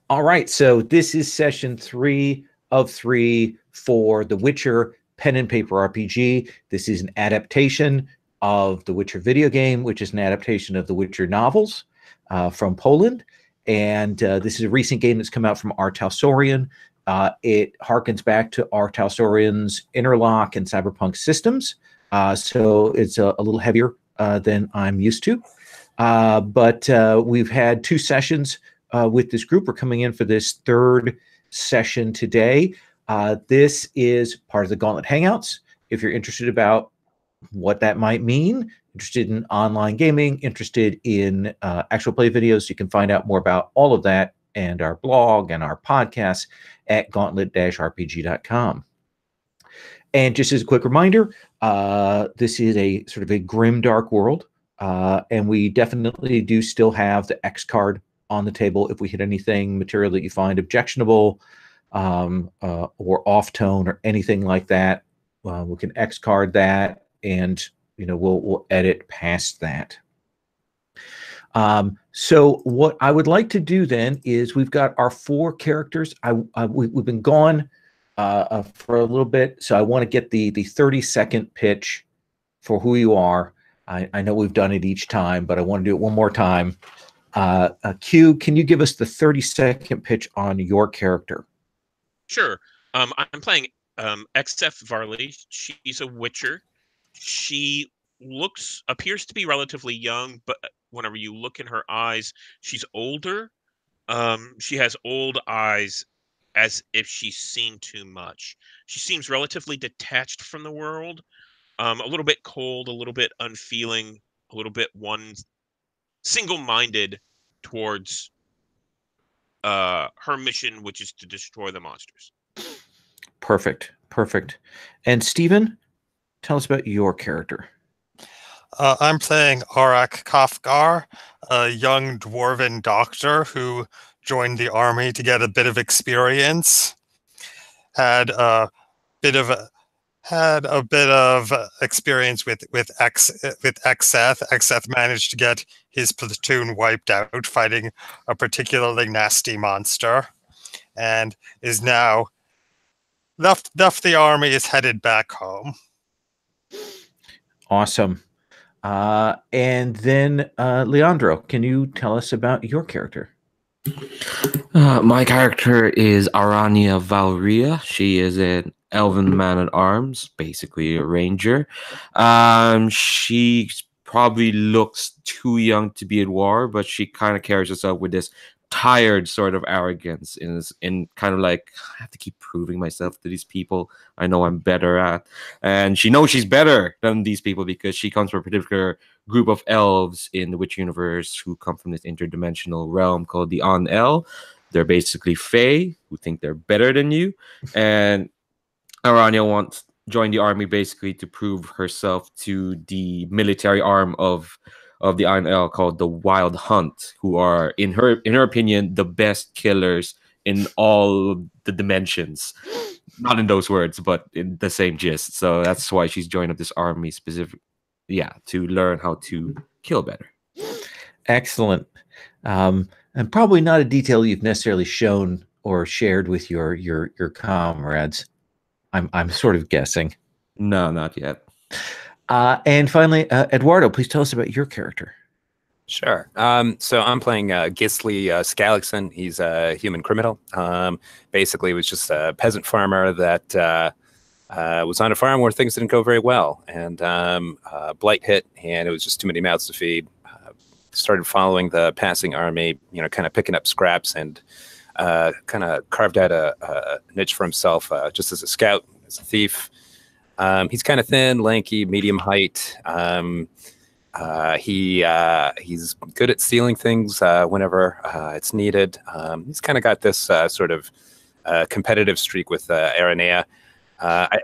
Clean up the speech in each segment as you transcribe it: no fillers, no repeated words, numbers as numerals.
All right, so this is session 3 of 3 for The Witcher Pen and Paper RPG. This is an adaptation of the Witcher video game, which is an adaptation of the Witcher novels from Poland. And this is a recent game that's come out from R Talsorian. It harkens back to R Talsorian's Interlock and Cyberpunk systems. So it's a little heavier than I'm used to. But we've had 2 sessions with this group. We're coming in for this 3rd session today. This is part of the Gauntlet Hangouts. If you're interested about what that might mean, interested in online gaming, interested in actual play videos, you can find out more about all of that and our blog and our podcast at gauntlet-rpg.com. And just as a quick reminder, this is a sort of a grim, dark world, and we definitely do still have the X card on the table if we hit anything material that you find objectionable or off tone or anything like that. We can X card that, and we'll edit past that. So what I would like to do then is we've got our 4 characters. We've been gone for a little bit, so I want to get the 30-second pitch for who you are. I know we've done it each time, but I want to do it one more time. Q, can you give us the 30-second pitch on your character? Sure. I'm playing XF Varley. She's a Witcher. She appears to be relatively young, but whenever you look in her eyes, she's older. She has old eyes, as if she's seen too much. She seems relatively detached from the world, a little bit cold, a little bit unfeeling, a little bit single-minded towards her mission, which is to destroy the monsters. Perfect. And Stephen, tell us about your character. I'm playing Arak Kafgar, a young dwarven doctor who joined the army to get a bit of experience. Had a bit of experience with Xeth. Xeth managed to get his platoon wiped out fighting a particularly nasty monster, and is now left the army, is headed back home. Awesome. And then Leandro, can you tell us about your character? My character is Arania Valria. She is an elven man-at-arms, basically a ranger. She probably looks too young to be at war, but she kind of carries herself with this tired sort of arrogance in kind of like, I have to keep proving myself to these people I know I'm better at. And she knows she's better than these people because she comes from a particular group of elves in the Witch universe who come from this interdimensional realm called the On-El. They're basically Fae who think they're better than you. And Arania wants to join the army basically to prove herself to the military arm of the On-El called the Wild Hunt, who are, in her opinion, the best killers in all the dimensions. Not in those words, but in the same gist. So that's why she's joined up this army to learn how to kill better. Excellent. And probably not a detail you've necessarily shown or shared with your comrades. I'm sort of guessing. No, not yet. And finally, Eduardo, please tell us about your character. Sure. So I'm playing Gisli Skalixon. He's a human criminal. Basically, was just a peasant farmer that was on a farm where things didn't go very well, and blight hit, and it was just too many mouths to feed. Started following the passing army, kind of picking up scraps, and kind of carved out a niche for himself just as a scout, as a thief. He's kind of thin, lanky, medium height. He's good at stealing things whenever it's needed. He's kind of got this sort of competitive streak with Aranea.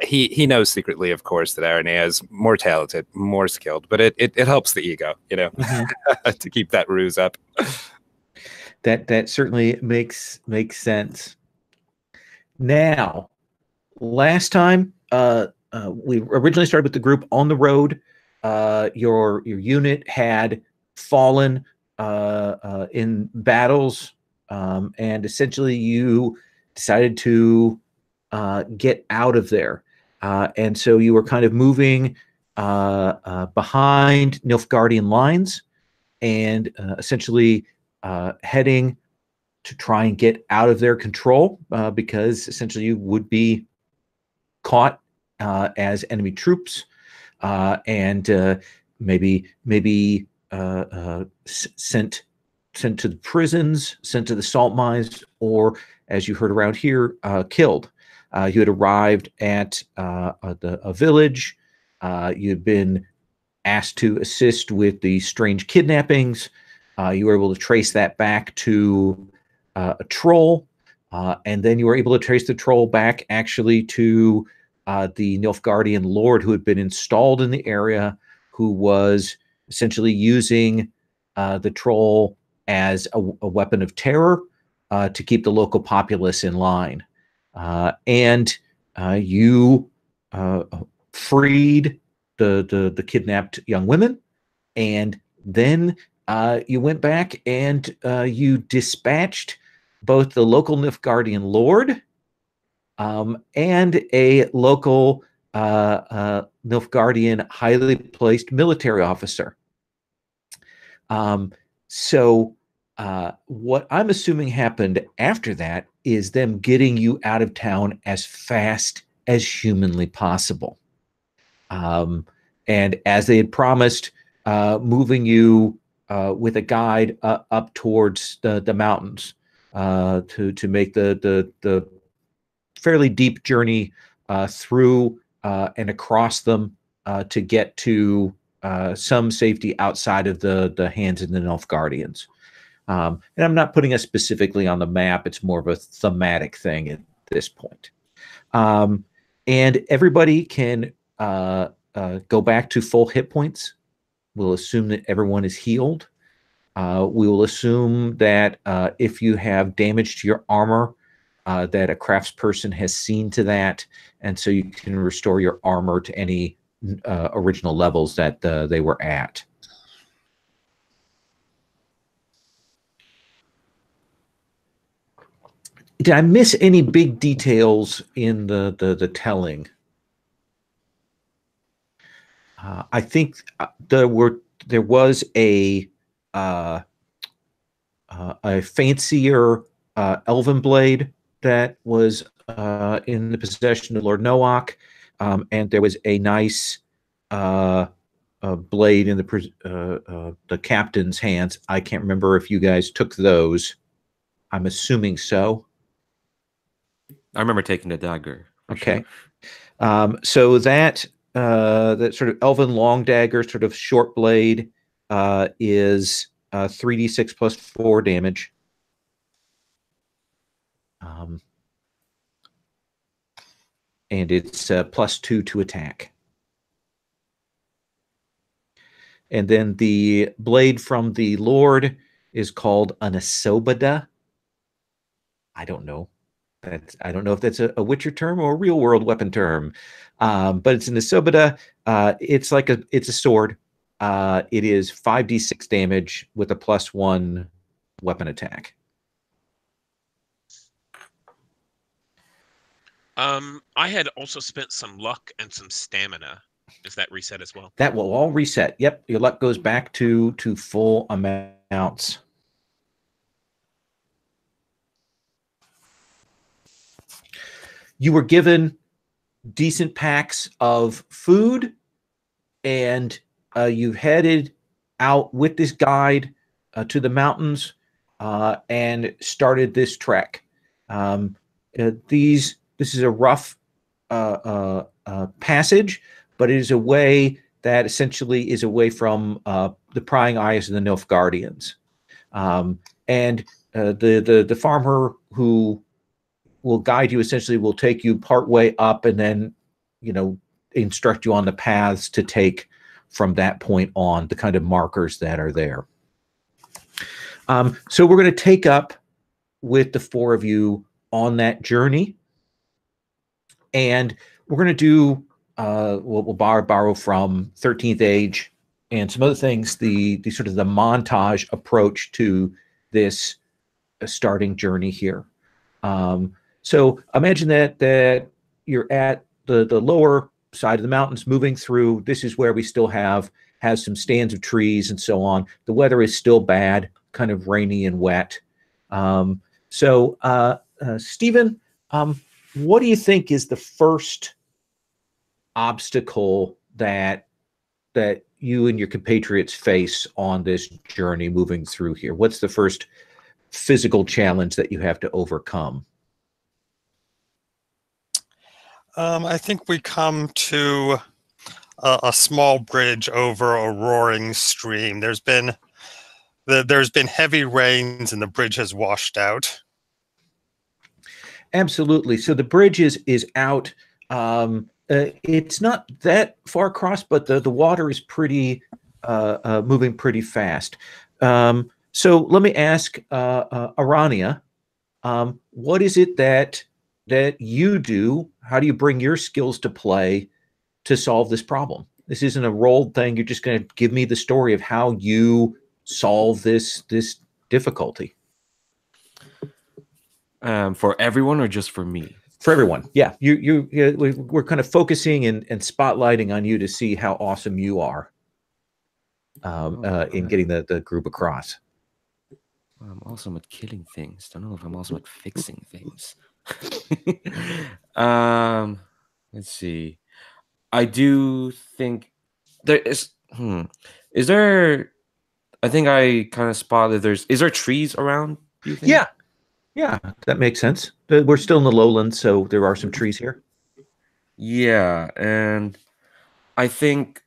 He knows secretly, of course, that Aranea is more talented, more skilled, but it helps the ego, to keep that ruse up. That certainly makes sense. Now, last time we originally started with the group on the road. Your unit had fallen in battles and essentially you decided to get out of there. And so you were kind of moving behind Nilfgaardian lines and essentially heading to try and get out of their control, because essentially you would be caught as enemy troops, and maybe sent to the prisons, sent to the salt mines, or as you heard around here, killed. You had arrived at a village. You'd been asked to assist with the strange kidnappings. You were able to trace that back to a troll, and then you were able to trace the troll back actually to the Nilfgaardian lord who had been installed in the area, who was essentially using the troll as a weapon of terror to keep the local populace in line. And you freed the kidnapped young women, and then you went back and you dispatched both the local Nilfgaardian lord and a local Nilfgaardian highly placed military officer. So what I'm assuming happened after that is them getting you out of town as fast as humanly possible. And as they had promised, moving you with a guide up towards the mountains to make the fairly deep journey through and across them to get to some safety outside of the hands of the Nilfgaardians. And I'm not putting us specifically on the map. It's more of a thematic thing at this point. And everybody can go back to full hit points. We'll assume that everyone is healed. We will assume that if you have damage to your armor, that a craftsperson has seen to that, and so you can restore your armor to any original levels that they were at. Did I miss any big details in the telling? I think there was a fancier elven blade that was in the possession of Lord Noak, and there was a nice blade in the captain's hands. I can't remember if you guys took those. I'm assuming so. I remember taking the dagger. Okay. Sure. So that sort of elven long dagger, sort of short blade, is 3d6 plus 4 damage. And it's +2 to attack. And then the blade from the Lord is called an asobada. I don't know. I don't know if that's a Witcher term or a real world weapon term, but it's an asobada. It's a sword. It is 5d6 damage with a +1 weapon attack. I had also spent some luck and some stamina. Is that reset as well? That will all reset. Yep, your luck goes back to full amounts. You were given decent packs of food, and you headed out with this guide to the mountains and started this trek. This is a rough passage, but it is a way that essentially is away from the prying eyes of the Nilfgaardians. And the farmer who will guide you essentially will take you part way up and then, instruct you on the paths to take from that point on, the kind of markers that are there. So we're going to take up with the four of you on that journey. And we're going to do, we'll borrow from 13th Age and some other things, the sort of the montage approach to this starting journey here. So imagine that you're at the lower side of the mountains, moving through. This is where we still has some stands of trees and so on. The weather is still bad, kind of rainy and wet. Stephen, what do you think is the first obstacle that you and your compatriots face on this journey moving through here? What's the first physical challenge that you have to overcome? I think we come to a small bridge over a roaring stream. There's been heavy rains and the bridge has washed out. Absolutely. So the bridge is out. It's not that far across, but the water is pretty moving pretty fast. So let me ask Arania, what is it that you do? How do you bring your skills to play to solve this problem? This isn't a rolled thing. You're just going to give me the story of how you solve this difficulty. For everyone or just for me? For everyone. Yeah. We're kind of focusing and spotlighting on you to see how awesome you are in getting the group across. I'm awesome at killing things. Don't know if I'm awesome at fixing things. Let's see. I do think there is. Is there? I think I kind of spotted. Is there trees around? Do you think? Yeah, that makes sense. We're still in the lowlands, so there are some trees here. Yeah, and I think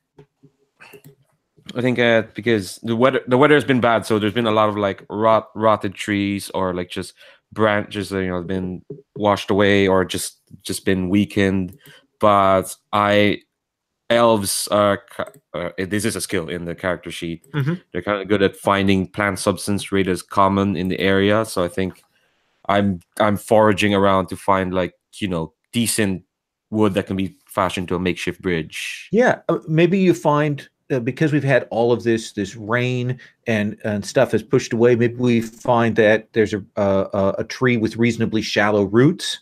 because the weather has been bad, so there's been a lot of like rotted trees or like just branches that been washed away or just been weakened. But elves are this is a skill in the character sheet. Mm-hmm. They're kind of good at finding plant substance rated as common in the area. So I think I'm foraging around to find like decent wood that can be fashioned into a makeshift bridge. Yeah, maybe you find because we've had all of this rain and stuff has pushed away. Maybe we find that there's a tree with reasonably shallow roots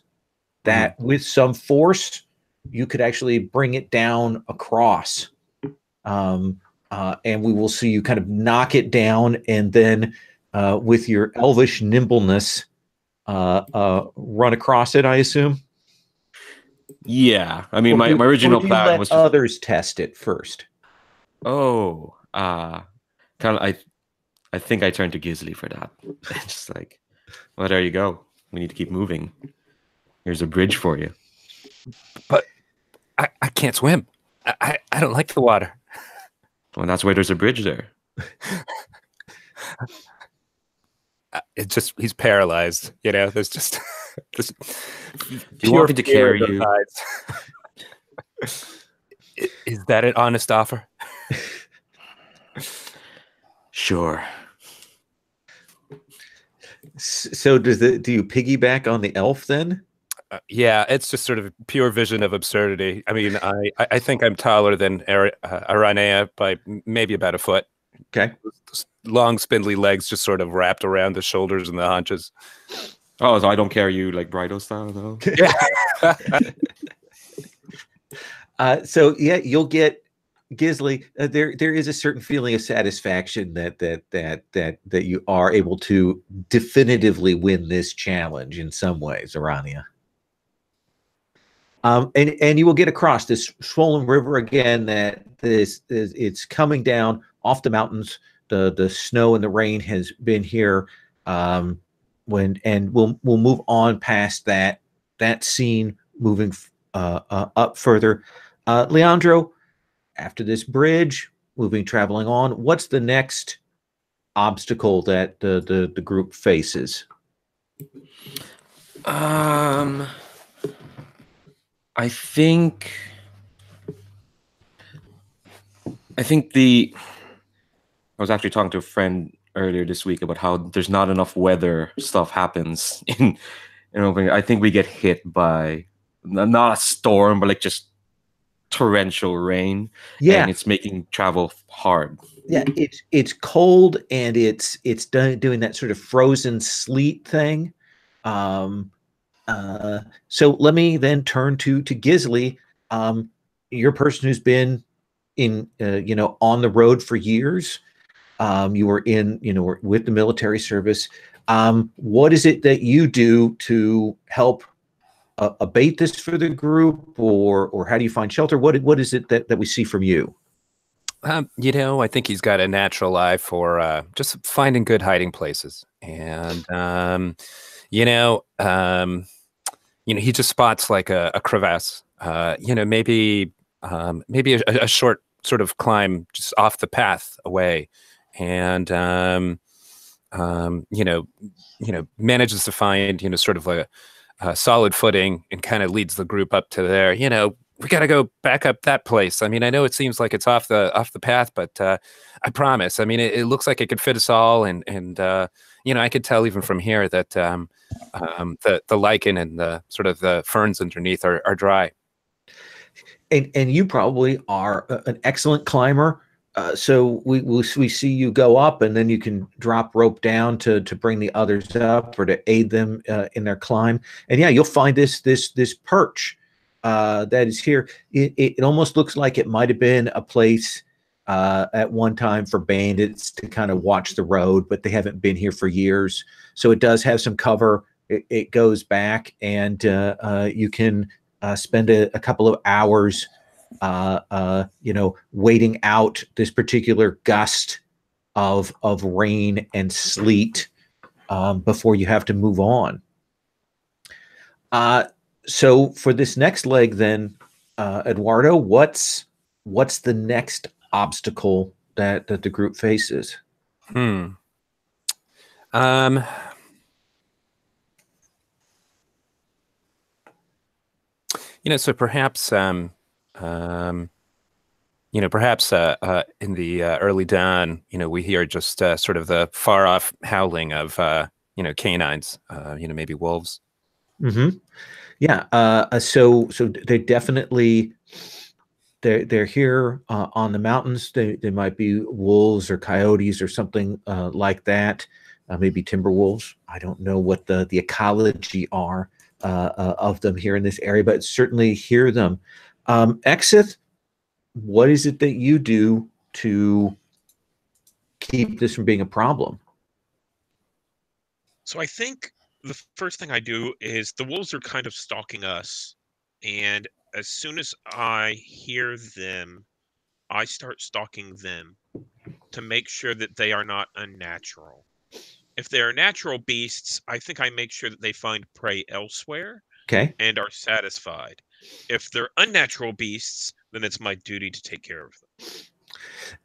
that with some force you could actually bring it down across, and we will see you kind of knock it down, and then with your elvish nimbleness run across it, I assume. Yeah, I mean, my original plan was others test it first. Oh, kind of. I think I turned to Gisley for that. Just like, well, there you go. We need to keep moving. Here's a bridge for you. But I can't swim. I don't like the water. Well, that's why there's a bridge there. It's just he's paralyzed. There's just this. Do you want me to carry you? Is that an honest offer? Sure. So do you piggyback on the elf then? Yeah, it's just sort of pure vision of absurdity. I mean, I think I'm taller than Aranea by maybe about a foot. Okay. Long, spindly legs just sort of wrapped around the shoulders and the haunches. Oh, so I don't carry you like Bridal style, though? So yeah, you'll get Gisley. There is a certain feeling of satisfaction that you are able to definitively win this challenge in some ways, Arania. And you will get across this swollen river again. It's coming down off the mountains. The snow and the rain has been here. We'll move on past that scene, moving up further. Leandro, after this bridge, traveling on, what's the next obstacle that the group faces? I think I was actually talking to a friend earlier this week about how there's not enough weather stuff happens in opening. I think we get hit by not a storm, but like just torrential rain. Yeah, and it's making travel hard. Yeah, it's cold and it's doing that sort of frozen sleet thing. Um, so let me then turn to Gisley. You're a person who's been in on the road for years. You were in with the military service. What is it that you do to help abate this for the group, or how do you find shelter? What is it that we see from you? I think he's got a natural eye for just finding good hiding places, and he just spots like a crevasse. Maybe a short sort of climb just off the path away, and manages to find sort of a solid footing and kind of leads the group up to there. We got to go back up that place. I mean, I know it seems like it's off the path, but I promise. I mean, it looks like it could fit us all, and I could tell even from here that the lichen and the sort of the ferns underneath are dry. And you probably are an excellent climber. So we see you go up, and then you can drop rope down to bring the others up or to aid them in their climb. And yeah, you'll find this perch that is here. It almost looks like it might have been a place at one time for bandits to kind of watch the road, but they haven't been here for years. So it does have some cover. It goes back, and you can spend a couple of hours waiting out this particular gust of rain and sleet before you have to move on. So for this next leg, then, Eduardo, what's the next obstacle that the group faces? So perhaps perhaps in the early dawn, we hear just sort of the far off howling of canines, maybe wolves. Mm-hmm. Yeah. So they definitely they're here on the mountains. They might be wolves or coyotes or something like that. Maybe timber wolves. I don't know what the ecology are of them here in this area, but certainly hear them. Exith, what is it that you do to keep this from being a problem? So I think the first thing I do is the wolves are kind of stalking us. And as soon as I hear them, I start stalking them to make sure that they are not unnatural. If they are natural beasts, I think I make sure that they find prey elsewhere. Okay. And are satisfied. If they're unnatural beasts, then it's my duty to take care of them.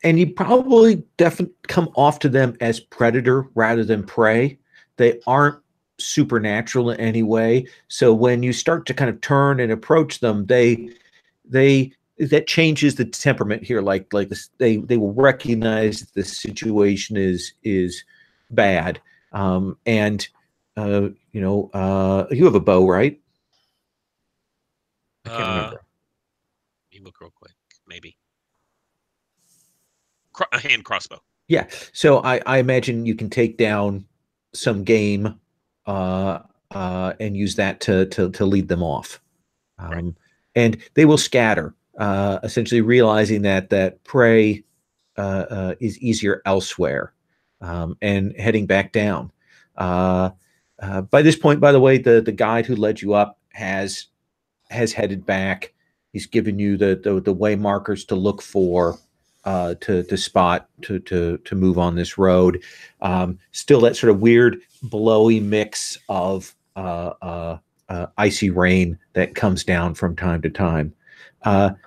And you probably definitely come off to them as predator rather than prey. They aren't supernatural in any way. So when you start to kind of turn and approach them, they that changes the temperament here. Like this, they will recognize the situation is bad. And you have a bow, right? I can't remember. Let me look real quick. Maybe a hand crossbow. Yeah. So I imagine you can take down some game and use that to lead them off. Right. And they will scatter, essentially realizing that prey is easier elsewhere, and heading back down. By this point, by the way, the guide who led you up has headed back. He's given you the way markers to look for, to spot, to move on this road. Still that sort of weird blowy mix of icy rain that comes down from time to time.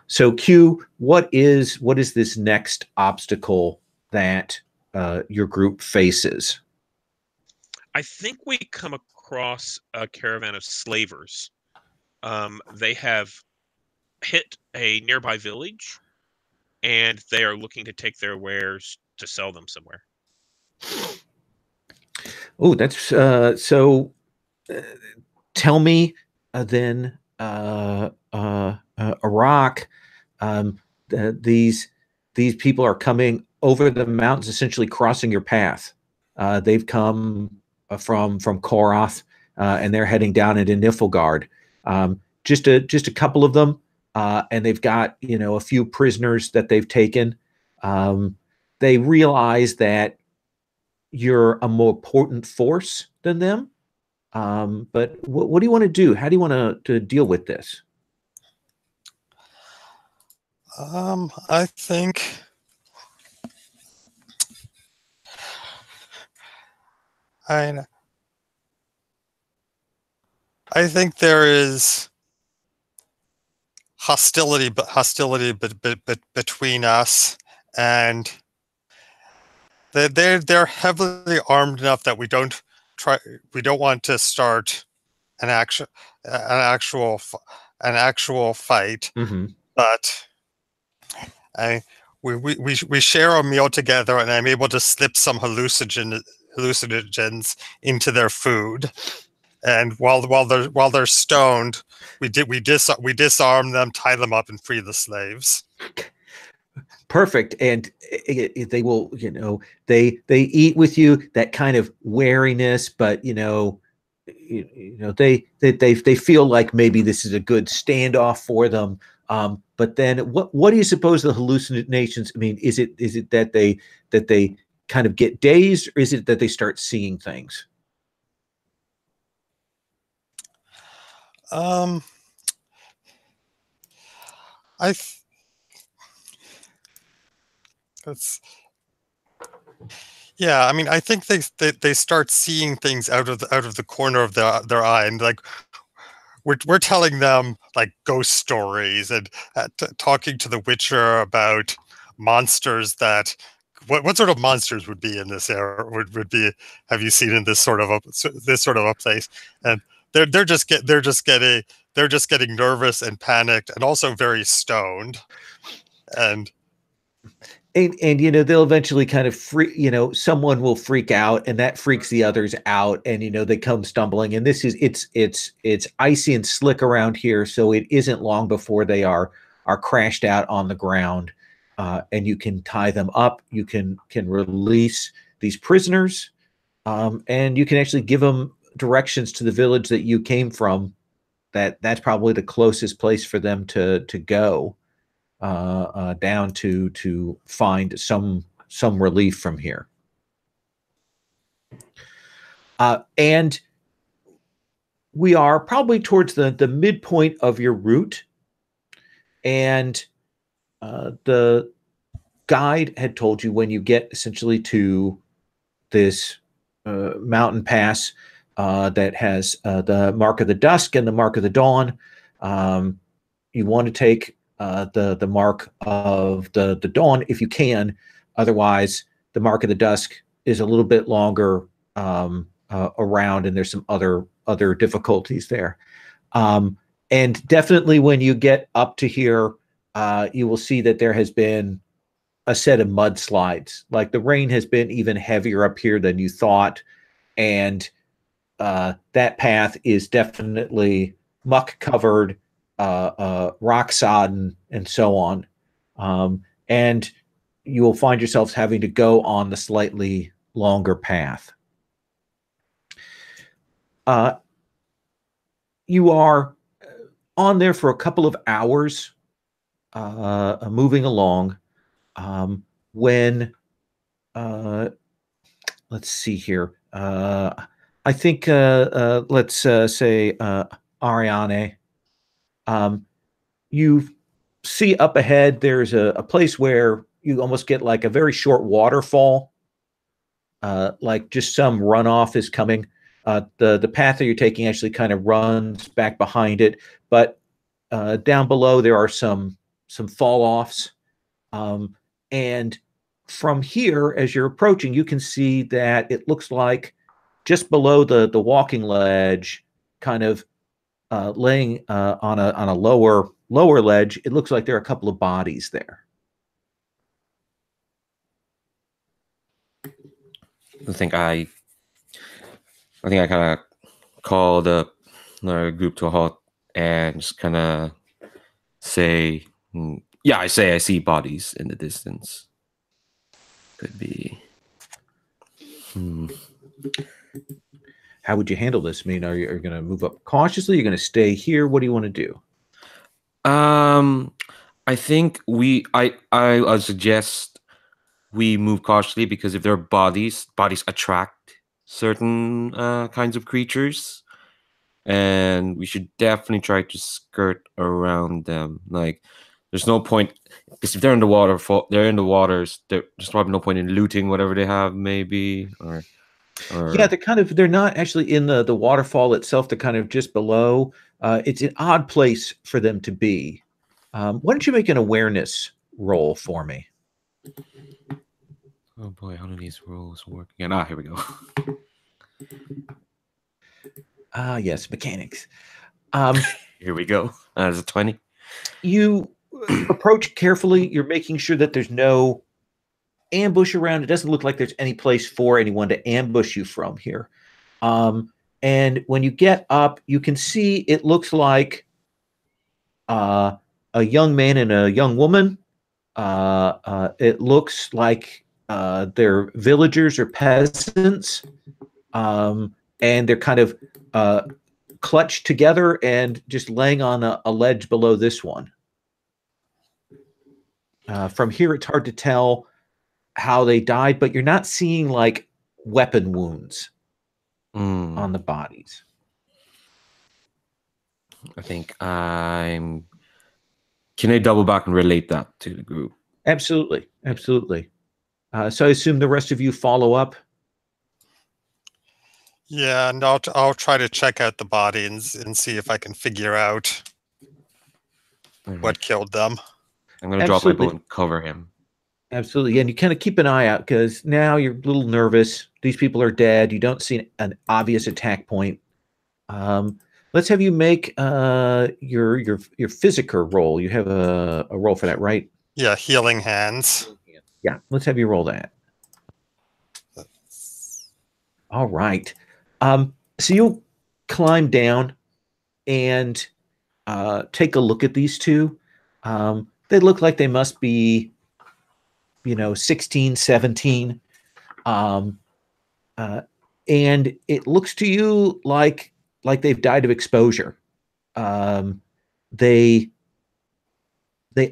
So Q, what is this next obstacle that your group faces? I think we come across a caravan of slavers. They have hit a nearby village, and they are looking to take their wares to sell them somewhere. Oh, that's so. Tell me then, Iraq. These people are coming over the mountains, essentially crossing your path. They've come from Koroth, and they're heading down into Niflgaard. Just a couple of them, and they've got a few prisoners that they've taken. They realize that you're a more potent force than them. But what do you want to do? How do you want to deal with this? I think there is hostility between us, and they're heavily armed enough that we don't want to start an actual fight. Mm-hmm. But we share a meal together, and I'm able to slip some hallucinogens into their food. And while they're stoned, we disarm them, tie them up, and free the slaves. Perfect. And they will, they eat with you, that kind of wariness, but they feel like maybe this is a good standoff for them. But then what do you suppose the hallucinations? I mean, is it that they kind of get dazed, or is it that they start seeing things? Yeah, I mean, I think they start seeing things out of the corner of their eye, and like we're telling them like ghost stories and talking to the Witcher about monsters that. What sort of monsters would be in this era? Would be, have you seen in this sort of a place? And they're just getting nervous and panicked, and also very stoned, and they'll eventually kind of someone will freak out, and that freaks the others out, and they come stumbling. And this is it's icy and slick around here, so it isn't long before they are crashed out on the ground. And you can tie them up. You can release these prisoners, and you can actually give them directions to the village that you came from. That's probably the closest place for them to go down to find some relief from here. And we are probably towards the midpoint of your route, and the guide had told you when you get essentially to this mountain pass that has the Mark of the Dusk and the Mark of the Dawn, you want to take the Mark of the Dawn if you can. Otherwise, the Mark of the Dusk is a little bit longer around, and there's some other difficulties there. And definitely when you get up to here, you will see that there has been a set of mudslides. Like the rain has been even heavier up here than you thought, and that path is definitely muck covered, rock sodden, and so on. And you will find yourselves having to go on the slightly longer path. You are on there for a couple of hours, moving along, when let's see here. I think let's say Ariane. You see up ahead, there's a place where you almost get like a very short waterfall, like just some runoff is coming. The path that you're taking actually kind of runs back behind it, but down below there are some fall-offs. And from here, as you're approaching, you can see that it looks like just below the walking ledge, kind of laying on a lower ledge, it looks like there are a couple of bodies there. I think I kind of called up the group to a halt and just kind of say, yeah, I say I see bodies in the distance. could be. How would you handle this? I mean, are you going to move up cautiously? You're going to stay here? What do you want to do? I think I suggest we move cautiously, because if there are bodies attract certain kinds of creatures, and we should definitely try to skirt around them. Like, there's no point, because if they're in the waterfall, they're in the waters. There's probably no point in looting whatever they have, maybe, or yeah, they're not actually in the waterfall itself. They're kind of just below. It's an odd place for them to be. Why don't you make an awareness roll for me? Oh boy, how do these rolls work again? Here we go. Yes, mechanics. Here we go. That's a 20. You approach carefully. You're making sure that there's no ambush around. It doesn't look like there's any place for anyone to ambush you from here. And when you get up, you can see it looks like a young man and a young woman. It looks like they're villagers or peasants, and they're kind of clutched together and just laying on a ledge below this one. From here, it's hard to tell how they died, but you're not seeing like weapon wounds on the bodies. I think can I double back and relate that to the group? Absolutely. Absolutely. So I assume the rest of you follow up. Yeah, and I'll try to check out the body and see if I can figure out what killed them. I'm going to drop my bow and cover him. Absolutely. And you kind of keep an eye out, because now you're a little nervous. These people are dead. You don't see an obvious attack point. Let's have you make your physical roll. You have a roll for that, right? Yeah, healing hands. Yeah, let's have you roll that. All right. So you'll climb down and take a look at these two. They look like they must be, 16, 17. And it looks to you like they've died of exposure. They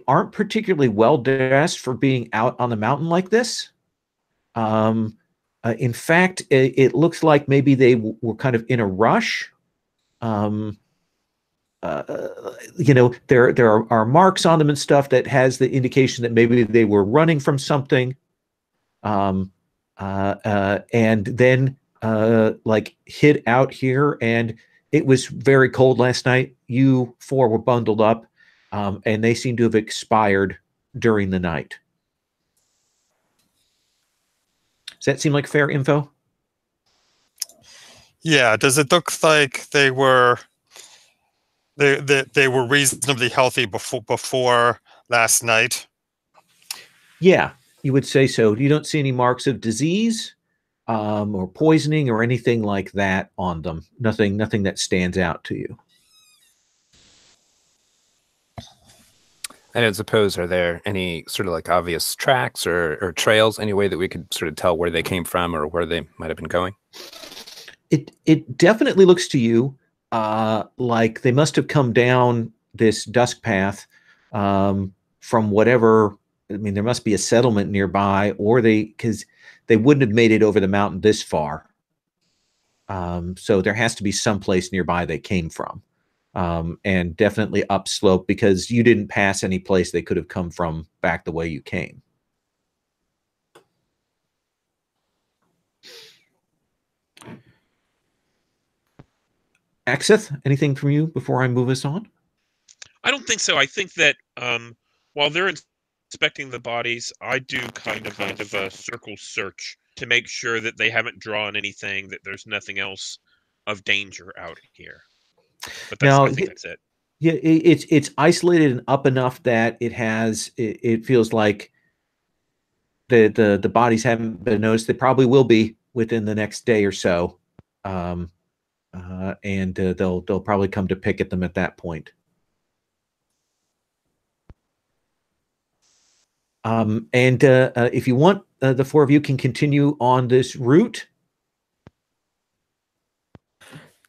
aren't particularly well dressed for being out on the mountain like this. In fact, it looks like maybe they were kind of in a rush. There are marks on them and stuff that has the indication that maybe they were running from something, and then hid out here. And it was very cold last night. You four were bundled up, and they seem to have expired during the night. Does that seem like fair info? Yeah. Does it look like they were reasonably healthy before last night? Yeah, you would say so. You don't see any marks of disease or poisoning or anything like that on them. Nothing that stands out to you. I don't suppose, are there any sort of like obvious tracks or trails, any way that we could sort of tell where they came from or where they might have been going? It definitely looks to you like they must have come down this dusk path from whatever. I mean, there must be a settlement nearby, or because they wouldn't have made it over the mountain this far. So there has to be some place nearby they came from. And definitely upslope, because you didn't pass any place they could have come from back the way you came. Axeth, anything from you before I move us on? I don't think so. I think that while they're inspecting the bodies, I do kind of a circle search to make sure that they haven't drawn anything, that there's nothing else of danger out here. But I think that's it. Yeah, it's isolated and up enough that it feels like the bodies haven't been noticed. They probably will be within the next day or so, and they'll probably come to pick at them at that point. And if you want, the four of you can continue on this route.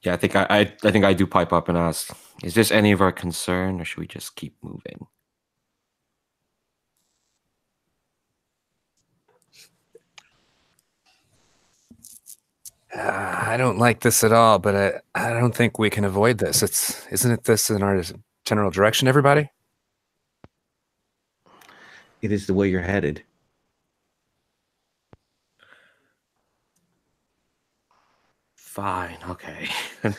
Yeah, I think I do pipe up and ask, is this any of our concern, or should we just keep moving? I don't like this at all, but I don't think we can avoid this. Isn't it this in our general direction, everybody? It is the way you're headed. Fine, okay. I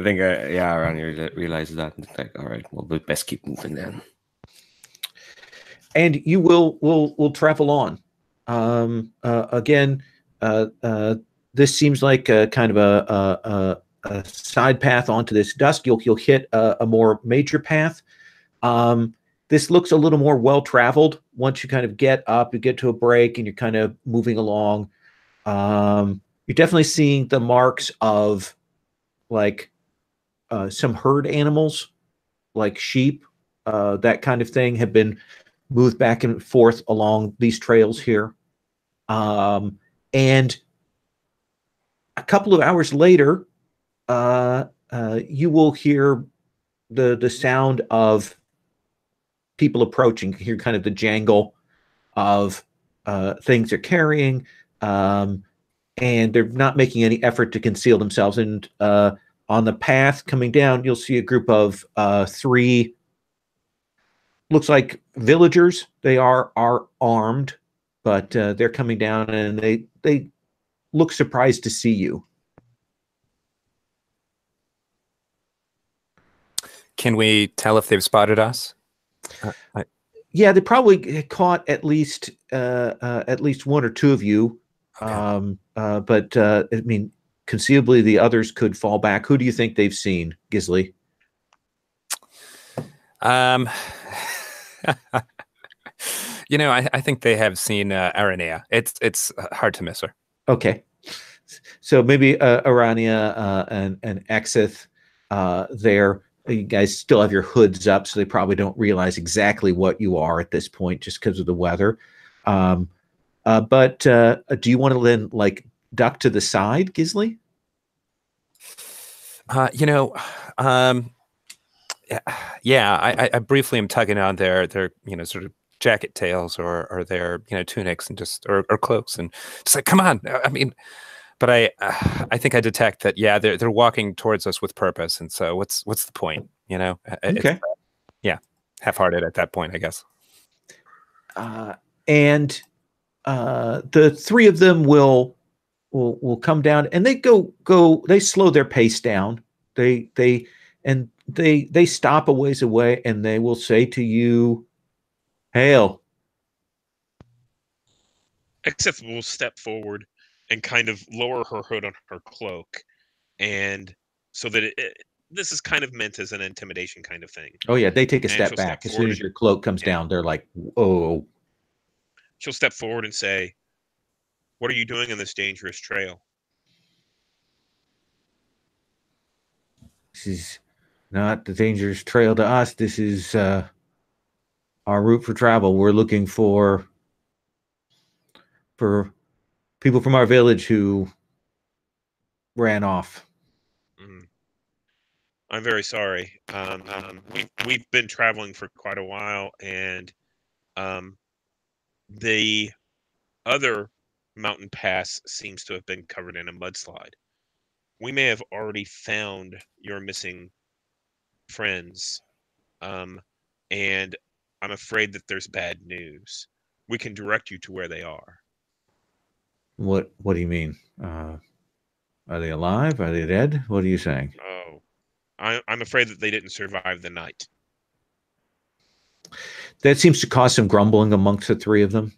think, yeah, around here realizes that. It's like, all right, well, we best keep moving then. And you will travel on. Again, this seems like a kind of a side path onto this dusk. You'll hit a more major path. This looks a little more well traveled. Once you kind of get up, you get to a break, and you're kind of moving along. You're definitely seeing the marks of like some herd animals, like sheep, that kind of thing, have been moved back and forth along these trails here. And a couple of hours later, you will hear the sound of people approaching. You hear kind of the jangle of things they're carrying, and they're not making any effort to conceal themselves. And on the path coming down, you'll see a group of three, looks like villagers. They are armed, but they're coming down, and they look surprised to see you. Can we tell if they've spotted us? Yeah, they probably caught at least one or two of you. Okay. But I mean, conceivably the others could fall back. Who do you think they've seen, Gisley? You know, I think they have seen Aranea. It's hard to miss her. Okay, so maybe Arania and Exith there. You guys still have your hoods up, so they probably don't realize exactly what you are at this point, just because of the weather. But do you want to then like duck to the side, Gisley? You know, yeah. I briefly am tugging on their sort of jacket tails or their tunics and just or cloaks and just like, come on. I mean, but I think I detect that, yeah, they're walking towards us with purpose, and so what's the point? Okay. Yeah, half-hearted at that point, I guess. And the three of them will come down, and they they slow their pace down. They stop a ways away, and they will say to you, "Hail." Except will step forward and kind of lower her hood on her cloak, and so that this is kind of meant as an intimidation kind of thing. Oh yeah, they take a step back as soon as your cloak comes down. They're like, "Whoa." She'll step forward and say, "What are you doing in this dangerous trail?" This is not the dangerous trail to us. This is our route for travel. We're looking for people from our village who ran off. I'm very sorry. We've been traveling for quite a while, and the other mountain pass seems to have been covered in a mudslide. We may have already found your missing friends, and I'm afraid that there's bad news. We can direct you to where they are. What do you mean? Are they alive? Are they dead? What are you saying? Oh, I'm afraid that they didn't survive the night. That seems to cause some grumbling amongst the three of them.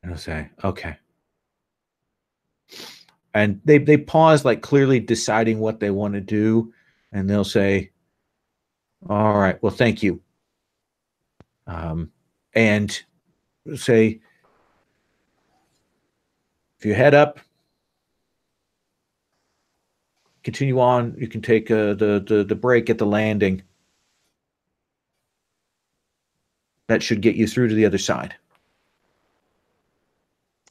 I'll say, okay. And they pause, like clearly deciding what they want to do, and they'll say, all right, well, thank you. And say, if you head up, continue on, you can take the break at the landing. That should get you through to the other side.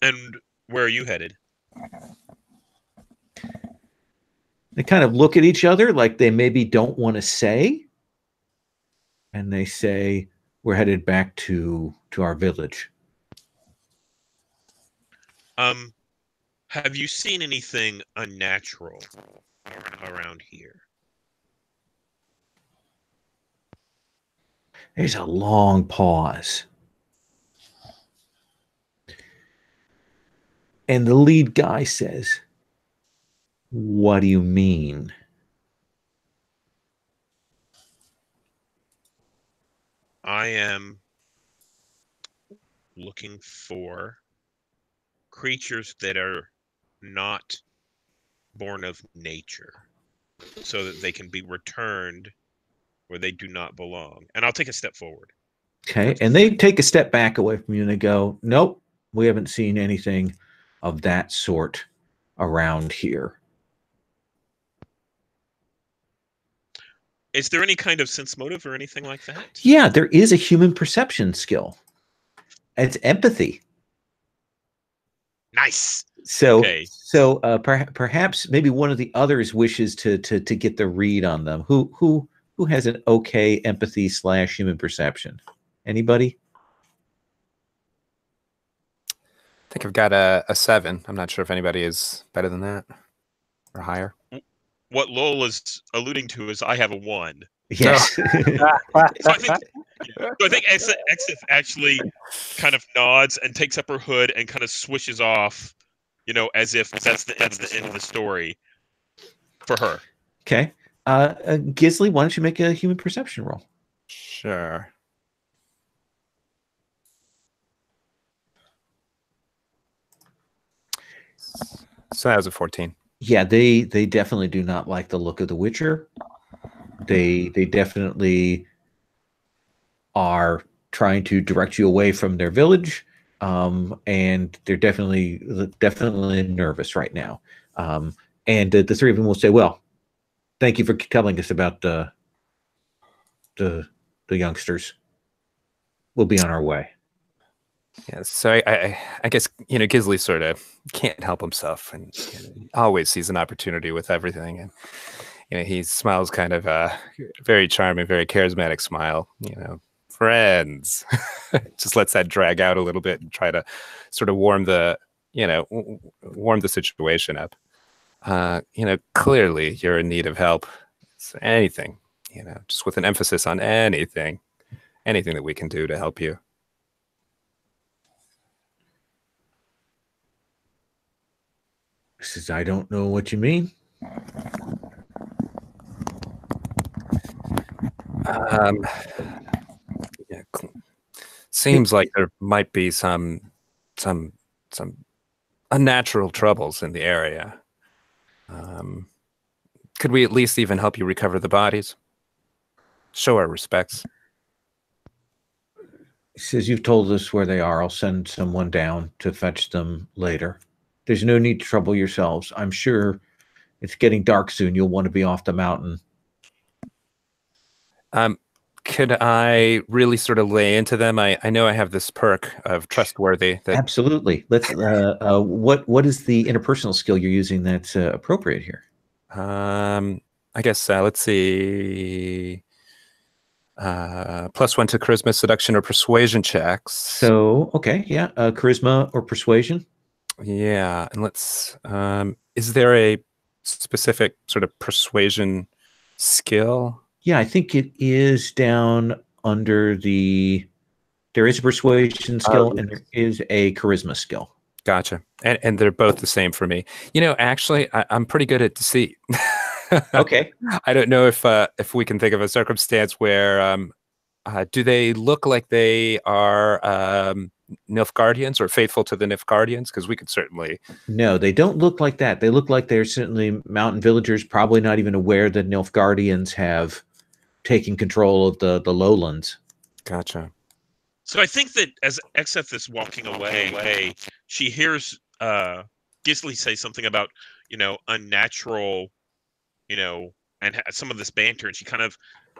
And where are you headed? They kind of look at each other like they maybe don't want to say. And they say, we're headed back to our village. Have you seen anything unnatural around here? There's a long pause. And the lead guy says, what do you mean? I am looking for creatures that are not born of nature, so that they can be returned where they do not belong. And I'll take a step forward. Okay. And they take a step back away from you and they go, nope, we haven't seen anything of that sort around here. Is there any kind of sense motive or anything like that? Yeah, there is a human perception skill. It's empathy. Nice. So, Okay. so perhaps maybe one of the others wishes to get the read on them. Who has an okay empathy / human perception? Anybody? I think I've got a 7. I'm not sure if anybody is better than that or higher. What Lowell is alluding to is I have a 1. Yes. So I think Exif actually kind of nods and takes up her hood and kind of swishes off, as if that's the end of the story for her. Okay. Gisley, why don't you make a human perception roll? Sure. So that was a 14. Yeah, they definitely do not like the look of the Witcher. They definitely are trying to direct you away from their village, and they're definitely nervous right now. And the three of them will say, "Well, thank you for telling us about the youngsters. We'll be on our way." Yeah, so I guess Gisley sort of can't help himself, and always sees an opportunity with everything, and he smiles kind of very charming, very charismatic smile. Friends, just lets that drag out a little bit and try to sort of warm the situation up. Clearly you're in need of help. So anything, just with an emphasis on anything that we can do to help you. Says, I don't know what you mean. Yeah, seems like there might be some unnatural troubles in the area. Could we at least even help you recover the bodies? Show our respects. He says, you've told us where they are. I'll send someone down to fetch them later. There's no need to trouble yourselves. I'm sure it's getting dark soon. You'll want to be off the mountain. Could I really sort of lay into them? I know I have this perk of trustworthy. Absolutely. Let's. What is the interpersonal skill you're using that's appropriate here? I guess let's see. +1 to charisma, seduction, or persuasion checks. So okay, yeah, charisma or persuasion. Yeah, and let's. Is there a specific sort of persuasion skill? Yeah, I think it is down under the. There is a persuasion skill and there is a charisma skill. Gotcha, and they're both the same for me. Actually, I'm pretty good at deceit. Okay. I don't know if we can think of a circumstance where do they look like they are Nilfgaardians or faithful to the Nilfgaardians? Because we could certainly. No, they don't look like that. They look like they're certainly mountain villagers, probably not even aware that Nilfgaardians have taken control of the lowlands. Gotcha. So I think that as Exeth is walking away, she hears Gisley say something about, unnatural, and some of this banter, and she kind of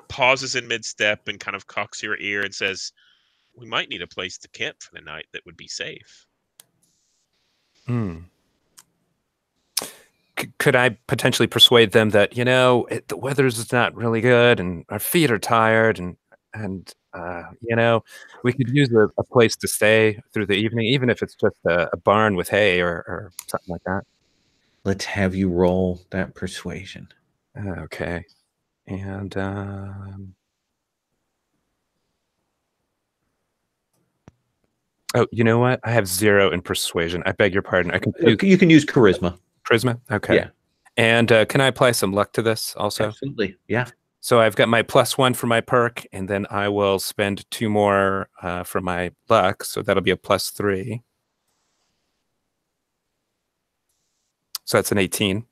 pauses in mid-step and kind of cocks her ear and says, we might need a place to camp for the night that would be safe. Hmm. Could I potentially persuade them that, the weather's not really good and our feet are tired and we could use a place to stay through the evening, even if it's just a barn with hay or something like that? Let's have you roll that persuasion. Okay. And oh, you know what? I have 0 in persuasion. I beg your pardon. I can use You can use charisma. charisma. Okay. Yeah. And can I apply some luck to this also? Absolutely. Yeah. So I've got my +1 for my perk, and then I will spend 2 more for my luck. So that'll be a +3. So that's an 18.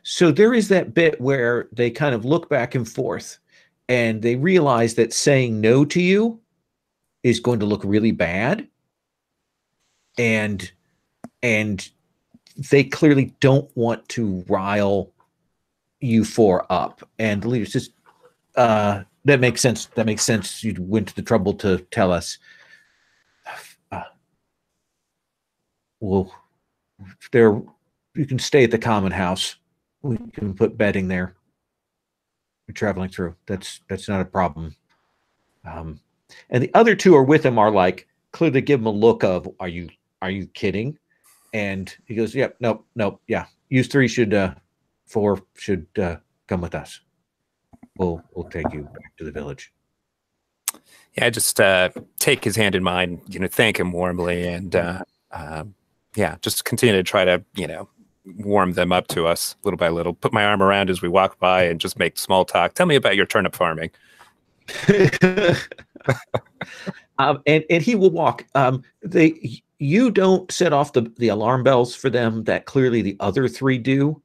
So there is that bit where they kind of look back and forth, and they realize that saying no to you is going to look really bad. And they clearly don't want to rile you 4 up. And the leader says, that makes sense. That makes sense. You went to the trouble to tell us. Well, there, you can stay at the common house. We can put bedding there. We're traveling through. That's not a problem. And the other 2 are with him are like clearly give him a look of, are you kidding? And he goes, yep, nope, yeah. You 3 should 4 should come with us. We'll take you back to the village. Yeah, I just take his hand in mine, thank him warmly, and just continue to try to, warm them up to us little by little. Put my arm around as we walk by and just make small talk. Tell me about your turnip farming. And he will walk. You don't set off the alarm bells for them that clearly the other 3 do.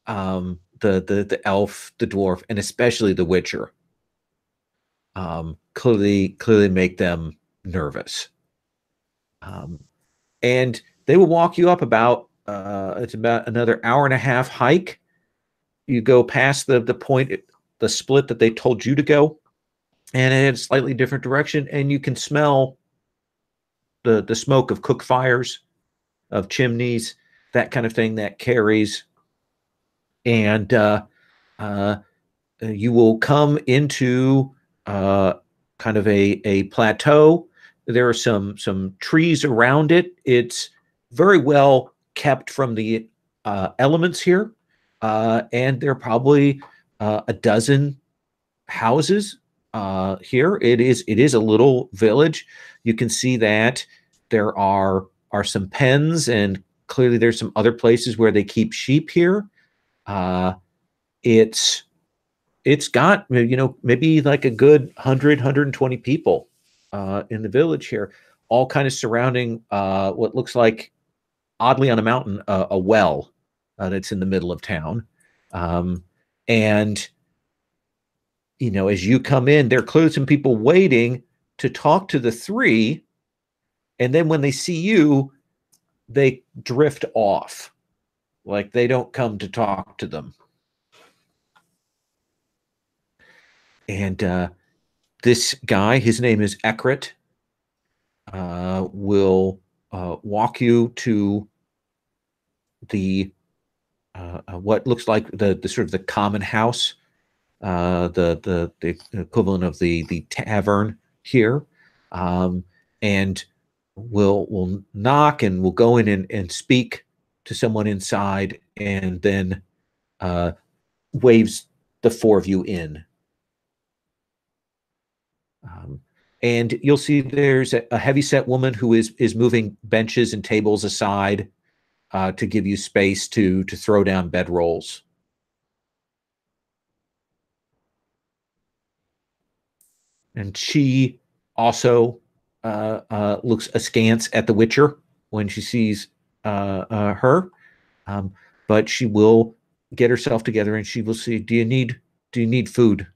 The elf, the dwarf, and especially the witcher. Clearly make them nervous. And they will walk you up about it's about another hour-and-a-half hike. You go past the point, the split that they told you to go, and in a slightly different direction, and you can smell the smoke of cook fires, of chimneys, that kind of thing that carries. And you will come into kind of a plateau. There are some trees around it. It's very well kept from the elements here, and there are probably a dozen houses here. It is a little village. You can see that there are some pens, and clearly there's some other places where they keep sheep here. It's got, maybe like a good 120 people in the village here, all kind of surrounding what looks like, oddly on a mountain, a well that's in the middle of town. And as you come in, there are clearly some people waiting to talk to the 3, and then when they see you, they drift off, like they don't come to talk to them. And this guy, his name is Ekrit, will walk you to the what looks like the sort of the common house, the equivalent of the tavern here, and we'll knock, and we'll go in and speak to someone inside, and then waves the 4 of you in. And you'll see there's a heavyset woman who is moving benches and tables aside to give you space to throw down bedrolls. And she also looks askance at the Witcher when she sees her, but she will get herself together, and she will say, "Do you need food?"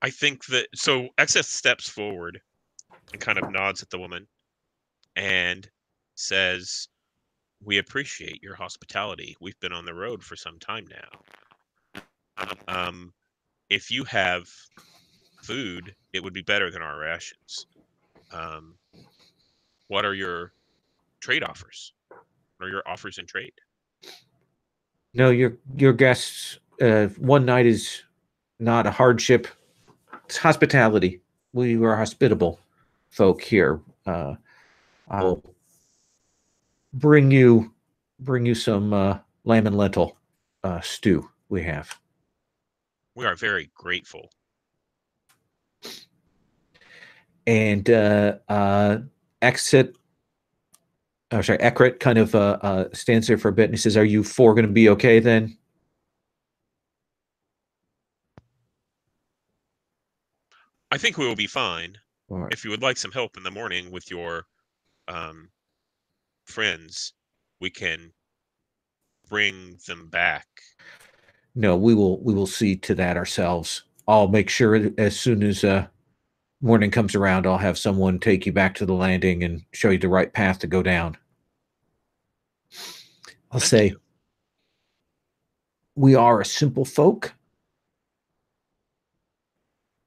I think that so Excess steps forward and kind of nods at the woman and says, "We appreciate your hospitality. We've been on the road for some time now. If you have food, it would be better than our rations. What are your trade offers? What are your offers in trade? No, your guests. One night is not a hardship. It's hospitality. We are hospitable folk here. I'll bring you some lamb and lentil stew we have. We are very grateful. And Ekrit kind of stands there for a bit and he says, "Are you four going to be okay then?" I think we will be fine. All right. If you would like some help in the morning with your friends, we can bring them back. No, we will see to that ourselves. I'll make sure as soon as morning comes around, I'll have someone take you back to the landing and show you the right path to go down. I'll say, we are a simple folk,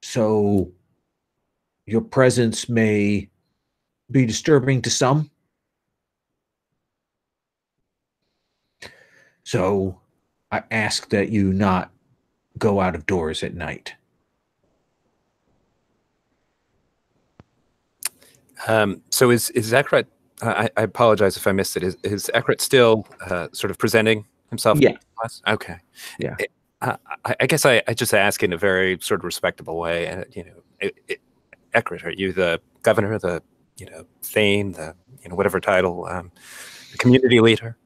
so your presence may be disturbing to some. So I ask that you not go out of doors at night. So is Ekrat, I apologize if I missed it. Is Ekrat still sort of presenting himself? Yeah. Okay. Yeah. I guess I just ask in a very sort of respectable way. Ekrat, are you the governor, the Thane, the whatever title, the community leader?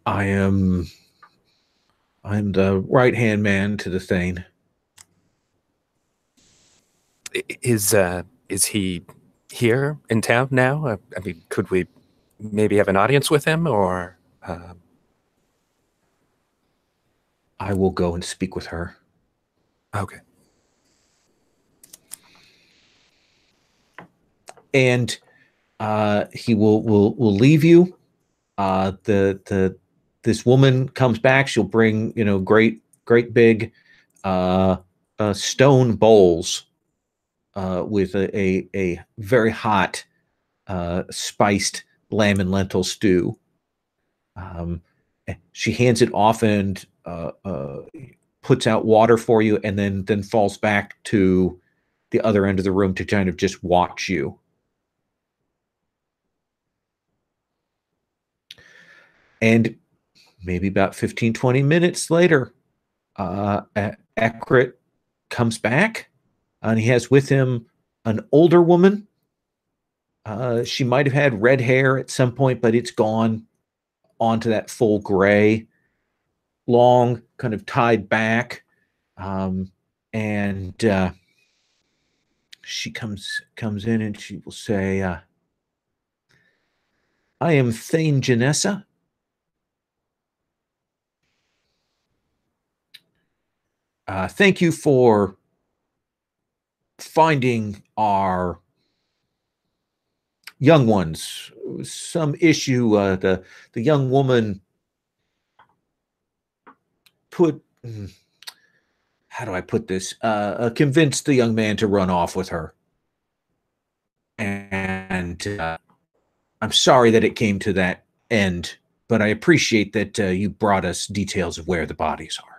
I'm the right-hand man to the Thane. Is he here in town now? I mean, could we maybe have an audience with him, or? I will go and speak with her. Okay. And he will leave you. This woman comes back. She'll bring great big stone bowls with a very hot spiced lamb and lentil stew. She hands it off and puts out water for you, and then falls back to the other end of the room to kind of just watch you. And maybe about 15, 20 minutes later, Ekrit comes back, and he has with him an older woman. She might have had red hair at some point, but it's gone onto that full gray, long, kind of tied back. And she comes in and she will say, "I am Thane Janessa. Thank you for finding our young ones. Some issue. The young woman how do I put this? Convinced the young man to run off with her. And I'm sorry that it came to that end, but I appreciate that you brought us details of where the bodies are."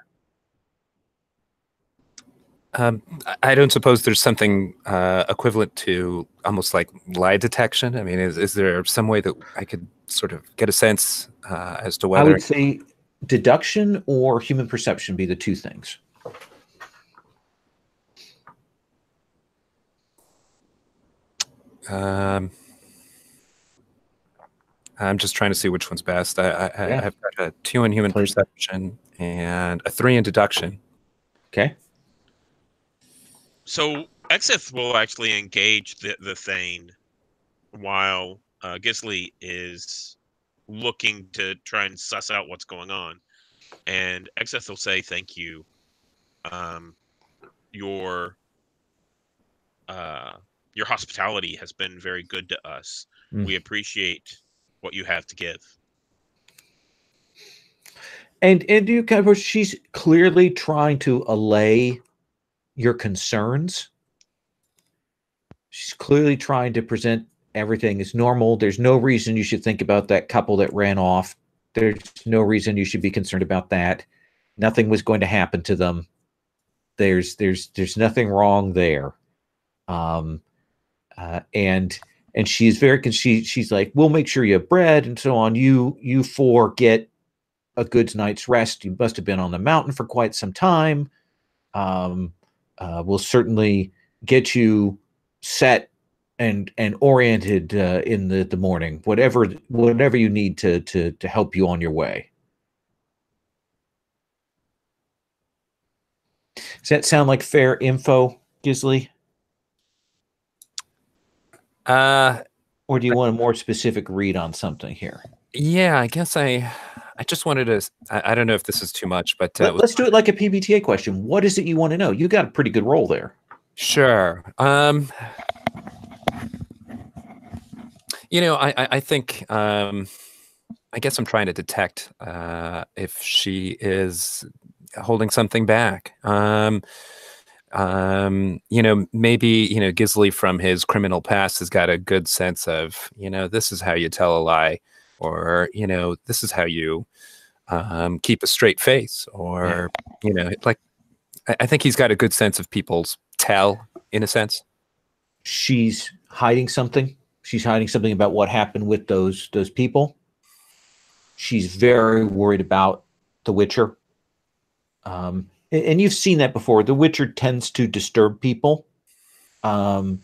I don't suppose there's something equivalent to almost like lie detection. I mean, is there some way that I could sort of get a sense as to whether? I would say deduction or human perception be the two things. I'm just trying to see which one's best. I've got a 2 in human perception and a 3 in deduction. Okay. So Exith will actually engage the Thane while Gisli is looking to try and suss out what's going on. And Exith will say, "Thank you. Your hospitality has been very good to us. We appreciate what you have to give." And you kind of, she's clearly trying to allay your concerns. She's clearly trying to present everything as normal. There's no reason you should think about that couple that ran off. There's no reason you should be concerned about that. Nothing was going to happen to them. There's nothing wrong there. And she's very, she's like, we'll make sure you have bread and so on. You four get a good night's rest. You must have been on the mountain for quite some time. We'll certainly get you set and oriented in the morning. Whatever you need to help you on your way. Does that sound like fair info, Gisley? Or do you want a more specific read on something here? Yeah, I guess I just wanted to. I don't know if this is too much, but let's do it like a PBTA question. What is it you want to know? You got a pretty good role there. Sure. You know, I think I guess I'm trying to detect if she is holding something back. You know, maybe, you know, Gisley from his criminal past has got a good sense of, you know, this is how you tell a lie, or, you know, this is how you keep a straight face, or, you know, like, I think he's got a good sense of people's tell, in a sense. She's hiding something. She's hiding something about what happened with those people. She's very worried about the Witcher. And you've seen that before. The Witcher tends to disturb people. But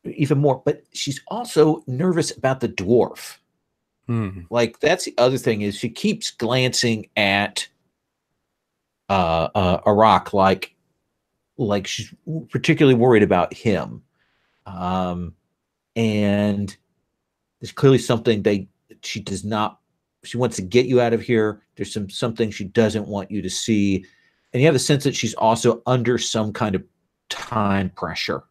even more, but she's also nervous about the dwarf. Like, that's the other thing, is she keeps glancing at Iraq like she's particularly worried about him. And there's clearly something she does not. She wants to get you out of here. There's something she doesn't want you to see. And you have the sense that she's also under some kind of time pressure.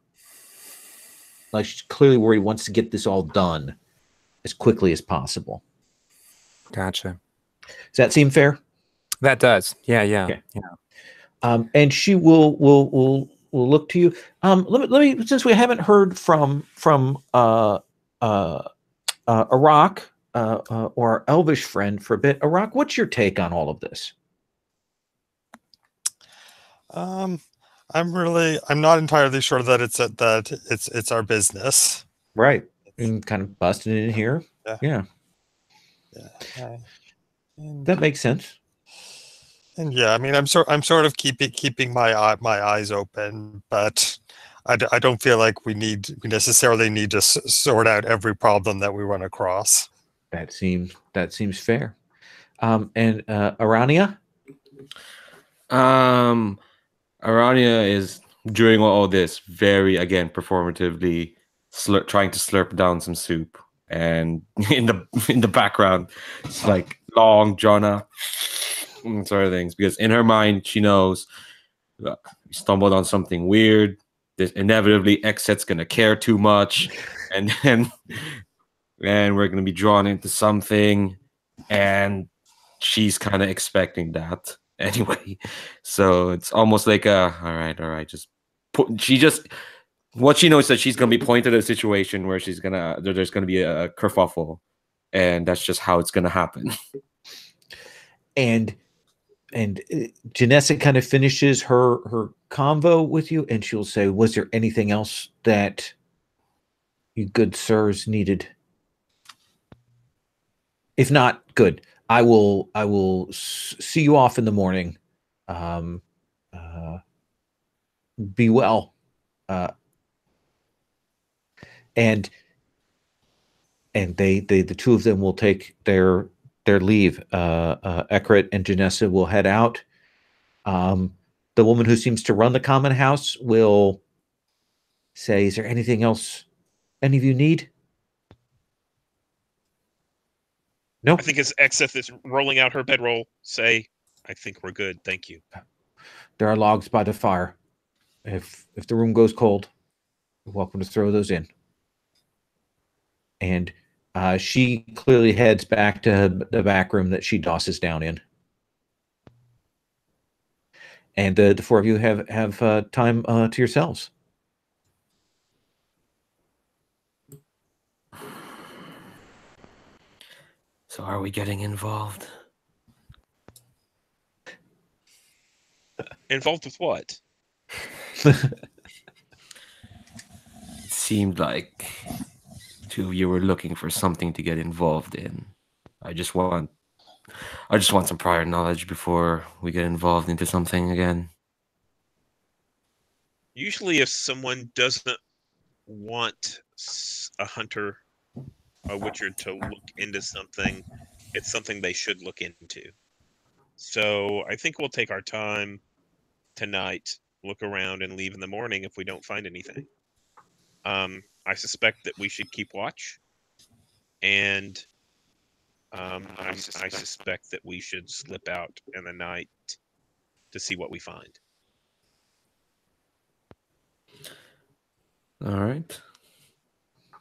Like, she's clearly worried, wants to get this all done as quickly as possible. Gotcha. Does that seem fair? That does. Yeah. Okay. And she will look to you. Let me, since we haven't heard from Iraq, or our elvish friend for a bit. Iraq, what's your take on all of this? I'm not entirely sure that it's our business. Right. And kind of busting in here. Yeah. That makes sense. And yeah, I mean, I'm sort of keeping my eyes open, but I don't feel like we necessarily need to sort out every problem that we run across. That seems fair. And Arania? Arania is, during all this, very, again, performatively trying to slurp down some soup, and in the background, it's like long drawn out sort of things, because in her mind she knows, look, we stumbled on something weird. This inevitably Xset's gonna care too much, and we're gonna be drawn into something, and she's kind of expecting that anyway. So it's almost like all right, what she knows that she's gonna be pointed at a situation where there's gonna be a kerfuffle, and that's just how it's gonna happen. And Janessa kind of finishes her convo with you, and she'll say, was there anything else that you good sirs needed? If not, good. I will see you off in the morning. Be well. And the two of them will take their leave. Ekrit and Janessa will head out. The woman who seems to run the common house will say, is there anything else any of you need? No. I think as Exeth is rolling out her bedroll, say, I think we're good. Thank you. There are logs by the fire. If the room goes cold, you're welcome to throw those in. And She clearly heads back to the back room that she dosses down in. And the four of you have time to yourselves. So are we getting involved? Involved with what? It seemed like two of you were looking for something to get involved in. I just want some prior knowledge before we get involved into something again. Usually, if someone doesn't want a hunter, a witcher to look into something, it's something they should look into. So I think we'll take our time tonight, look around, and leave in the morning if we don't find anything. I suspect that we should keep watch, and I suspect that we should slip out in the night to see what we find. All right.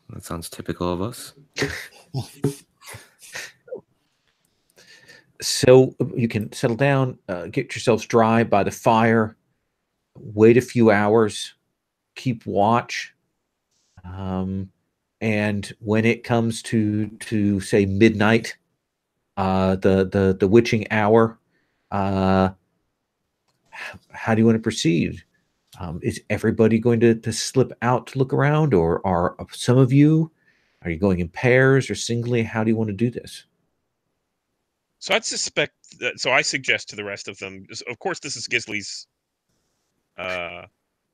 That sounds typical of us. So you can settle down, get yourselves dry by the fire, wait a few hours, keep watch. And when it comes to say midnight, the witching hour, how do you want to proceed? Is everybody going to slip out to look around, or are some of you? Are you going in pairs or singly? How do you want to do this? So I'd suspect that. So I suggest to the rest of them. Of course, this is Gisley's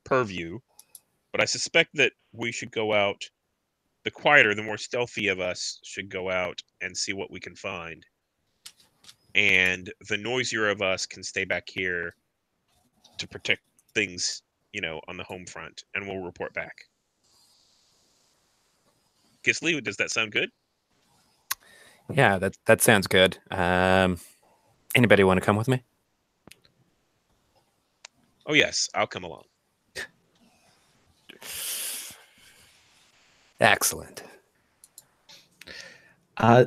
purview, but I suspect that we should go out. The quieter, the more stealthy of us should go out and see what we can find, and the noisier of us can stay back here to protect things, on the home front, and we'll report back. Gisley, does that sound good? Yeah, that sounds good. Anybody want to come with me? Oh yes, I'll come along. Excellent.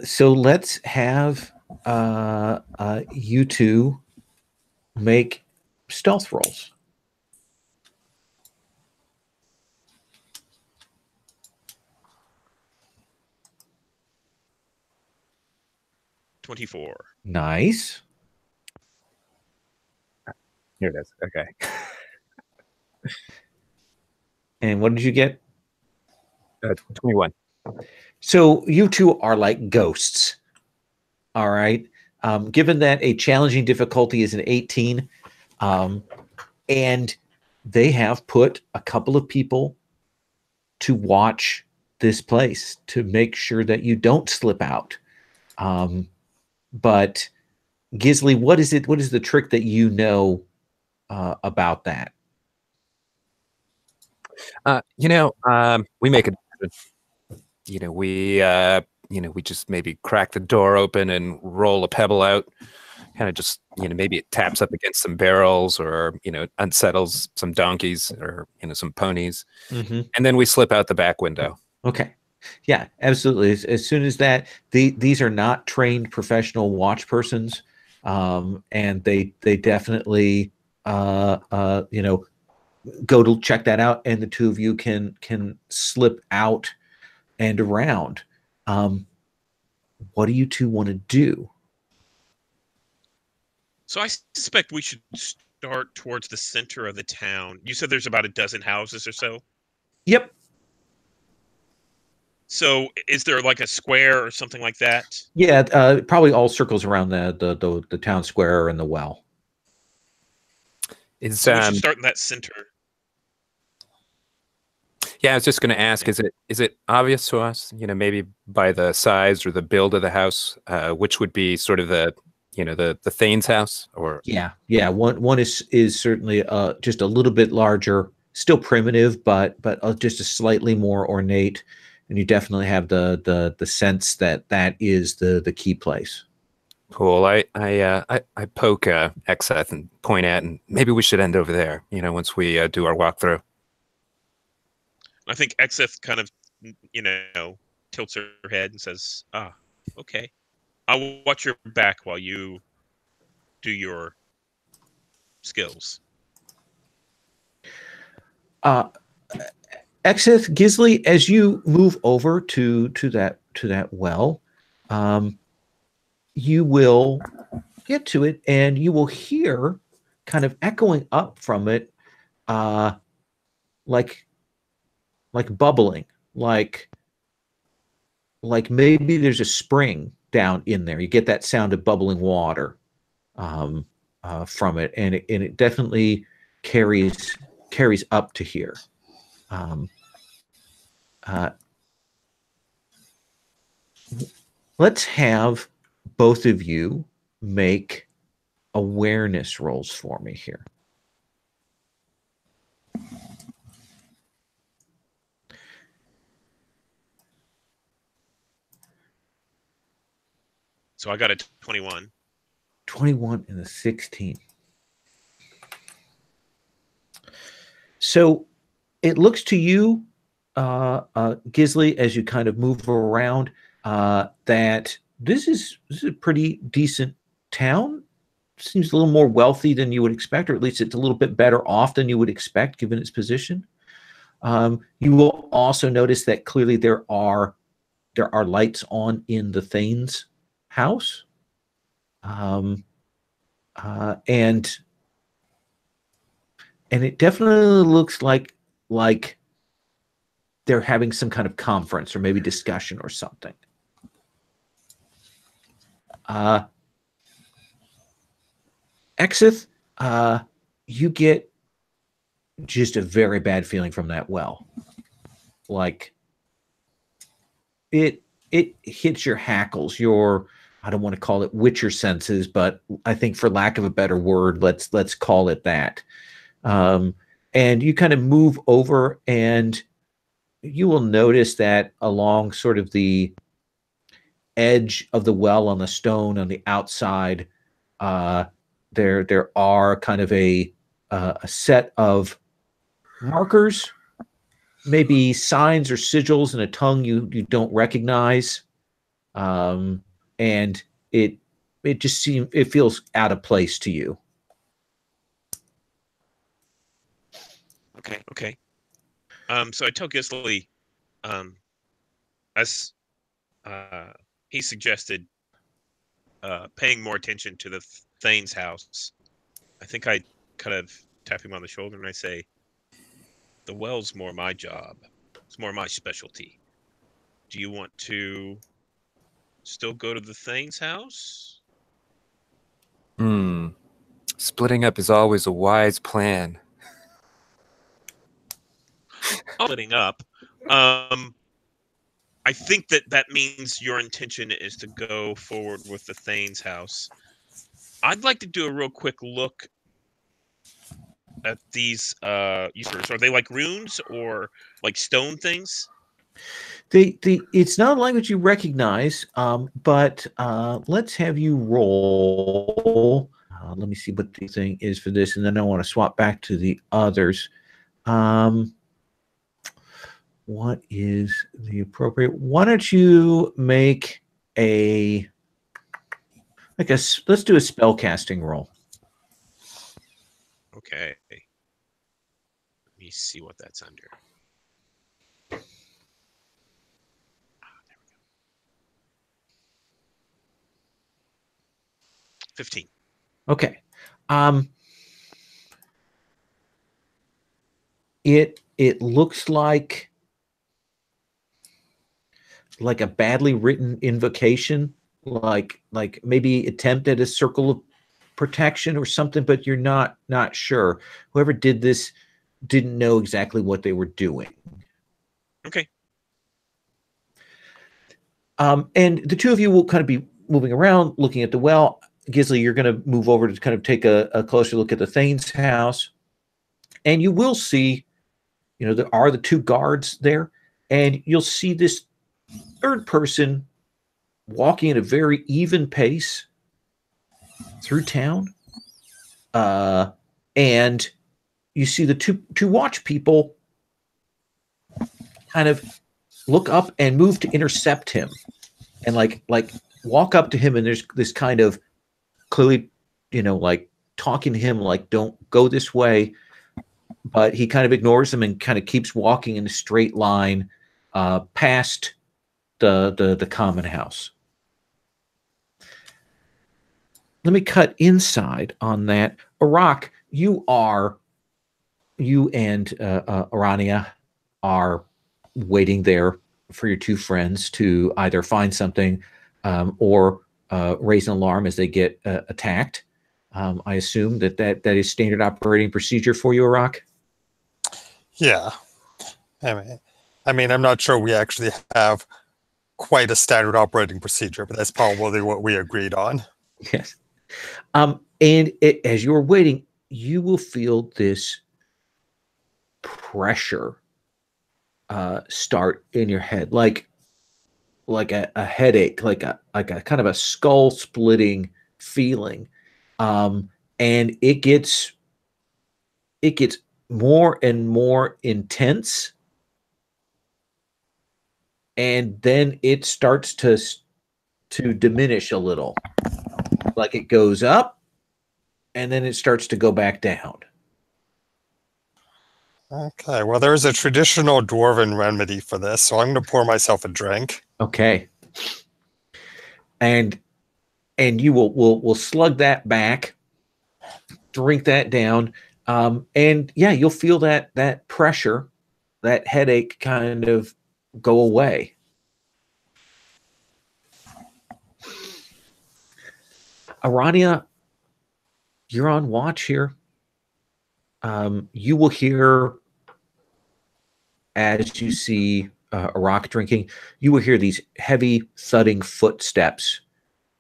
So let's have you two make stealth rolls. $24. Nice. Here it is. Okay. And what did you get? 21. So you two are like ghosts. All right. Given that a challenging difficulty is an 18, and they have put a couple of people to watch this place to make sure that you don't slip out. But Gisley, what is it? What is the trick that you know about that? We make a, we just maybe crack the door open and roll a pebble out. Kind of just, maybe it taps up against some barrels, or, unsettles some donkeys, or, some ponies. Mm-hmm. And then we slip out the back window. Okay. Yeah, absolutely. As soon as that, these are not trained professional watch persons, and they definitely, go to check that out, and the two of you can slip out and around. What do you two want to do? So I suspect we should start towards the center of the town. You said there's about a dozen houses or so? Yep. So is there like a square or something like that? Yeah, probably all circles around the town square and the well. So we should start in that center. Yeah, I was just going to ask: is it obvious to us? Maybe by the size or the build of the house, which would be sort of the Thane's house, or yeah. One is certainly just a little bit larger, still primitive, but just a slightly more ornate. And you definitely have the sense that is the key place. Cool. I poke Exeth and point at, and maybe we should end over there. Once we do our walkthrough. I think Exeth kind of, tilts her head and says, "Ah, okay. I'll watch your back while you do your skills." Exith, Gisley, as you move over to that well, you will get to it, and you will hear, kind of echoing up from it, like bubbling, like maybe there's a spring down in there. You get that sound of bubbling water from it, and it definitely carries up to here. Let's have both of you make awareness rolls for me here. So I got a 21. 21 and a 16. So it looks to you, Gisley, as you kind of move around, that this is a pretty decent town. Seems a little more wealthy than you would expect, or at least it's a little bit better off than you would expect given its position. You will also notice that clearly there are lights on in the Thane's house, and it definitely looks like they're having some kind of conference or maybe discussion or something. Exith, you get just a very bad feeling from that well. Like it hits your hackles, your, I don't want to call it witcher senses, but I think for lack of a better word, let's call it that. And you kind of move over, and you will notice that along sort of the edge of the well on the stone on the outside, there are kind of a set of markers, maybe signs or sigils in a tongue you don't recognize, and it just feels out of place to you. Okay. So I tell Gisley, as he suggested, paying more attention to the Thane's house. I think I kind of tap him on the shoulder and I say, "The well's more my job. It's more my specialty. Do you want to still go to the Thane's house?" Splitting up is always a wise plan. Splitting up. I think that means your intention is to go forward with the Thane's house. I'd like to do a real quick look at these users. Are they like runes or like stone things? It's not a language you recognize, but let's have you roll. Let me see what the thing is for this, and then I want to swap back to the others. What is the appropriate? Why don't you make let's do a spell casting roll. Okay. Let me see what that's under. There we go. 15. Okay. It looks like a badly written invocation, like maybe attempt at a circle of protection or something, but you're not sure. Whoever did this didn't know exactly what they were doing. Okay. And the two of you will kind of be moving around, looking at the well. Gisley, you're going to move over to kind of take a closer look at the Thane's house, and you will see, there are the two guards there, and you'll see this third person walking at a very even pace through town, and you see the two watch people kind of look up and move to intercept him, and like walk up to him, and there's this kind of clearly, like talking to him, like, don't go this way, but he kind of ignores him and kind of keeps walking in a straight line past the common house. Let me cut inside on that. Arak, you and Arania are waiting there for your two friends to either find something or raise an alarm as they get attacked. I assume that is standard operating procedure for you, Arak? Yeah. I mean, I'm not sure we actually have quite a standard operating procedure, but that's probably what we agreed on. Yes. And as you're waiting, you will feel this pressure start in your head, like a headache, like a kind of a skull splitting feeling, and it gets more and more intense, and then it starts to diminish a little, like it goes up and then it starts to go back down. Okay, well, there's a traditional dwarven remedy for this, so I'm going to pour myself a drink. Okay. And you will slug that back, drink that down, and yeah, you'll feel that pressure, that headache kind of go away. Arania, you're on watch here. You will hear, as you see Arak drinking, you will hear these heavy thudding footsteps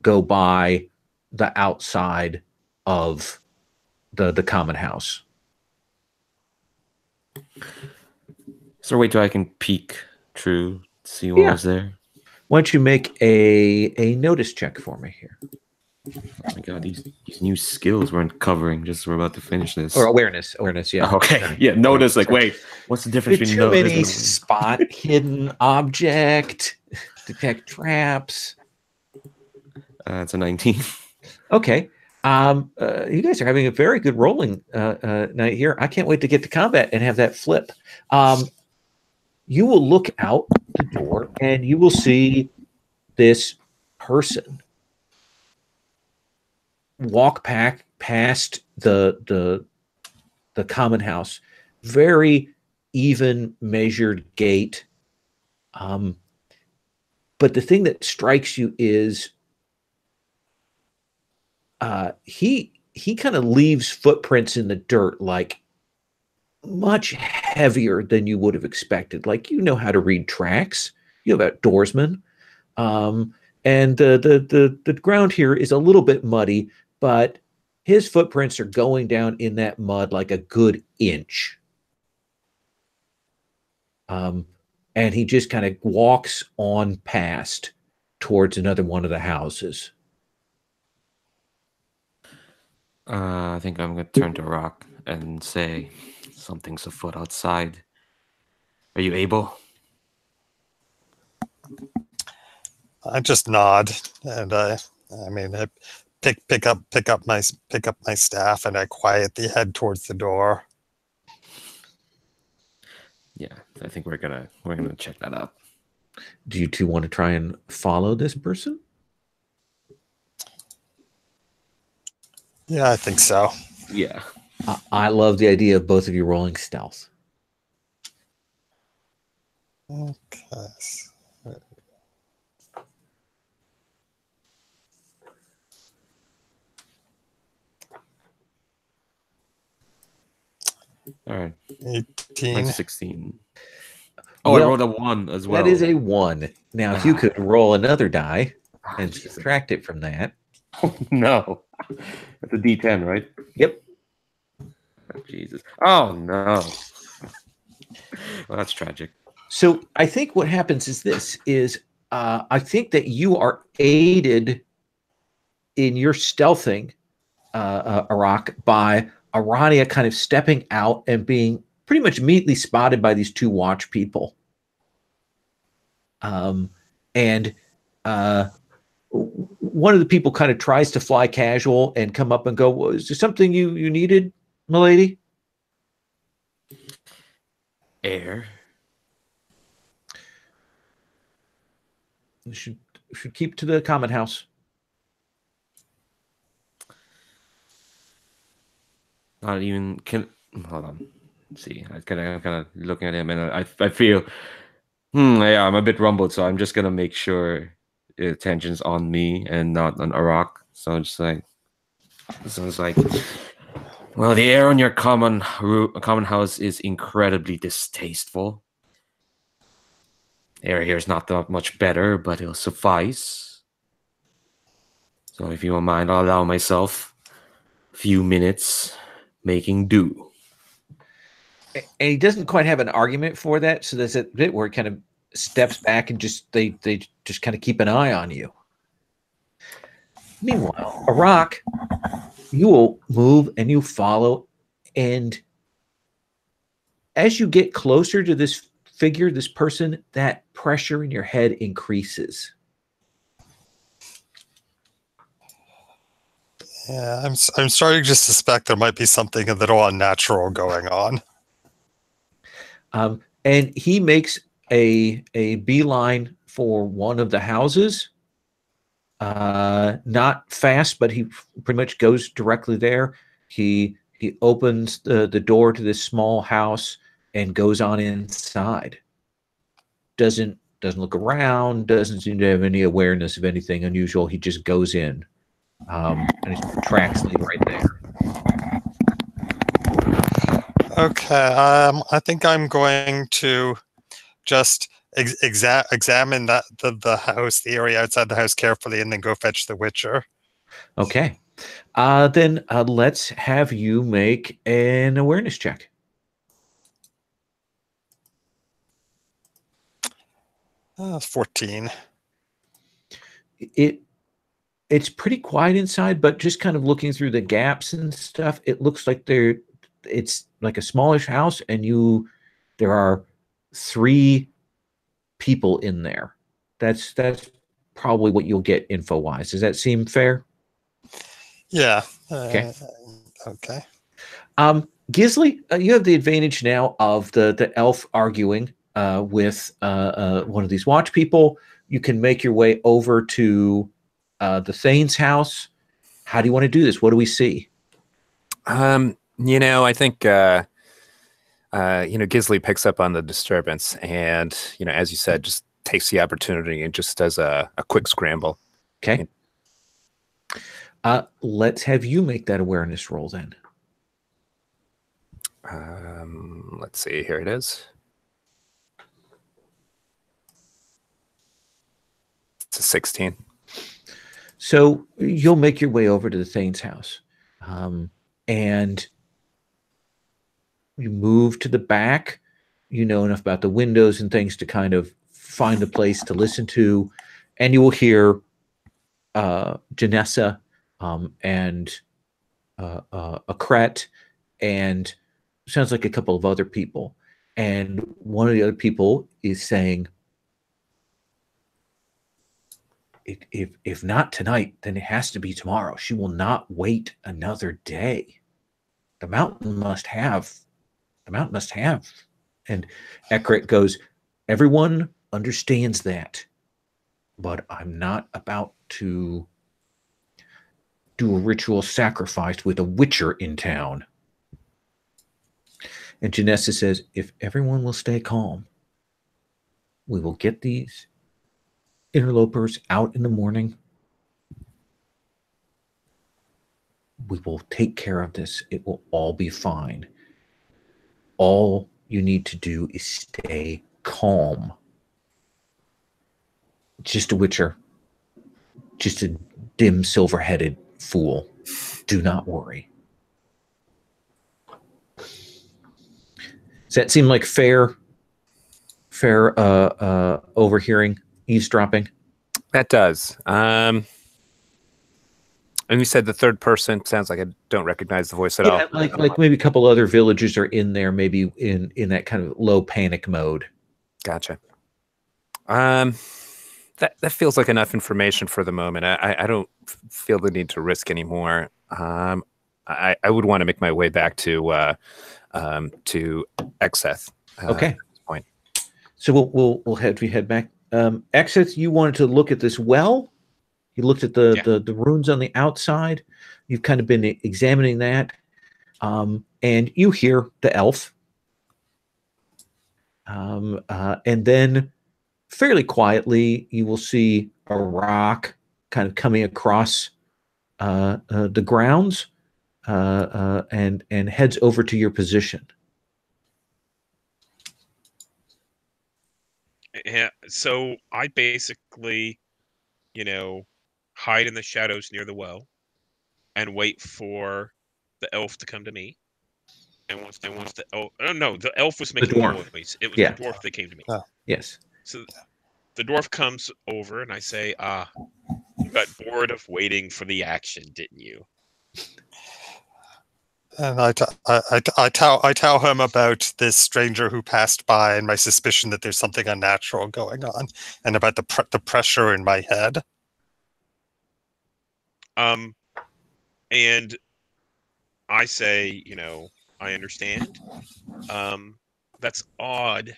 go by the outside of the common house. Is there a way I can peek through, see what was there? Why don't you make a notice check for me here? Oh my god, these new skills we're uncovering just as we're about to finish this. Or awareness, yeah. Okay, yeah, notice, like, wait, what's the difference between notice and spot hidden object, detect traps? It's a 19. Okay. You guys are having a very good rolling night here. I can't wait to get to combat and have that flip. You will look out the door and you will see this person walk past the common house, very even measured gait. But the thing that strikes you is he kind of leaves footprints in the dirt, like much heavier than you would have expected. Like, you know how to read tracks. You have outdoorsmen. And the ground here is a little bit muddy, but his footprints are going down in that mud like a good inch. And he just kind of walks on past towards another one of the houses. I think I'm going to turn to Rock and say, something's afoot outside. Are you able? I just nod, and I pick up my staff, and I quietly head towards the door. Yeah, I think we're gonna check that out. Do you two want to try and follow this person? Yeah, I think so. Yeah. I love the idea of both of you rolling stealth. Okay. All right. 18. 16. Oh, Well, I rolled a 1 as well. That is a 1. Now, if you could roll another die and subtract it from that. Oh, no. That's a D10, right? Yep. Oh, Jesus. Oh, no. Well, that's tragic. So I think what happens is this, I think that you are aided in your stealthing, Arak, by Arania kind of stepping out and being pretty much immediately spotted by these two watch people. And one of the people kind of tries to fly casual and come up and go, well, is there something you needed, milady? Air. You should keep to the common house. Not even can. Hold on. Let's see, I'm kind of looking at him, and I feel, yeah, I'm a bit rumbled, so I'm just gonna make sure the attention's on me and not on Arak. So it's like, well, the air on your common house is incredibly distasteful. Air here is not that much better, but it'll suffice. So if you don't mind, I'll allow myself a few minutes making do. And he doesn't quite have an argument for that, so there's a bit where he kind of steps back and they just kind of keep an eye on you. Meanwhile, Arak, you will move and you follow, and as you get closer to this figure, this person, that pressure in your head increases. Yeah, I'm starting to suspect there might be something a little unnatural going on. And he makes a beeline for one of the houses. Not fast, but he pretty much goes directly there. He opens the door to this small house and goes on inside. Doesn't look around, doesn't seem to have any awareness of anything unusual. He just goes in. And his tracks lead right there. Okay, I think I'm going to just examine the house, the area outside the house carefully, and then go fetch the Witcher. Okay. Then let's have you make an awareness check. Uh, 14. It's pretty quiet inside, but just kind of looking through the gaps and stuff, it looks like it's like a smallish house, and there are 3 people in there. That's probably what you'll get info-wise. Does that seem fair? Yeah. Okay. Okay. Gisli, you have the advantage now of the elf arguing with one of these watch people. You can make your way over to the Thane's house. How do you want to do this? What do we see? I think Gisli picks up on the disturbance, and as you said, just takes the opportunity and just does a quick scramble. Okay. Let's have you make that awareness roll then. Let's see. Here it is. It's a 16. So you'll make your way over to the Thane's house, and you move to the back. You know enough about the windows and things to kind of find a place to listen to, and you will hear Janessa and Akret, and sounds like a couple of other people. And one of the other people is saying, if not tonight, then it has to be tomorrow. She will not wait another day. The mountain must have. And Ekret goes, everyone understands that, but I'm not about to do a ritual sacrifice with a witcher in town. And Janessa says, if everyone will stay calm, we will get these interlopers out in the morning. We will take care of this. It will all be fine. All you need to do is stay calm. Just a witcher. Just a dim, silver-headed fool. Do not worry. Does that seem like fair overhearing, eavesdropping? That does. And you said the third person. Sounds like I don't recognize the voice at all. Like maybe a couple other villagers are in there, maybe in that kind of low panic mode. Gotcha. That feels like enough information for the moment. I don't feel the need to risk anymore. I would want to make my way back to Exeth. Okay. At this point. So we'll head back. Exeth, you wanted to look at this well. You looked at the runes on the outside. You've kind of been examining that, and you hear the elf. And then, fairly quietly, you will see a rock kind of coming across the grounds, and heads over to your position. Yeah, so I basically, hide in the shadows near the well and wait for the elf to come to me. And once the elf, oh no, the elf was making noise. It was the dwarf that came to me. Oh. Yes. So the dwarf comes over and I say, you got bored of waiting for the action, didn't you? And I tell him about this stranger who passed by and my suspicion that there's something unnatural going on, and about the pressure in my head. And I say, I understand. That's odd,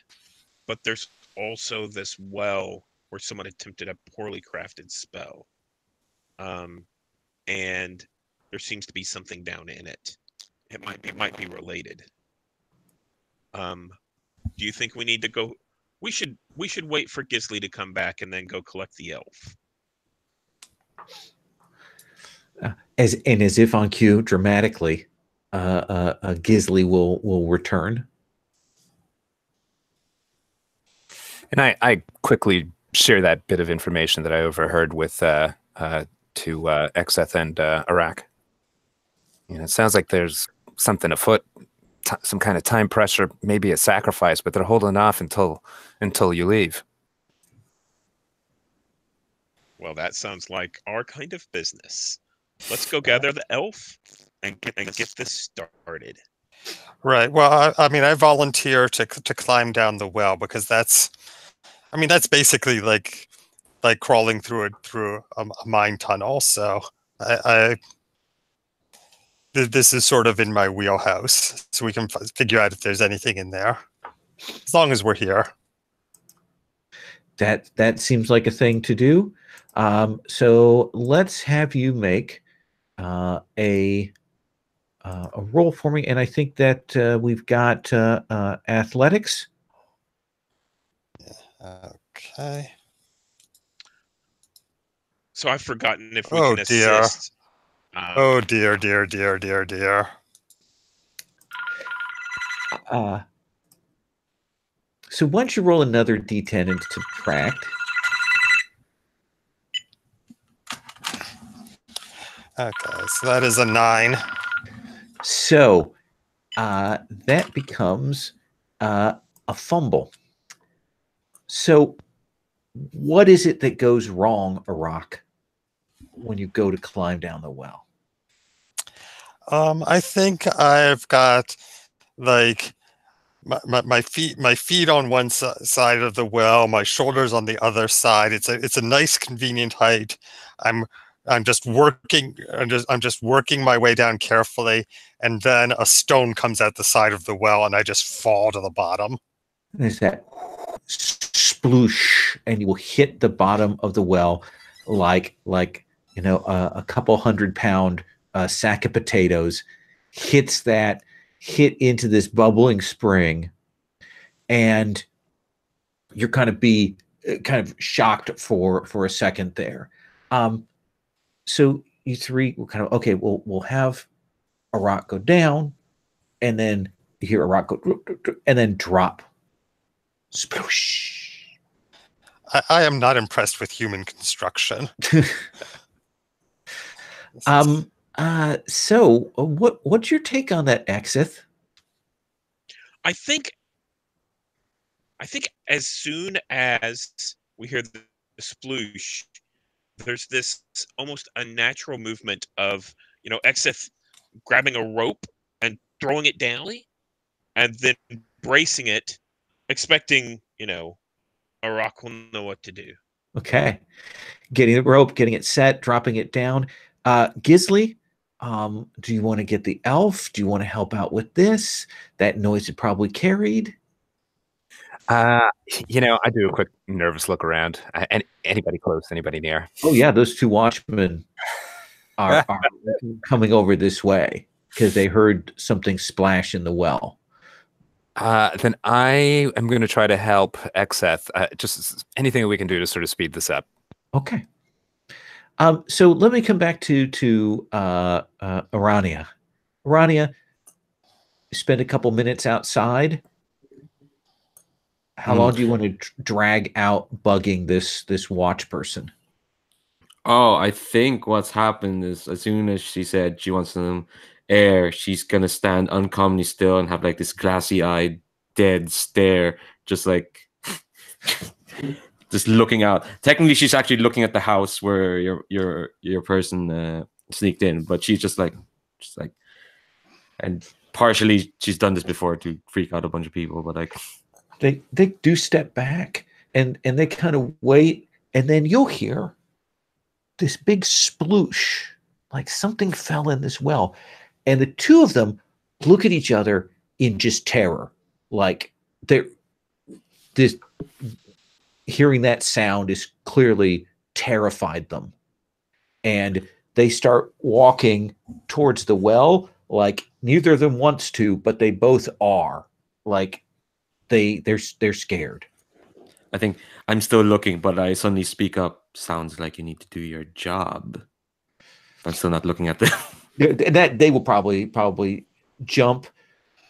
but there's also this well where someone attempted a poorly crafted spell. And there seems to be something down in it. It might be related. Do you think we need to go? We should wait for Gisley to come back and then go collect the elf. As if on cue, dramatically, Gisley will return. And I quickly share that bit of information that I overheard with to Exeth and Iraq. It sounds like there's something afoot, some kind of time pressure, maybe a sacrifice, but they're holding off until you leave. Well, that sounds like our kind of business. Let's go gather the elf and get this started. Right. Well, I volunteer to climb down the well because that's basically like crawling through a mine tunnel. So this is sort of in my wheelhouse, so we can figure out if there's anything in there, as long as we're here. That seems like a thing to do. So let's have you make a roll for me, and I think that we've got athletics. Okay. So I've forgotten if we can assist. Oh dear. So once you roll another d10 and subtract. Okay, so that is a 9. So that becomes a fumble. So what is it that goes wrong, Iraq, when you go to climb down the well? I think I've got like my feet on one side of the well, my shoulders on the other side. It's a nice convenient height. I'm just working my way down carefully, and then a stone comes out the side of the well and I just fall to the bottom. There's that sploosh, and you will hit the bottom of the well like a couple 100-pound sack of potatoes hit into this bubbling spring, and you're kind of shocked for a second there. So you three will kind of, okay, we'll have a rock go down, and then you hear a rock go and then drop. Sploosh. I am not impressed with human construction. So what's your take on that, Exeth? I think as soon as we hear the sploosh, there's this almost unnatural movement of, Exeth grabbing a rope and throwing it down, and then bracing it, expecting, Arak will know what to do. Okay. Getting the rope, getting it set, dropping it down. Gisley, do you want to get the elf? Do you want to help out with this? That noise it probably carried. I do a quick nervous look around. Anybody close? Anybody near? Oh yeah, those two watchmen are coming over this way because they heard something splash in the well. Then I am going to try to help Exeth. Just anything we can do to sort of speed this up. Okay. So let me come back to Arania. Arania, spend a couple minutes outside. How long do you want to drag out bugging this watch person? Oh, I think what's happened is as soon as she said she wants some air, she's gonna stand uncommonly still and have like this glassy-eyed, dead stare, just like just looking out. Technically, she's actually looking at the house where your person sneaked in, but she's just like, and partially she's done this before to freak out a bunch of people, but like they do step back and they kind of wait, and then you'll hear this big sploosh, like something fell in this well. And the two of them look at each other in just terror. Like hearing that sound is clearly terrified them. And they start walking towards the well, like neither of them wants to, but they both are. Like they're scared. I think I'm still looking, but I suddenly speak up. Sounds like you need to do your job. I'm still not looking at them. That they will probably jump.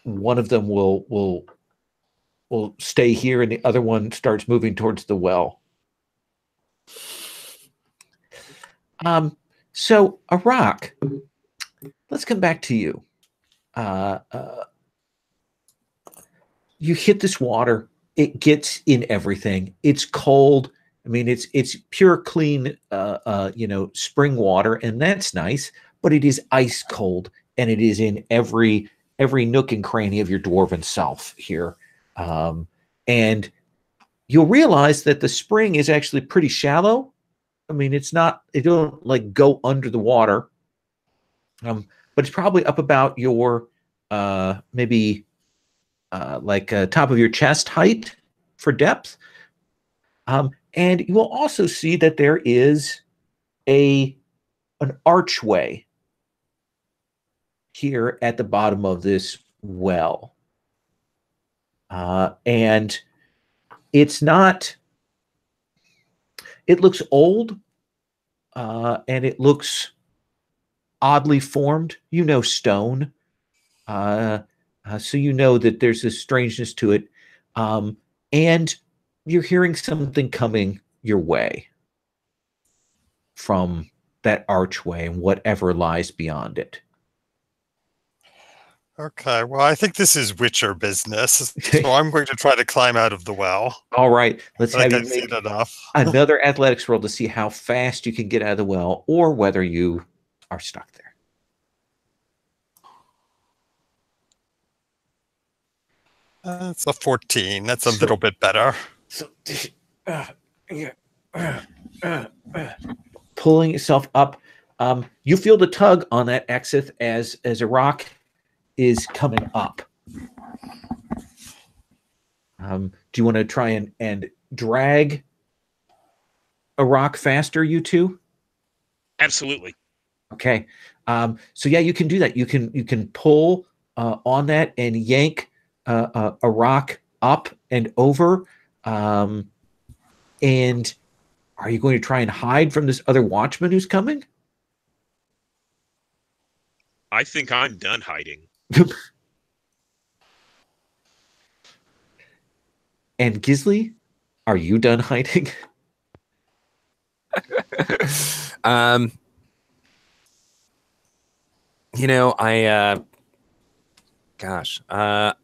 One of them will stay here, and the other one starts moving towards the well. So Arak, let's come back to you. You hit this water. It gets in everything. It's cold. I mean, it's pure, clean, spring water, and that's nice. But it is ice cold, and it is in every nook and cranny of your dwarven self here. And you'll realize that the spring is actually pretty shallow. I mean, it don't like go under the water, but it's probably up about your maybe top of your chest height for depth. And you will also see that there is an archway here at the bottom of this well. And it looks old, and it looks oddly formed. Stone. So you know that there's this strangeness to it. And you're hearing something coming your way from that archway and whatever lies beyond it. Okay, well, I think this is Witcher business, so I'm going to try to climb out of the well. All right, let's have you I've seen enough. another athletics roll to see how fast you can get out of the well, or whether you are stuck there. It's a 14. That's a little bit better. So, pulling yourself up, you feel the tug on that exit as a rock is coming up. Do you want to try and drag a rock faster, you two? Absolutely. Okay. So yeah, you can do that. You can pull on that and yank a rock up and over. And are you going to try and hide from this other watchman who's coming? I think I'm done hiding. And Gisley, are you done hiding? I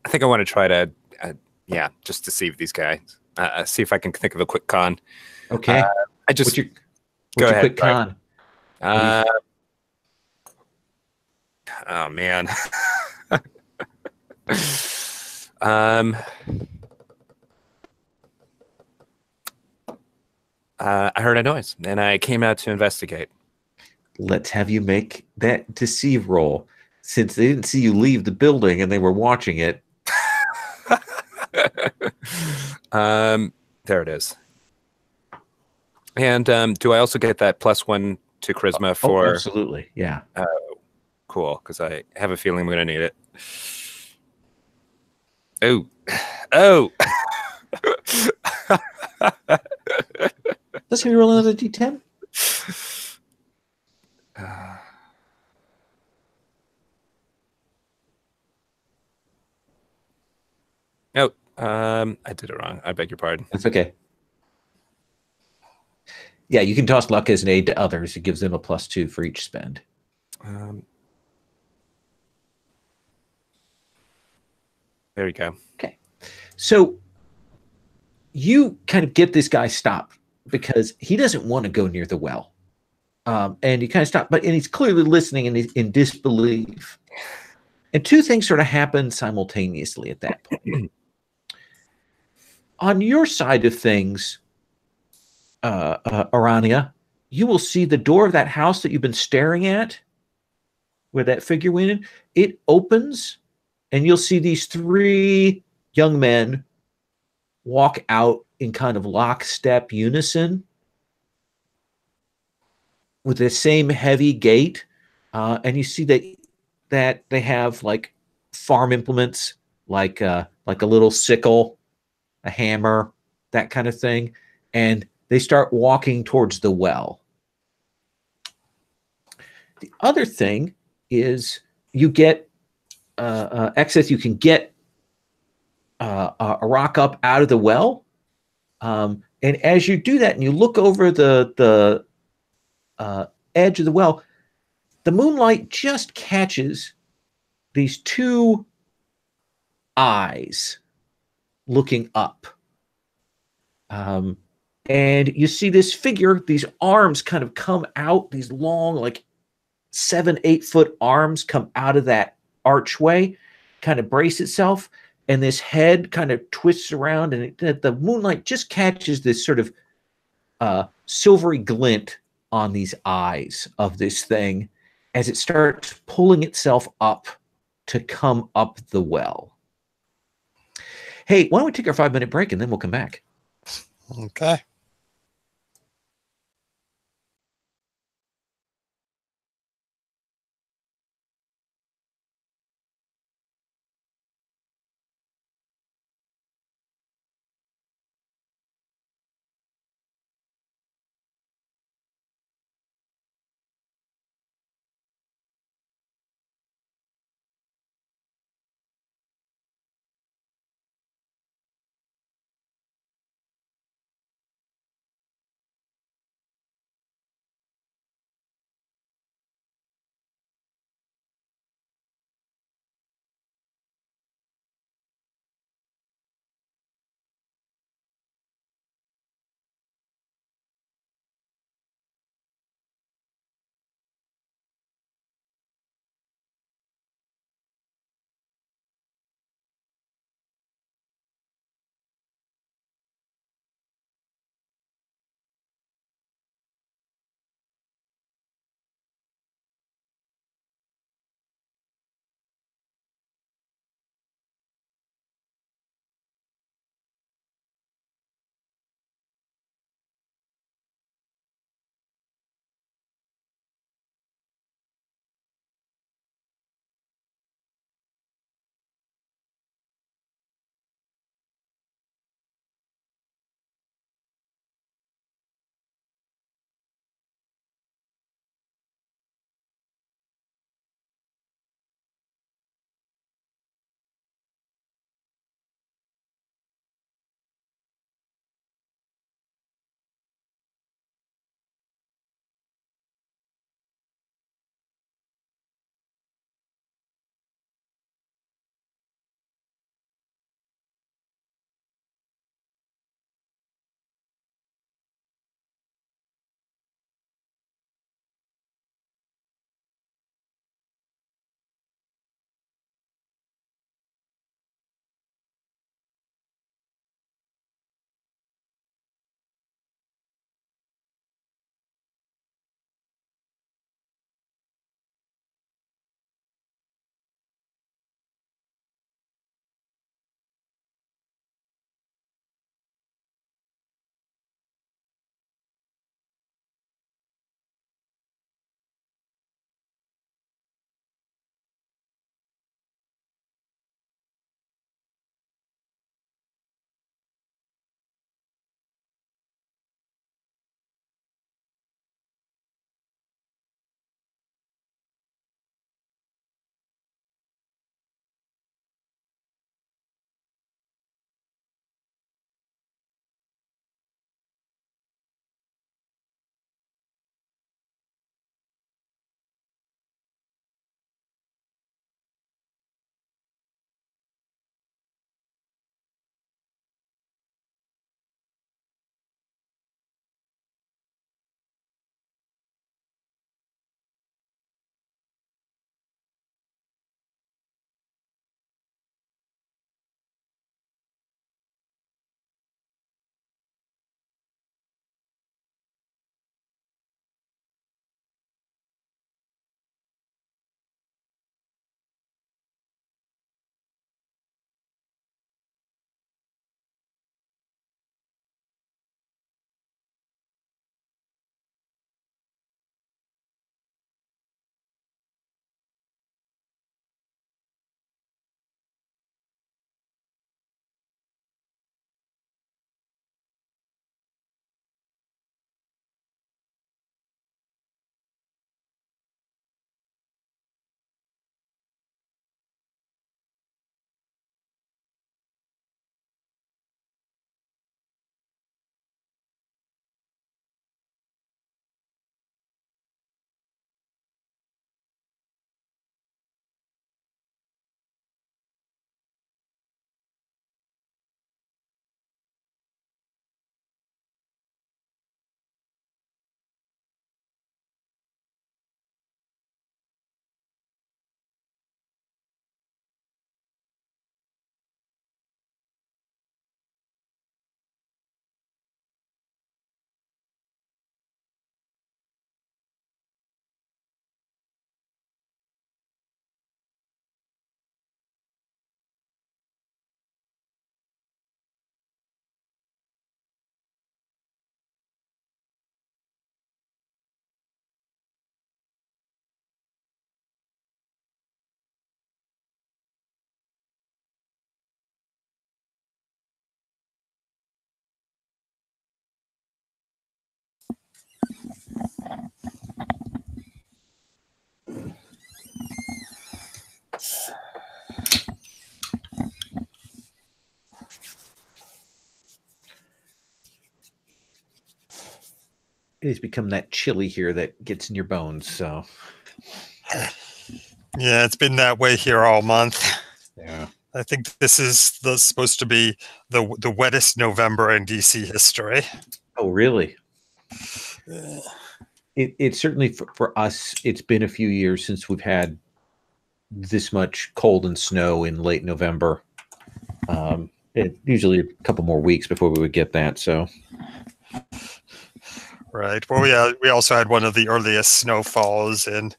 think I want to try to, just deceive these guys. See if I can think of a quick con. Okay. What's your quick con? Oh man. I heard a noise, and I came out to investigate. Let's have you make that deceive roll. Since they didn't see you leave the building and they were watching it. There it is. And do I also get that +1 to charisma for? Oh, absolutely, yeah. Cool, because I have a feeling I'm going to need it. Oh. Let's have you roll another d10. I did it wrong. I beg your pardon. That's okay. Yeah, you can toss luck as an aid to others. It gives them a +2 for each spend. There you go. Okay. So you kind of get this guy stopped because he doesn't want to go near the well. And you kind of stop, and he's clearly listening and he's in disbelief. And two things sort of happen simultaneously at that point. On your side of things, Arania, you will see the door of that house that you've been staring at, where that figure went in. It opens, and you'll see these three young men walk out in kind of lockstep unison with the same heavy gait. And you see that they have like farm implements, like a little sickle, a hammer, that kind of thing. And they start walking towards the well. The other thing is you get excess. You can get a rock up out of the well. And as you do that and you look over the edge of the well, the moonlight just catches these two eyes looking up. And you see this figure, these arms kind of come out, these long, like 7-8 foot arms come out of that archway, kind of brace itself, and this head kind of twists around, and the moonlight just catches this sort of silvery glint on these eyes of this thing as it starts pulling itself up to come up the well. Hey, why don't we take our 5-minute break and then we'll come back? Okay. it has become that chili here that gets in your bones. So Yeah, it's been that way here all month. yeah. I think this is supposed to be the wettest November in DC history. Oh, really? Yeah. It certainly for us, it's been a few years since we've had this much cold and snow in late November. Usually a couple more weeks before we would get that. So, Right. Well, we also had one of the earliest snowfalls, and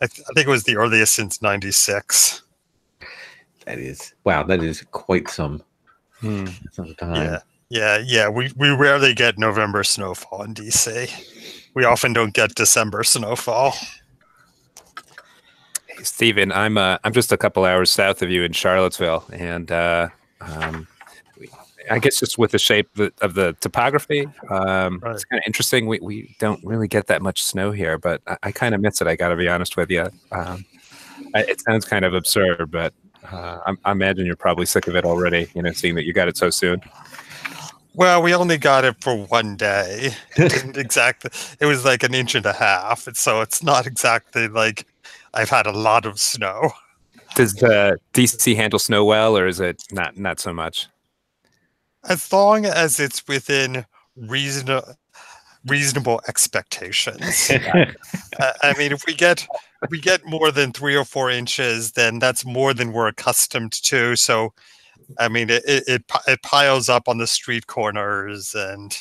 I think it was the earliest since '96. that is quite some time. Yeah. We rarely get November snowfall in DC. We often don't get December snowfall. Hey, Steven, I'm just a couple hours south of you in Charlottesville, and I guess just with the shape of the topography, it's kind of interesting. We don't really get that much snow here, but I kind of miss it. I got to be honest with you. It sounds kind of absurd, but I imagine you're probably sick of it already. Seeing that you got it so soon. Well, we only got it for one day. It didn't exactly. It was like an inch and a half, and so it's not exactly like I've had a lot of snow. Does DC handle snow well, or is it not so much? As long as it's within reasonable expectations. I mean, if we get more than 3 or 4 inches, then that's more than we're accustomed to. So, I mean, it piles up on the street corners, and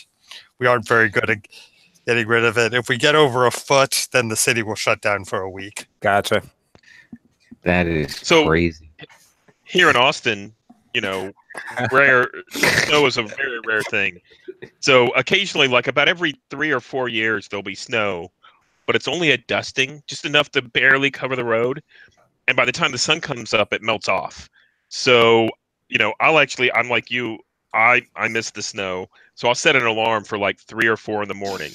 we aren't very good at getting rid of it. If we get over a foot, then the city will shut down for a week. Gotcha. That is So, crazy. Here in Austin, rare snow is a very rare thing. So occasionally, like about every 3 or 4 years, there'll be snow, but it's only a dusting, just enough to barely cover the road. And by the time the sun comes up, it melts off. So, I'm like you, I miss the snow. So I'll set an alarm for like 3 or 4 in the morning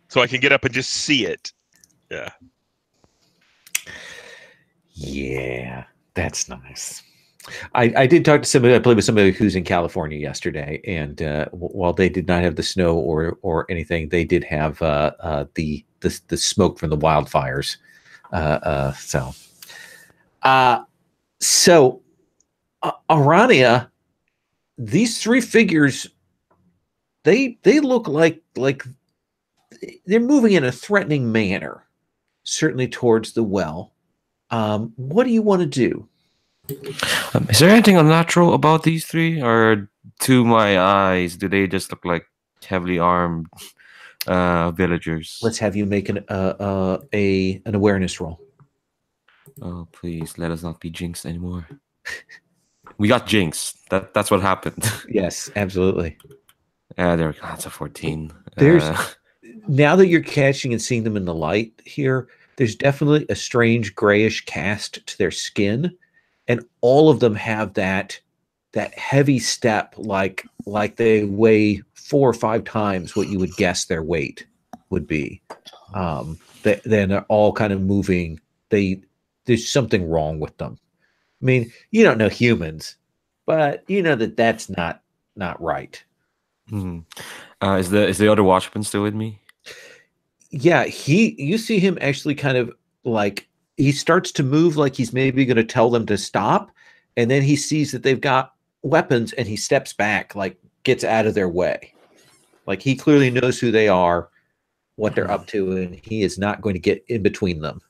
so I can get up and just see it. Yeah. Yeah, that's nice. I did talk to somebody. I played with somebody who's in California yesterday, and while they did not have the snow or anything, they did have the smoke from the wildfires. So Arania, these 3 figures, they look like they're moving in a threatening manner, certainly towards the well. What do you want to do? Is there anything unnatural about these 3, or to my eyes, do they just look like heavily armed villagers? Let's have you make an awareness roll. Oh, please, let us not be jinxed anymore. We got jinxed. That's what happened. Yes, absolutely. There we go. That's a 14. Now that you're catching and seeing them in the light here, there's definitely a strange grayish cast to their skin, and all of them have that heavy step, like they weigh 4 or 5 times what you would guess their weight would be. Then they're all kind of moving. There's something wrong with them. I mean, you don't know humans, but you know that's not right. Is the other watchman still with me? Yeah, you see him actually kind of like he starts to move like he's maybe going to tell them to stop, and then he sees that they've got weapons and he steps back, like gets out of their way. Like he clearly knows who they are, what they're up to, and he is not going to get in between them.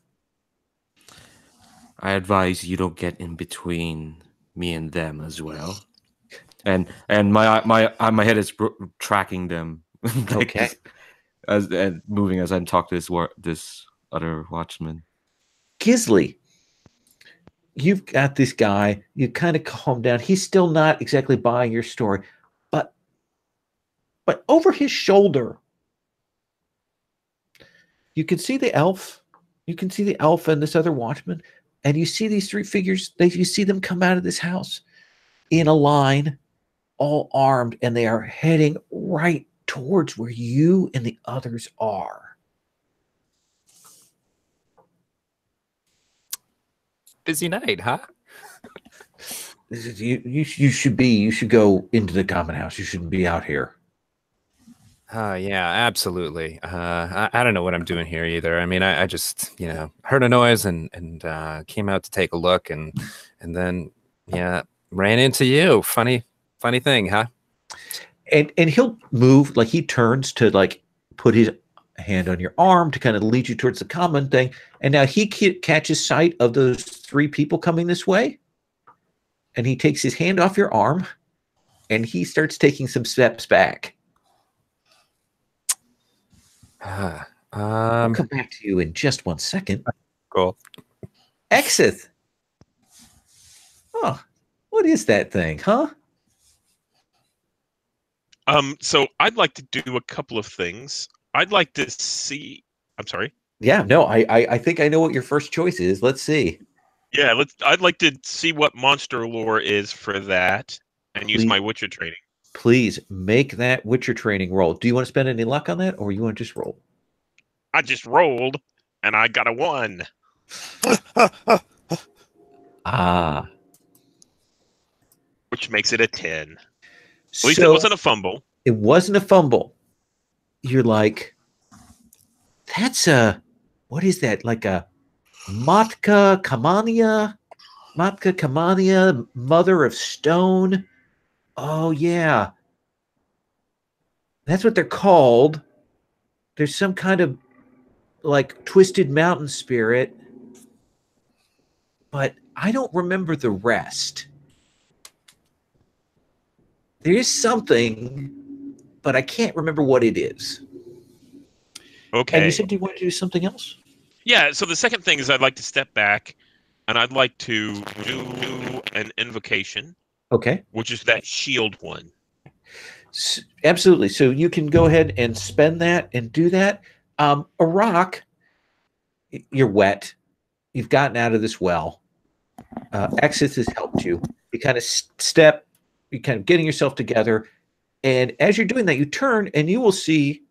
I advise you don't get in between me and them as well. And my head is tracking them. Okay. And moving as I'm talking to this other watchman. Gisley, you've got this guy. You kind of calm down. He's still not exactly buying your story, but over his shoulder, you can see the elf. You can see the elf and this other watchman, and you see these 3 figures. You see them come out of this house in a line, all armed, and they are heading right towards where you and the others are. Busy night, huh? You should go into the common house. You shouldn't be out here. Yeah, absolutely. I don't know what I'm doing here either. I mean, I just, heard a noise and came out to take a look and then, yeah, ran into you. Funny thing, huh? And he'll move, like he turns to like put his hand on your arm to kind of lead you towards the common thing. And now he catches sight of those three people coming this way. And he takes his hand off your arm and he starts taking some steps back. I'll come back to you in just 1 second. Cool. Exith. Oh, what is that thing, huh? So I'd like to do a couple of things. I'd like to see. I'm sorry. Yeah, no, I think I know what your first choice is. Let's see. Yeah, I'd like to see what monster lore is for that, and use my Witcher training. Please make that Witcher training roll. Do you want to spend any luck on that, or you want to just roll? I just rolled, and I got a 1. Which makes it a 10. At least it wasn't a fumble. It wasn't a fumble. You're like, that's what is that? Like a Matka Kamania, Mother of Stone. Oh, yeah. That's what they're called. There's some kind of like twisted mountain spirit, but I don't remember the rest. There is something, but I can't remember what it is. Okay. And you said you wanted to do something else? Yeah, so the second thing is I'd like to step back, and I'd like to do an invocation. Okay. Which is that shield one. Absolutely. So you can go ahead and spend that and do that. A rock, you're wet. You've gotten out of this well. Exith has helped you. You kind of you're kind of getting yourself together. And as you're doing that, you turn and you will see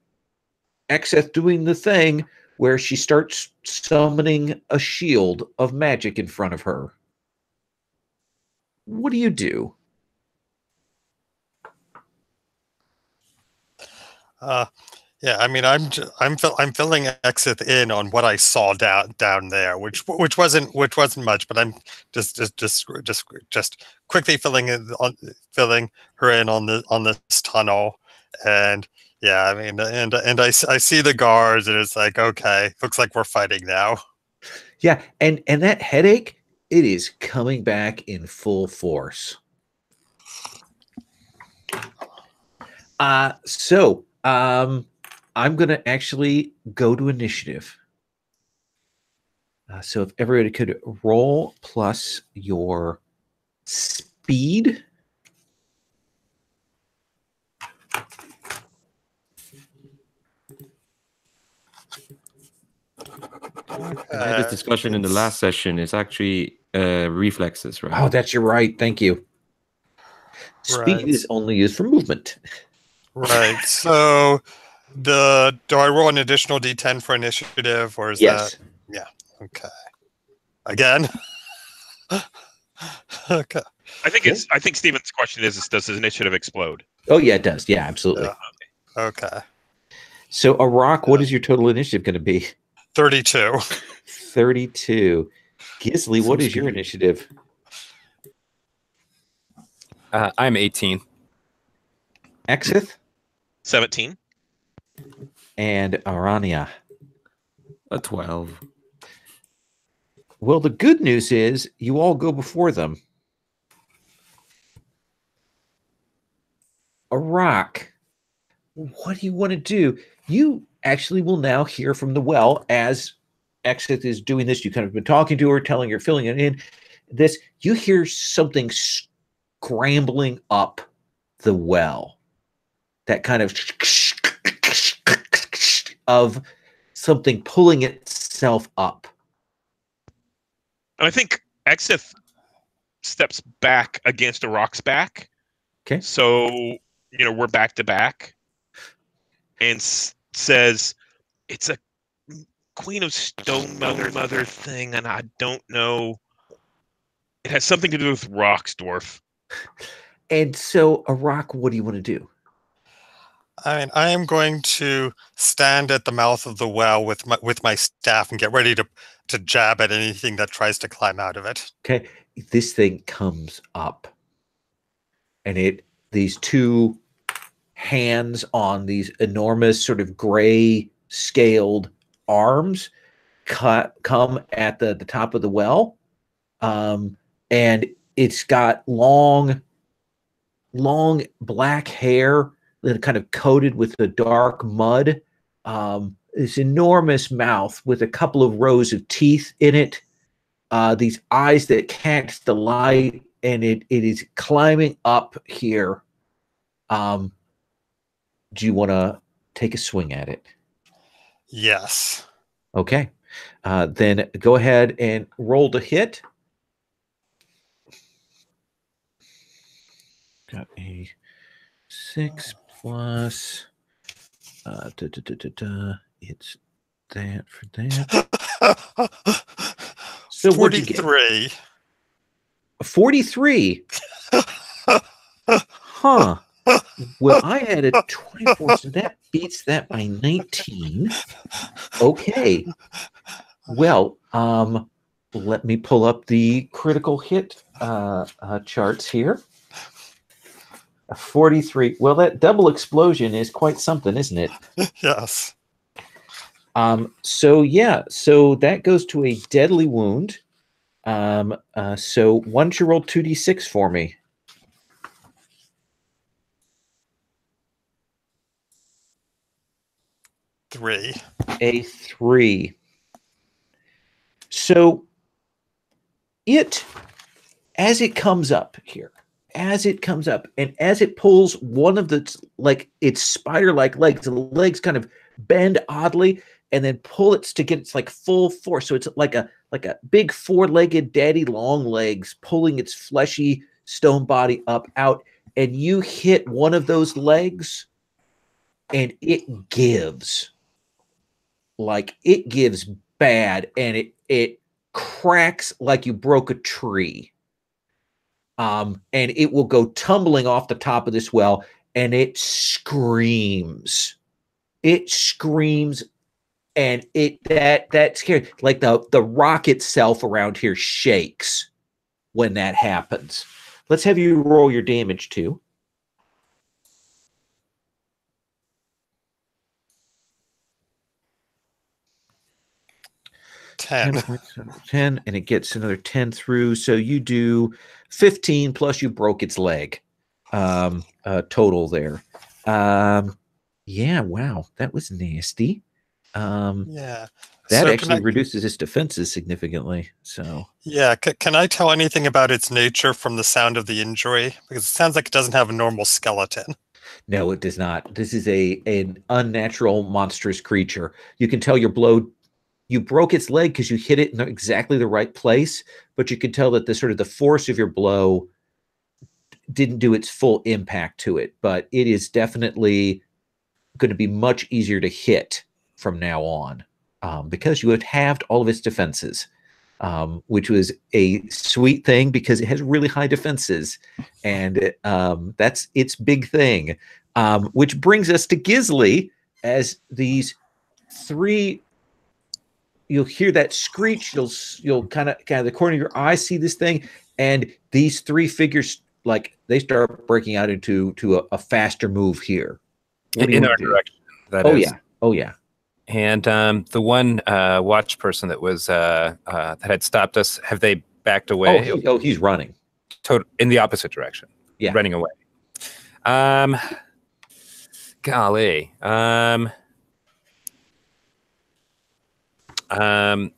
Exith doing the thing where she starts summoning a shield of magic in front of her. What do you do? Yeah, I mean, I'm filling Exith in on what I saw down there, which wasn't much, but I'm just quickly filling her in on this tunnel, and yeah, I mean, and I see the guards, and it's like, okay, looks like we're fighting now. Yeah, and that headache, it is coming back in full force. I'm going to actually go to initiative. So if everybody could roll plus your speed. We had this discussion in the last session. It's actually reflexes, right? Oh, that's your right. Thank you. Speed is only used for movement. Right. So do I roll an additional D10 for initiative, or is that? Yeah. Okay. Again. Okay. I think Steven's question is does his initiative explode? Oh yeah, it does. Yeah, absolutely. Okay. So a rock, what is your total initiative going to be? 32. 32. Gisley, what is your initiative? I'm 18. Exith? 17. And Arania? A 12. Well, the good news is you all go before them. A rock. What do you want to do? You actually will now hear from the well as Exith is doing this. You kind of been talking to her, telling her, filling it in. This, you hear something scrambling up the well. That kind of something pulling itself up. And I think Exith steps back against a rock's back. Okay. So, we're back to back. And says, it's a Queen of Stone Mother thing, and I don't know. It has something to do with rocks, dwarf. And so, a rock, what do you want to do? I mean, I am going to stand at the mouth of the well with my staff and get ready to jab at anything that tries to climb out of it. Okay, this thing comes up, and these two hands on these enormous sort of gray scaled arms come at the top of the well, and it's got long black hair that kind of coated with the dark mud, this enormous mouth with a couple of rows of teeth in it, these eyes that catch the light, and it is climbing up here. Do you want to take a swing at it? Yes. Okay. Then go ahead and roll to hit. Got a 6 plus. It's that for that. So what'd you get? 43. 43. Huh. Well, I had a 24, so that beats that by 19. Okay. Well, let me pull up the critical hit charts here. A 43. Well, that double explosion is quite something, isn't it? Yes. So that goes to a deadly wound. So why don't you roll 2d6 for me? A 3. So as it comes up here, and as it pulls one of its spider-like legs, the legs kind of bend oddly and then pull it to get its full force. So it's like a big four-legged daddy long legs pulling its fleshy stone body out, and you hit one of those legs and it gives. It gives bad, and it cracks like you broke a tree. And it will go tumbling off the top of this well, and it screams. It screams, and that's scary. Like the rock itself around here shakes when that happens. Let's have you roll your damage too. 10. 10, and it gets another 10 through. So you do 15 plus you broke its leg. Total there. Yeah, wow, that was nasty. Yeah. That So actually reduces its defenses significantly. So yeah, can I tell anything about its nature from the sound of the injury? Because it sounds like it doesn't have a normal skeleton. no, it does not. This is an unnatural, monstrous creature. You can tell you broke its leg because you hit it in exactly the right place, but you can tell that the force of your blow didn't do its full impact to it. But it is definitely going to be much easier to hit from now on, because you had halved all of its defenses, which was a sweet thing because it has really high defenses, and that's its big thing. Which brings us to Gisli, as these three. You'll hear that screech. You'll kind of the corner of your eye see this thing, and these three figures they start breaking out into a faster move here. In our direction. Oh yeah. And the one watch person that was that had stopped us, have they backed away? He's running. In the opposite direction. Yeah, running away. Golly. I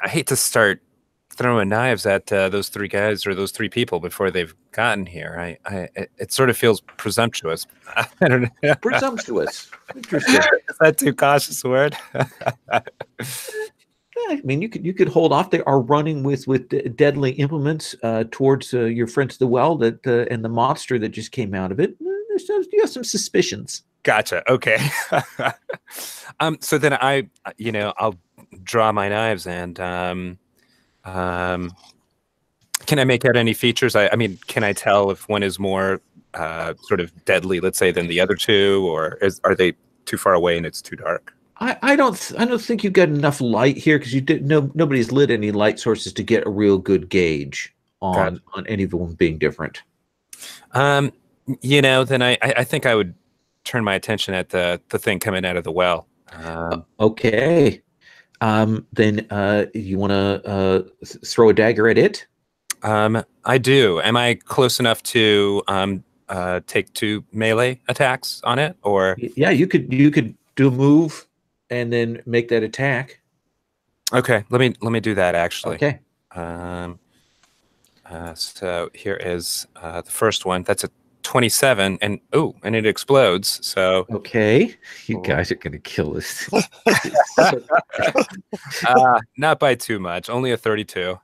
hate to start throwing knives at those three guys or those three people before they've gotten here. It sort of feels presumptuous. I don't know. Presumptuous. Interesting. Is that too cautious a word? I mean, you could hold off. They are running with deadly implements towards your friends to the well and the monster that just came out of it. You have some suspicions. Gotcha. Okay. So then I'll draw my knives and can I make out any features? I mean, can I tell if one is more sort of deadly, let's say, than the other two, or are they too far away and it's too dark? I don't think you've got enough light here because nobody's lit any light sources to get a real good gauge on any of them being different. You know, then I think I would turn my attention at the thing coming out of the well. Okay. Then you want to throw a dagger at it? I do. Am I close enough to take 2 melee attacks on it, or? Yeah, you could do a move and then make that attack. Okay, let me do that actually. Okay. So here is the first one. That's a 27, and it explodes. So okay, you guys are gonna kill this. Not by too much. Only a 32.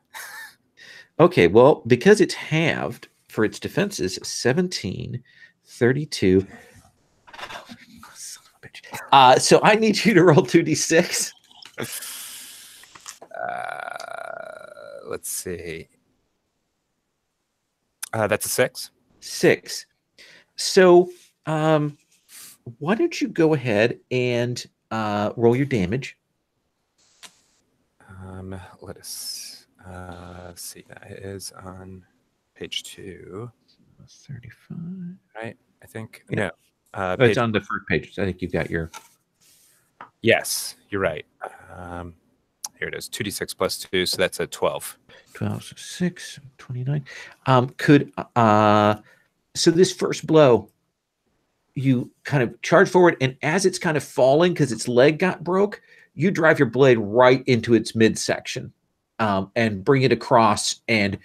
Okay, well, because it's halved for its defenses, 17, 32. Son of a bitch. So I need you to roll 2d6. Let's see. That's a 6. 6. So why don't you go ahead and roll your damage? Let us see. That is on page 2. 35. Right? I think. Yeah. No. It's on the first page. I think you've got your... Yes, you're right. Here it is. 2d6 plus 2, so that's a 12. 12, so 6, 29. So this first blow, you kind of charge forward, and as it's kind of falling because its leg got broke, you drive your blade right into its midsection and bring it across, and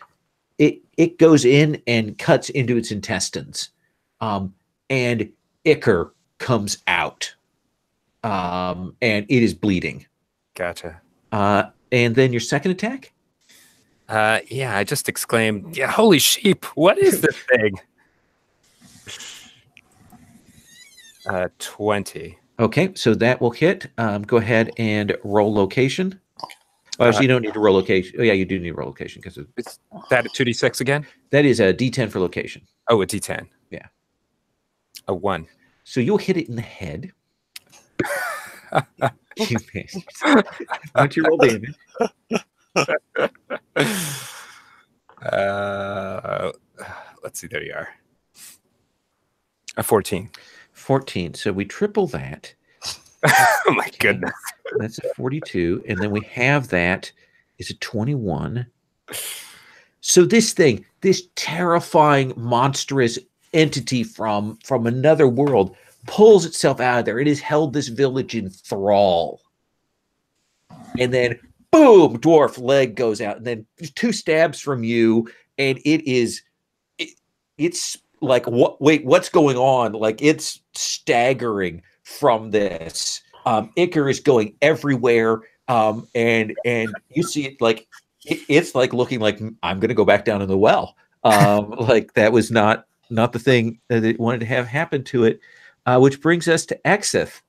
it goes in and cuts into its intestines. And ichor comes out, and it is bleeding. Gotcha. And then your second attack? Yeah, I just exclaimed, yeah, holy sheep, what is this thing? 20. Okay, so that will hit. Go ahead and roll location. Oh, so you don't need to roll location. Oh, yeah, you do need to roll location because it's that a 2d6 again? That is a d10 for location. Oh, a d10. Yeah. A 1. So you'll hit it in the head. You bastards. Why don't you roll damage? Let's see. There you are. A 14. 14. So we triple that. Oh my goodness. That's a 42. And then we have that is a 21. So this thing, this terrifying, monstrous entity from another world pulls itself out of there. It has held this village in thrall. And then, boom, dwarf leg goes out. And then 2 stabs from you. And it's like, what's going on? Like, it's staggering from this. Ichor is going everywhere. And you see it like, it's like looking like I'm going to go back down in the well. Like that was not the thing that it wanted to have happen to it. Which brings us to Exith.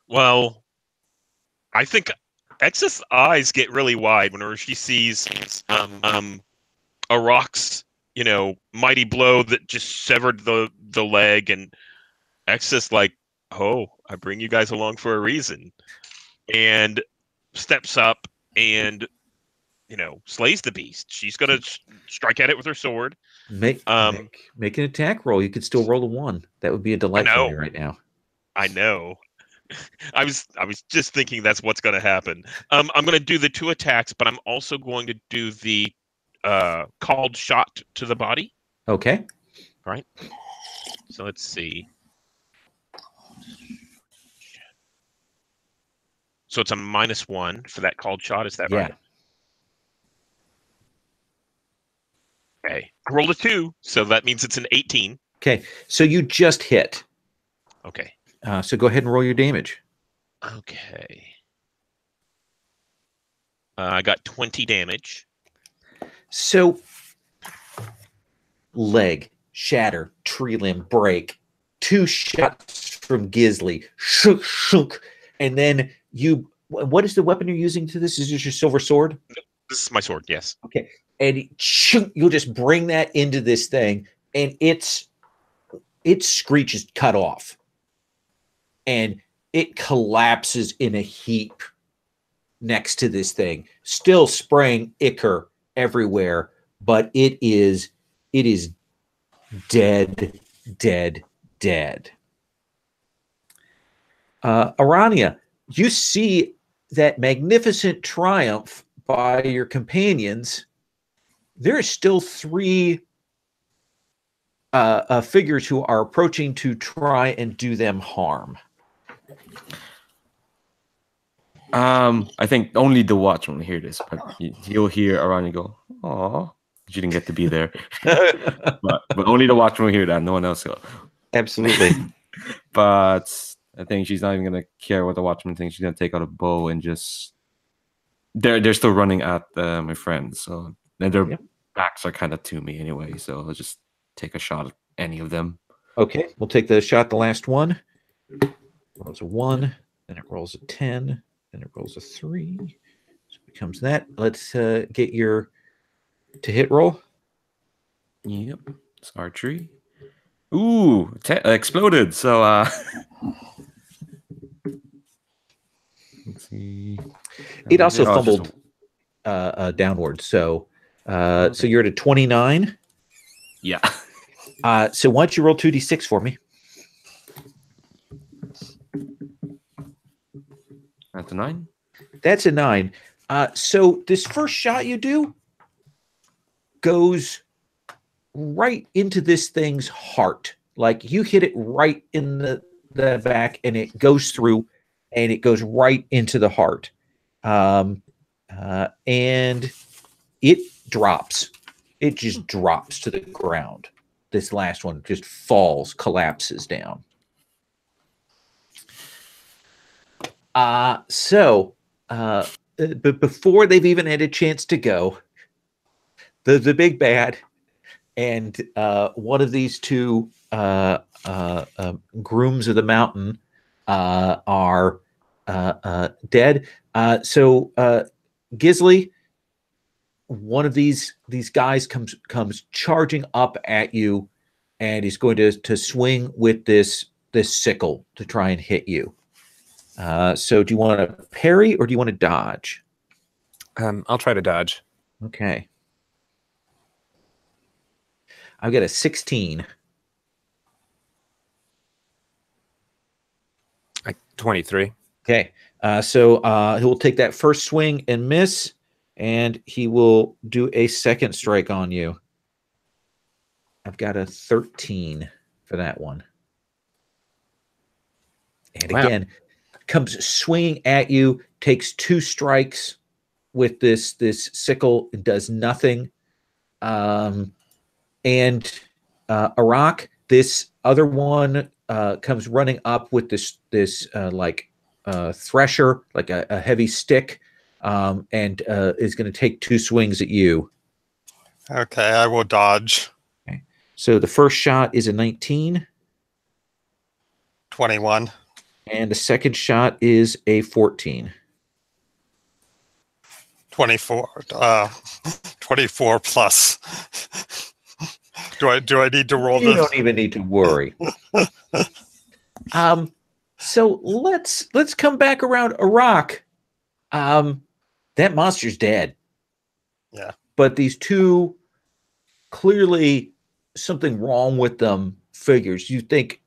Well, I think Exith's eyes get really wide whenever she sees a rock's, mighty blow that just severed the leg, and Exith's like, oh, I bring you guys along for a reason, and steps up and slays the beast. She's gonna strike at it with her sword. Make an attack roll. You could still roll a 1. That would be a delight for me right now. I know. I was just thinking that's what's going to happen. I'm going to do the 2 attacks, but I'm also going to do the called shot to the body. Okay. Right. So let's see. So it's a -1 for that called shot. Is that right? Okay. I rolled a 2, so that means it's an 18. Okay. So you just hit. Okay. So go ahead and roll your damage. Okay. I got 20 damage. So leg, shatter, tree limb, break. 2 shots from Gizly. Shook, shook. And then what is the weapon you're using to this? Is this your silver sword? This is my sword, yes. Okay. and you'll just bring that into this thing, and its screech is cut off, and it collapses in a heap next to this thing, still spraying ichor everywhere, but it is dead. Arania, you see that magnificent triumph by your companions. There are still 3 figures who are approaching to try and do them harm. I think only the watchman will hear this, but he'll hear Aranya go, "Aw, you didn't get to be there." but only the watchman will hear that. No one else will. Absolutely. But I think she's not even gonna care what the watchman thinks. She's gonna take out a bow and just they're still running at my friends, so and their backs are kind of to me anyway. So I'll just take a shot at any of them. Okay, we'll take the shot. The last one rolls a 1, then it rolls a 10, then it rolls a 3. So it becomes that. Let's get your to hit roll. Yep, it's archery. Ooh, exploded. So let's see. It also fumbled downward. So so you're at a 29. Yeah. So why don't you roll 2d6 for me? That's a 9. That's a 9. So this first shot you do goes right into this thing's heart. Like you hit it right in the back, and it goes through, and it goes right into the heart. And it drops. It just drops to the ground. This last one just falls, collapses down. But before they've even had a chance to go, the big bad and one of these 2 grooms of the mountain are dead. So Gisley, one of these guys comes charging up at you, and he's going to swing with this sickle to try and hit you. So do you want to parry or do you want to dodge? I'll try to dodge. Okay. I've got a 16. 23. Okay. So he will take that first swing and miss, and he will do a second strike on you. I've got a 13 for that one. And again, comes swinging at you, takes 2 strikes with this sickle, does nothing. And Arak, this other one comes running up with this thresher, like a heavy stick, and is going to take 2 swings at you. Okay, I will dodge. Okay. So the first shot is a 19. 21. And the second shot is a 14. 24. 24 plus. Do I need to roll this? You don't even need to worry. So let's come back around Iraq. That monster's dead. Yeah. But these 2 clearly something wrong with them figures. You think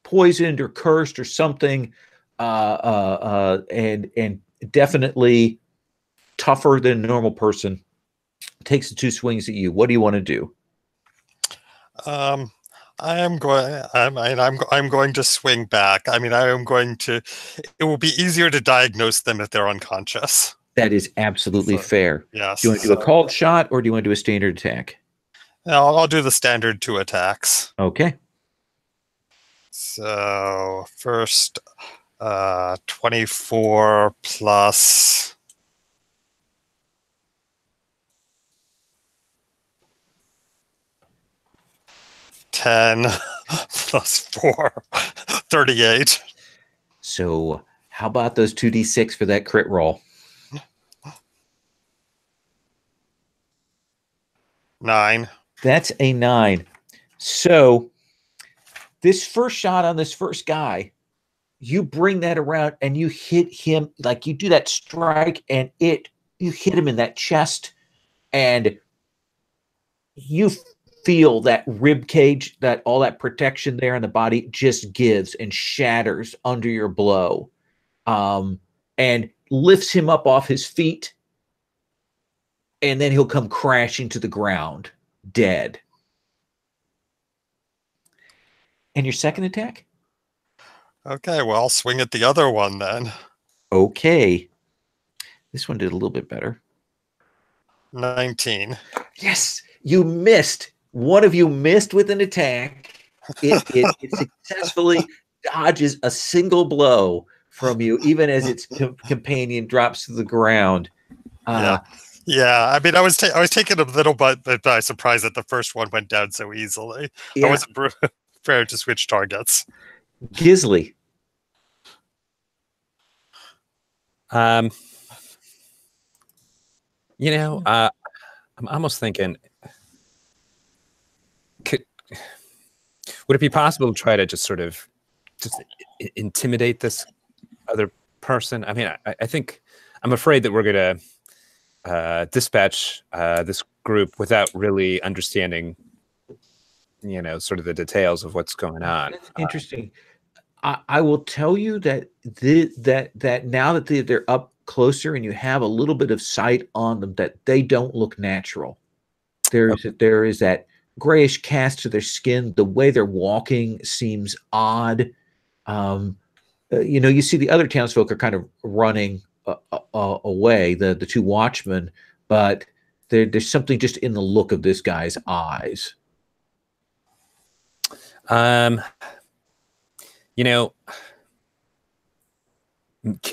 poisoned or cursed or something, and definitely tougher than a normal person. Takes the 2 swings at you. What do you want to do? I'm going to swing back. I mean, it will be easier to diagnose them if they're unconscious. That is absolutely fair. Yes. Do you want to do a called shot or do you want to do a standard attack? I'll do the standard 2 attacks. Okay. So first, 24 plus 10 plus 4, 38. So how about those 2d6 for that crit roll? 9. That's a 9. So this first shot on this first guy, you bring that around and you hit him, like you do that strike, and you hit him in that chest, and you feel that rib cage, that all that protection there in the body just gives and shatters under your blow, and lifts him up off his feet, and then he'll come crashing to the ground, dead. And your second attack? Okay, well, I'll swing at the other one then. Okay. This one did a little bit better. 19. Yes, you missed. One of you missed with an attack. It successfully dodges a single blow from you, even as its companion drops to the ground. Yeah. I mean, I was taken a little bit by surprise that the first one went down so easily. Yeah. I wasn't prepared to switch targets. Gisley. You know, I'm almost thinking, would it be possible to try to just intimidate this other person? I mean, I think I'm afraid that we're going to dispatch this group without really understanding, sort of the details of what's going on. That's interesting. I will tell you that that now that they're up closer and you have a little bit of sight on them, that they don't look natural. There is that grayish cast to their skin. The way they're walking seems odd. You see the other townsfolk are kind of running away, the two watchmen, but there's something just in the look of this guy's eyes. Can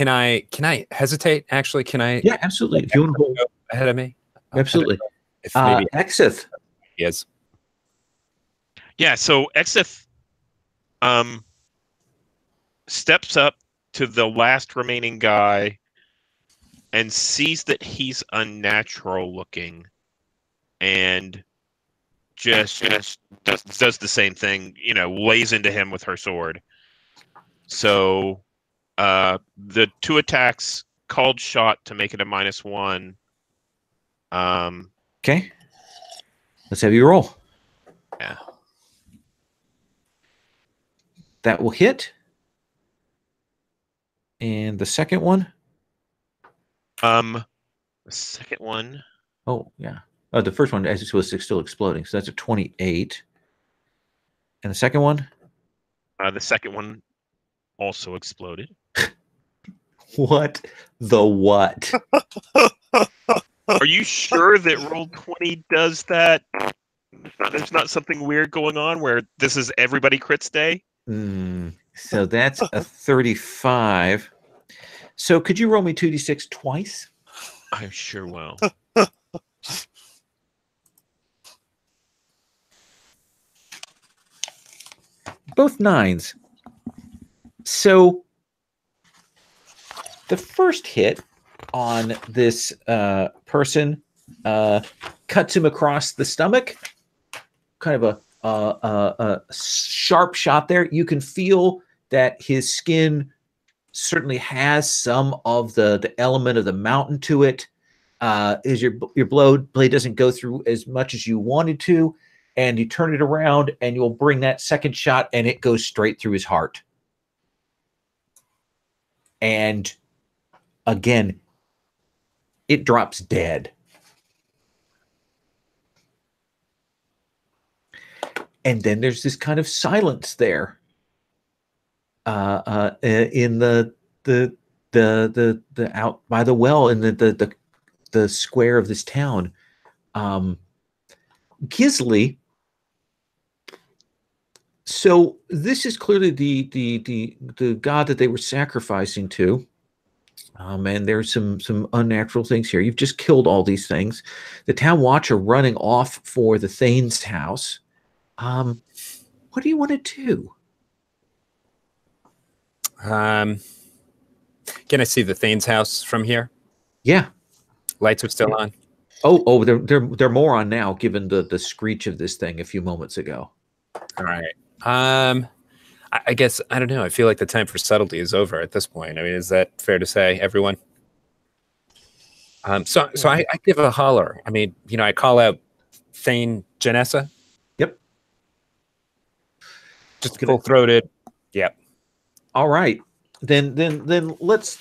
I hesitate? Actually, can I? Yeah, absolutely. If you want to hold ahead of me, absolutely. If maybe Exith. Yes. Yeah. So Exith, steps up to the last remaining guy and sees that he's unnatural looking, and just does the same thing. Lays into him with her sword. So the 2 attacks called shot to make it a -1. Okay. Let's have you roll. Yeah. That will hit. And the second one? The second one. Oh, yeah. Oh, the first one as it was still exploding. So that's a 28. And the second one? The second one also exploded. What the what? Are you sure that Roll20 does that? There's not something weird going on where this is everybody crits day? So that's a 35. So could you roll me 2d6 twice? I sure will. Both 9s. So the first hit on this person cuts him across the stomach. Kind of a sharp shot there. You can feel that his skin certainly has some of the element of the mountain to it. Is your blade doesn't go through as much as you wanted to, and you turn it around and you'll bring that second shot and it goes straight through his heart. And again, it drops dead. And then there's this kind of silence there in the out by the well in the square of this town. Gisley. So this is clearly the god that they were sacrificing to. And there's some unnatural things here. You've just killed all these things. The town watch are running off for the Thane's house. What do you want to do? Can I see the Thane's house from here? Yeah. Lights are still on. Oh, they're more on now, given the screech of this thing a few moments ago. All right. I guess I don't know. I feel like the time for subtlety is over at this point. I mean, is that fair to say, everyone? So I give a holler. I mean, I call out Thane Janessa. Yep. Just full throated. Yep. All right. Then let's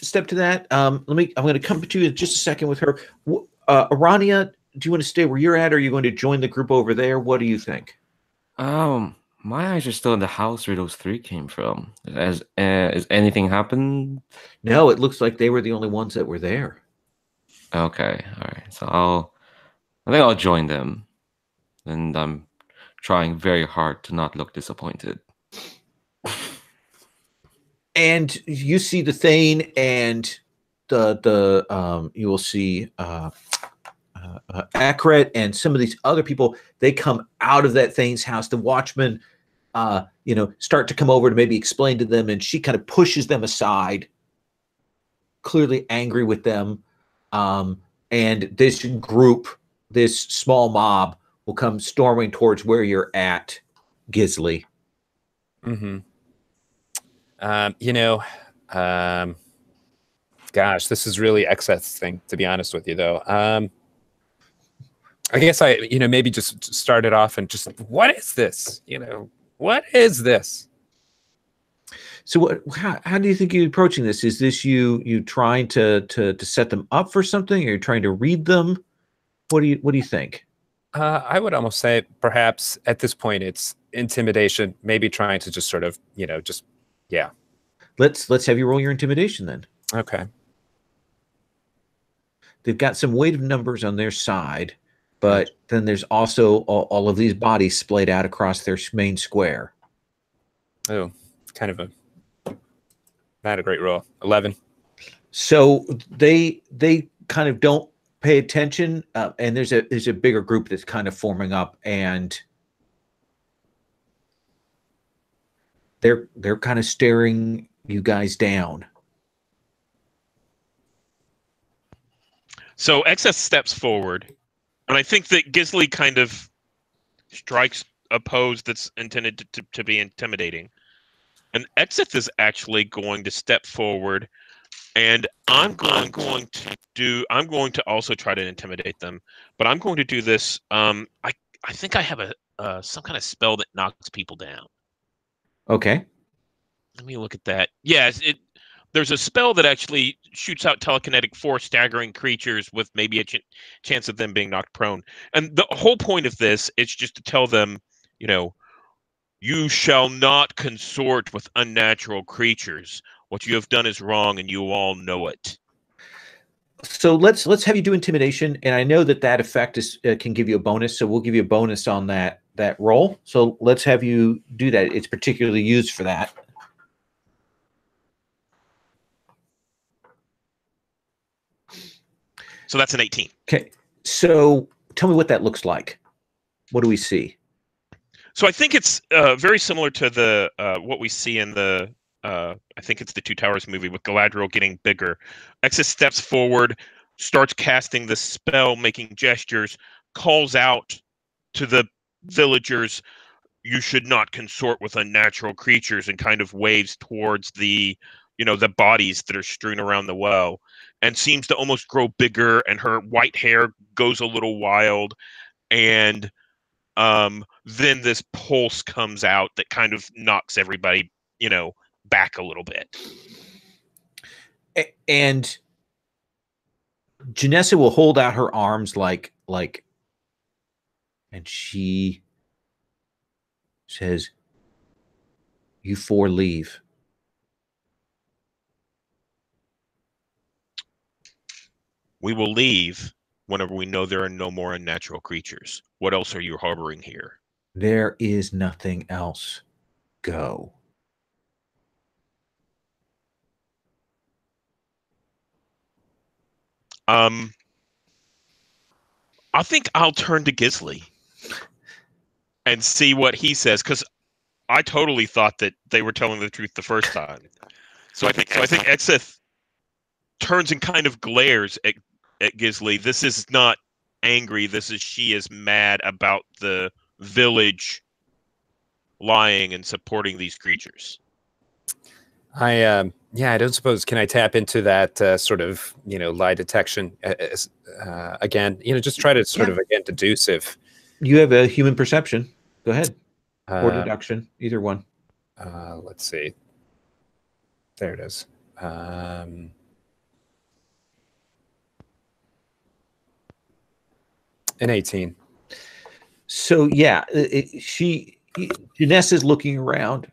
step to that. I'm going to come to you in just a second with her. Arania, do you want to stay where you're at, or are you going to join the group over there? What do you think? My eyes are still in the house where those three came from. Has anything happened? No, it looks like they were the only ones that were there. Okay, all right. So I think I'll join them, and I'm trying very hard to not look disappointed. And you see the Thane and the you will see Akret and some of these other people. They come out of that Thane's house. The watchmen, start to come over to maybe explain to them, and she kind of pushes them aside, clearly angry with them. And this group, this small mob, will come storming towards where you're at, Gisley. Mm-hmm. Gosh, this is really excess thing, to be honest with you, though. I guess I, maybe just start it off and just, what is this? What is this? So how do you think you're approaching this? Is this you trying to set them up for something? Or you're trying to read them? What do you think? I would almost say perhaps at this point it's intimidation, maybe trying to just sort of, yeah. Let's have you roll your intimidation then. Okay. They've got some weight of numbers on their side, but then there's also all of these bodies splayed out across their main square. Oh, kind of not a great roll. 11. So they kind of don't pay attention, and there's a bigger group that's kind of forming up, and they're kind of staring you guys down. So Excess steps forward, and I think that Gisley kind of strikes a pose that's intended to be intimidating. And Exeth is actually going to step forward, and I'm going to also try to intimidate them, but I'm going to do this. I think I have some kind of spell that knocks people down. Okay. Let me look at that. Yes, there's a spell that actually shoots out telekinetic force, staggering creatures with maybe a chance of them being knocked prone. And the whole point of this is just to tell them, you shall not consort with unnatural creatures. What you have done is wrong, and you all know it. So let's have you do intimidation, and I know that effect can give you a bonus, so we'll give you a bonus on that roll. So let's have you do that. It's particularly used for that. So that's an 18. Okay. So tell me what that looks like. What do we see? So I think it's very similar to the what we see in the I think it's the Two Towers movie with Galadriel getting bigger. Exus steps forward, starts casting the spell, making gestures, calls out to the villagers, "You should not consort with unnatural creatures," and kind of waves towards the bodies that are strewn around the well, and seems to almost grow bigger, and her white hair goes a little wild, and then this pulse comes out that kind of knocks everybody, back a little bit. And Janessa will hold out her arms like, and she says, "You four leave." We will leave whenever we know there are no more unnatural creatures. What else are you harboring here? There is nothing else. Go. I think I'll turn to Gisley and see what he says, because I totally thought that they were telling the truth the first time. So I think Exeth turns and kind of glares at at Gisli. This is not angry. She is mad about the village lying and supporting these creatures. I don't suppose, can I tap into that sort of, lie detection again? Just try to sort of again deduce if you have a human perception. Go ahead. Or uh, deduction, either one. let's see. There it is. An 18. So yeah, Janessa is looking around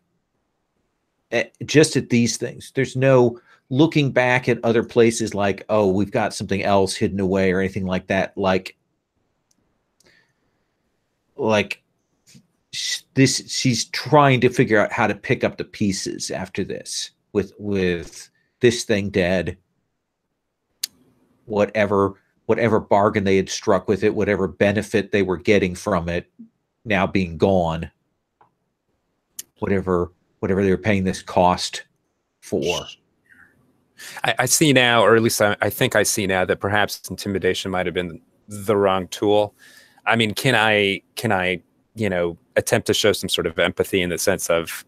just at these things. There's no looking back at other places like, oh, we've got something else hidden away or anything like that. Like this, she's trying to figure out how to pick up the pieces after this with this thing dead, whatever bargain they had struck with it, whatever benefit they were getting from it now being gone, whatever they were paying this cost for. I see now, or at least I think I see now, that perhaps intimidation might have been the wrong tool. I mean, can I attempt to show some sort of empathy in the sense of,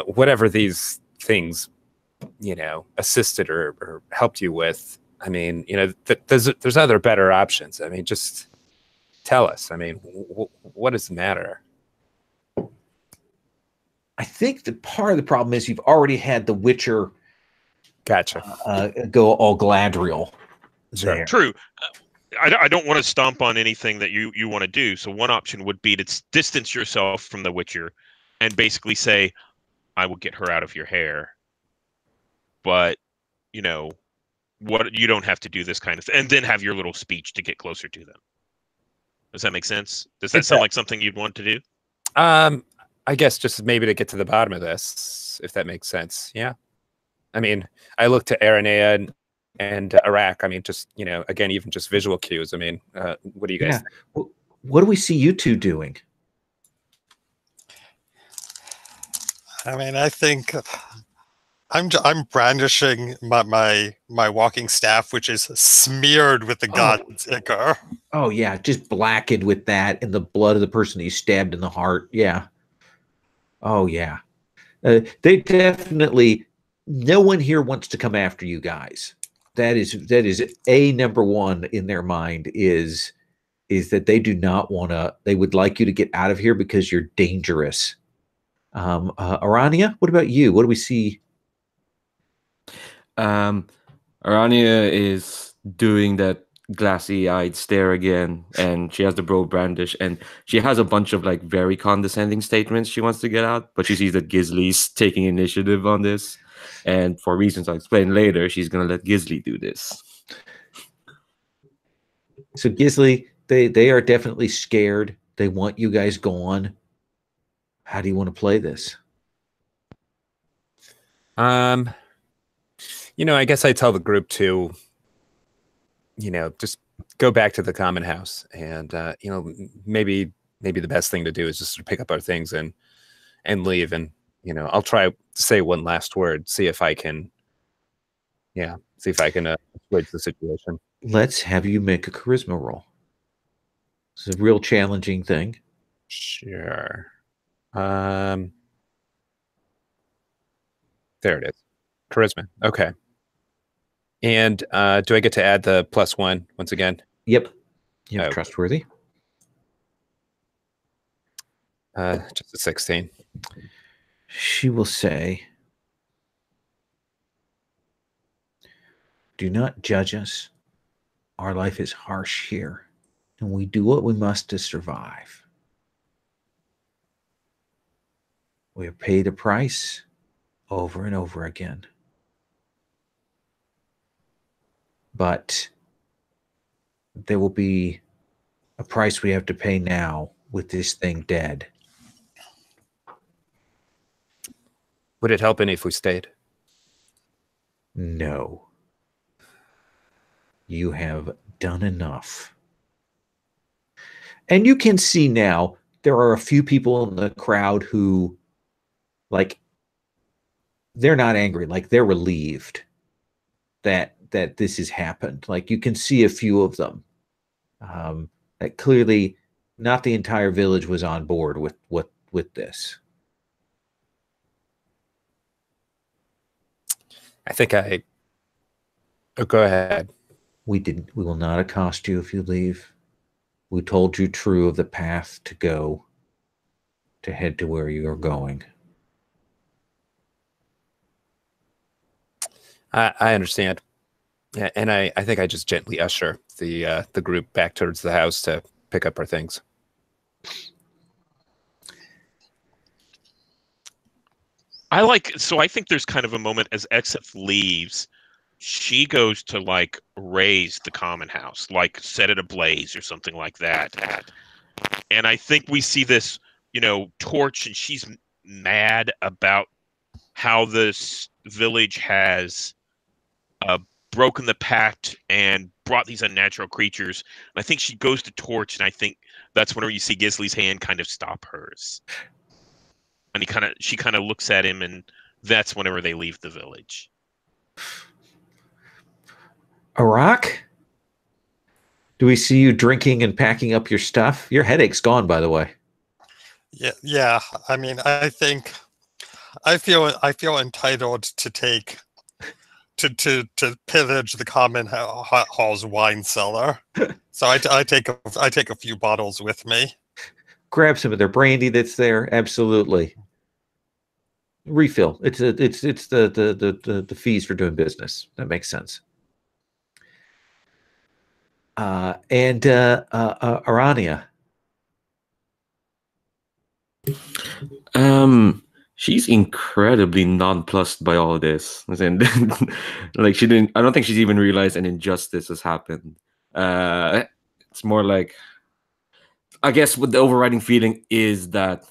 whatever these things, assisted or helped you with? I mean, there's other better options. I mean, just tell us. I mean, what does it matter? I think that part of the problem is you've already had the Witcher Gotcha. Go all Gladriel. Sure. True. I don't want to stomp on anything that you want to do. So one option would be to distance yourself from the Witcher and basically say, I will get her out of your hair. But, what you don't have to do this kind of thing. And then have your little speech to get closer to them. Does that make sense? Does that sound like something you'd want to do? I guess just maybe to get to the bottom of this, if that makes sense. Yeah. I mean, I look to Aranea and Iraq. I mean, just, again, even just visual cues. I mean, what do you guys think? What do we see you two doing? I mean, I think I'm brandishing my walking staff, which is smeared with the god's ichor. Oh yeah, just blackened with that and the blood of the person he stabbed in the heart. Yeah. Oh yeah. They definitely. No one here wants to come after you guys. That is a number one in their mind is that they do not want to. They would like you to get out of here because you're dangerous. Arania, what about you? What do we see? Arania is doing that glassy-eyed stare again, and she has the bow brandish, and she has a bunch of like very condescending statements she wants to get out, but she sees that Gisli's taking initiative on this, and for reasons I'll explain later, she's gonna let Gisli do this. So Gisli, they are definitely scared. They want you guys gone. How do you want to play this? I guess I tell the group to, just go back to the common house, and maybe the best thing to do is just pick up our things and leave, and I'll try to say one last word, see if I can switch the situation. Let's have you make a charisma roll. It's a real challenging thing. Sure. There it is. Charisma. Okay. And do I get to add the +1 once again? Yep. Yeah, trustworthy. Just a 16. She will say, do not judge us. Our life is harsh here, and we do what we must to survive. We have paid a price over and over again. But there will be a price we have to pay now with this thing dead. Would it help any if we stayed? No. You have done enough. And you can see now there are a few people in the crowd who, like, they're not angry. Like, they're relieved that that this has happened. Like you can see a few of them. That clearly not the entire village was on board with this. I think I. Oh, go ahead. We will not accost you if you leave. We told you true of the path to go to head to where you are going. I understand. Yeah, and I think I just gently usher the group back towards the house to pick up our things. I think there's kind of a moment as Exif leaves, she goes to like raise the common house, like set it ablaze or something like that. And I think we see this, torch, and she's mad about how this village has broken the pact and brought these unnatural creatures. And I think she goes to torch, and I think that's whenever you see Gisli's hand kind of stop hers. And she kind of looks at him, and that's whenever they leave the village. Arak? Do we see you drinking and packing up your stuff? Your headache's gone, by the way. Yeah. I mean, I think I feel entitled to take to pillage the common hall's wine cellar. So I take a few bottles with me. Grab some of their brandy that's there. Absolutely. Refill. It's the fees for doing business. That makes sense. And Arania. She's incredibly nonplussed by all this. And like I don't think she's even realized an injustice has happened. It's more like, I guess what the overriding feeling is that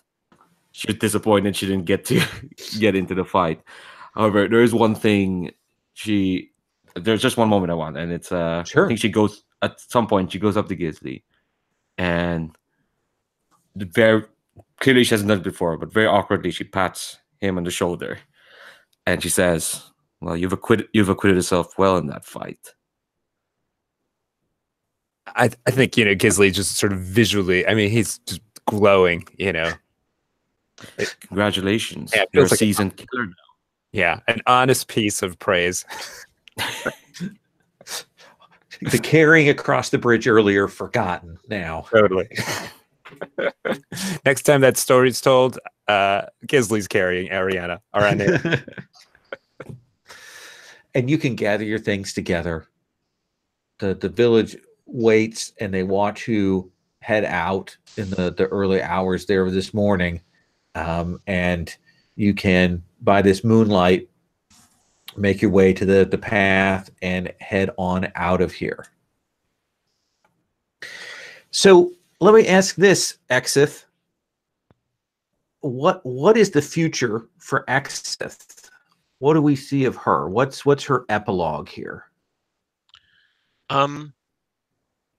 she was disappointed she didn't get to get into the fight. However, there is one thing there's just one moment I want, and it's sure. I think at some point she goes up to Gisli, and very clearly she hasn't done it before, but very awkwardly she pats him on the shoulder, and she says, "Well, you've acquitted yourself well in that fight." I think Gisli just sort of visually. I mean, he's just glowing. Congratulations, yeah, you're a like seasoned killer now. Yeah, an honest piece of praise. The carrying across the bridge earlier forgotten now. Totally. Next time that story's told, Gisli's carrying Ariana. And you can gather your things together. The village waits, and they watch you head out in the early hours there this morning. And you can, by this moonlight, make your way to the path and head on out of here. So let me ask this, Exif. What is the future for Exif? What do we see of her? What's her epilogue here?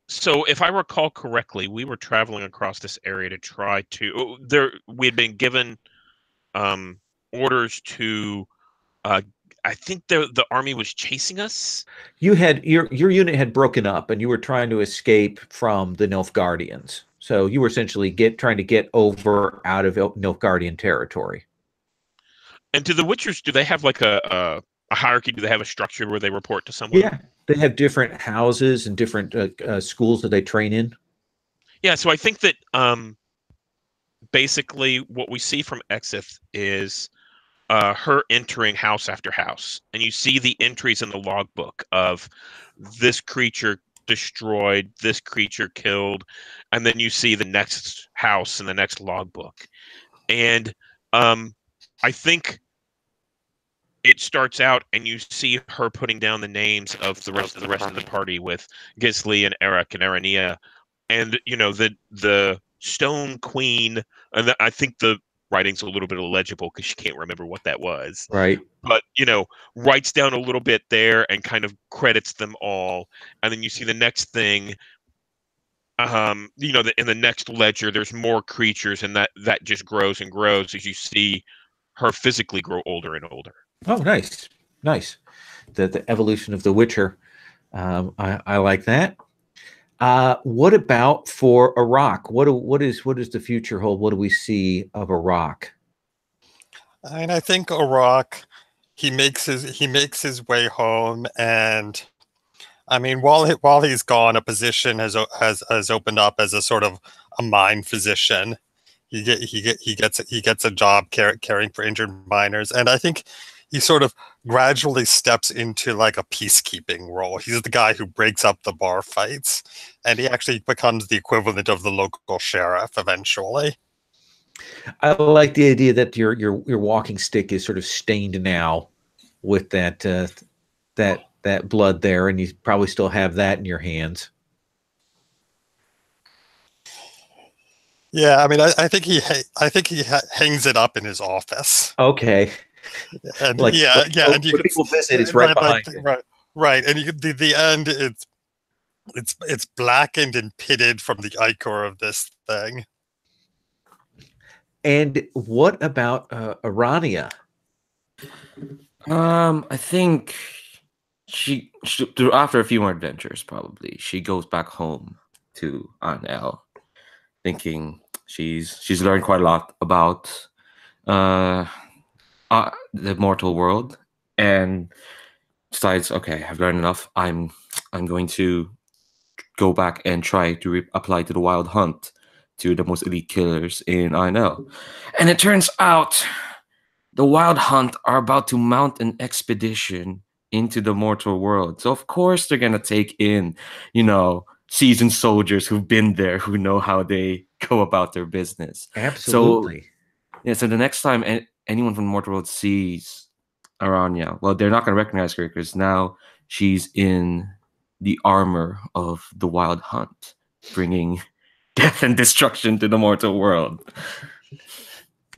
So if I recall correctly, we were traveling across this area to try to we had been given orders to I think the army was chasing us. You had your unit had broken up, and you were trying to escape from the Nilfgaardians. So you were essentially trying to get over out of Nilfgaardian territory. And do the Witchers, do they have like a hierarchy? Do they have a structure where they report to someone? Yeah, they have different houses and different schools that they train in. Yeah, so I think that basically what we see from Exif is her entering house after house, and you see the entries in the logbook of this creature destroyed, this creature killed, and then you see the next house in the next logbook. And I think it starts out, and you see her putting down the names of the rest of the party with Gisli and Eric and Arania, and the Stone Queen, and I think the writing's a little bit illegible because she can't remember what that was. Right. But, writes down a little bit there and kind of credits them all. And then you see the next thing, in the next ledger, there's more creatures, and that just grows and grows as you see her physically grow older and older. Oh, nice. Nice. the evolution of The Witcher. I like that. What about for Iraq? What does the future hold? What do we see of Iraq? And I think Iraq, he makes his way home, and I mean, while he's gone, a position has opened up as a sort of a mine physician. He gets a job caring for injured miners, and I think he sort of gradually steps into like a peacekeeping role. He's the guy who breaks up the bar fights, and he actually becomes the equivalent of the local sheriff eventually. I like the idea that your walking stick is sort of stained now with that blood there, and you probably still have that in your hands. Yeah, I mean, I think he hangs it up in his office. Okay. And like, and you when people visit, it's right behind you. Right, and the end, it's blackened and pitted from the ichor of this thing. And what about Arania? I think she after a few more adventures, probably she goes back home to Anel, thinking she's learned quite a lot about the mortal world, and decides, okay, I've learned enough. I'm going to go back and try to apply to the Wild Hunt to the most elite killers in Anel. And it turns out the Wild Hunt are about to mount an expedition into the mortal world. So of course they're gonna take in, seasoned soldiers who've been there, who know how they go about their business. Absolutely. So the next time anyone from the mortal world sees Aranya, well, they're not gonna recognize her because now she's in the armor of the Wild Hunt, bringing death and destruction to the mortal world.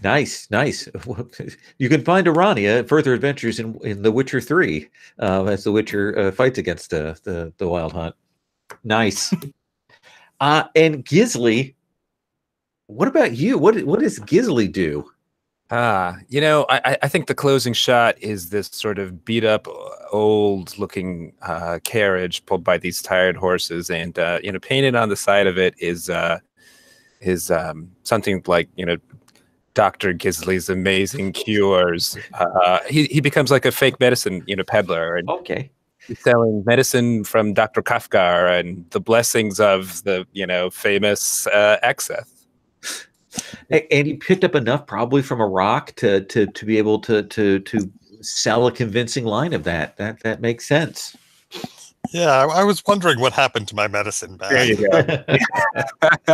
Nice. You can find Arania further adventures in The Witcher 3 as the Witcher fights against the Wild Hunt. Nice. And Gisli, what about you? What does Gisli do? I think the closing shot is this sort of beat up, old looking carriage pulled by these tired horses, and painted on the side of it is something like Dr. Gisli's amazing cures. He becomes like a fake medicine peddler, and okay, he's selling medicine from Dr. Kafkar and the blessings of the famous Exeth. And he picked up enough probably from Iraq to be able to sell a convincing line of that. That makes sense. Yeah, I was wondering what happened to my medicine bag. There you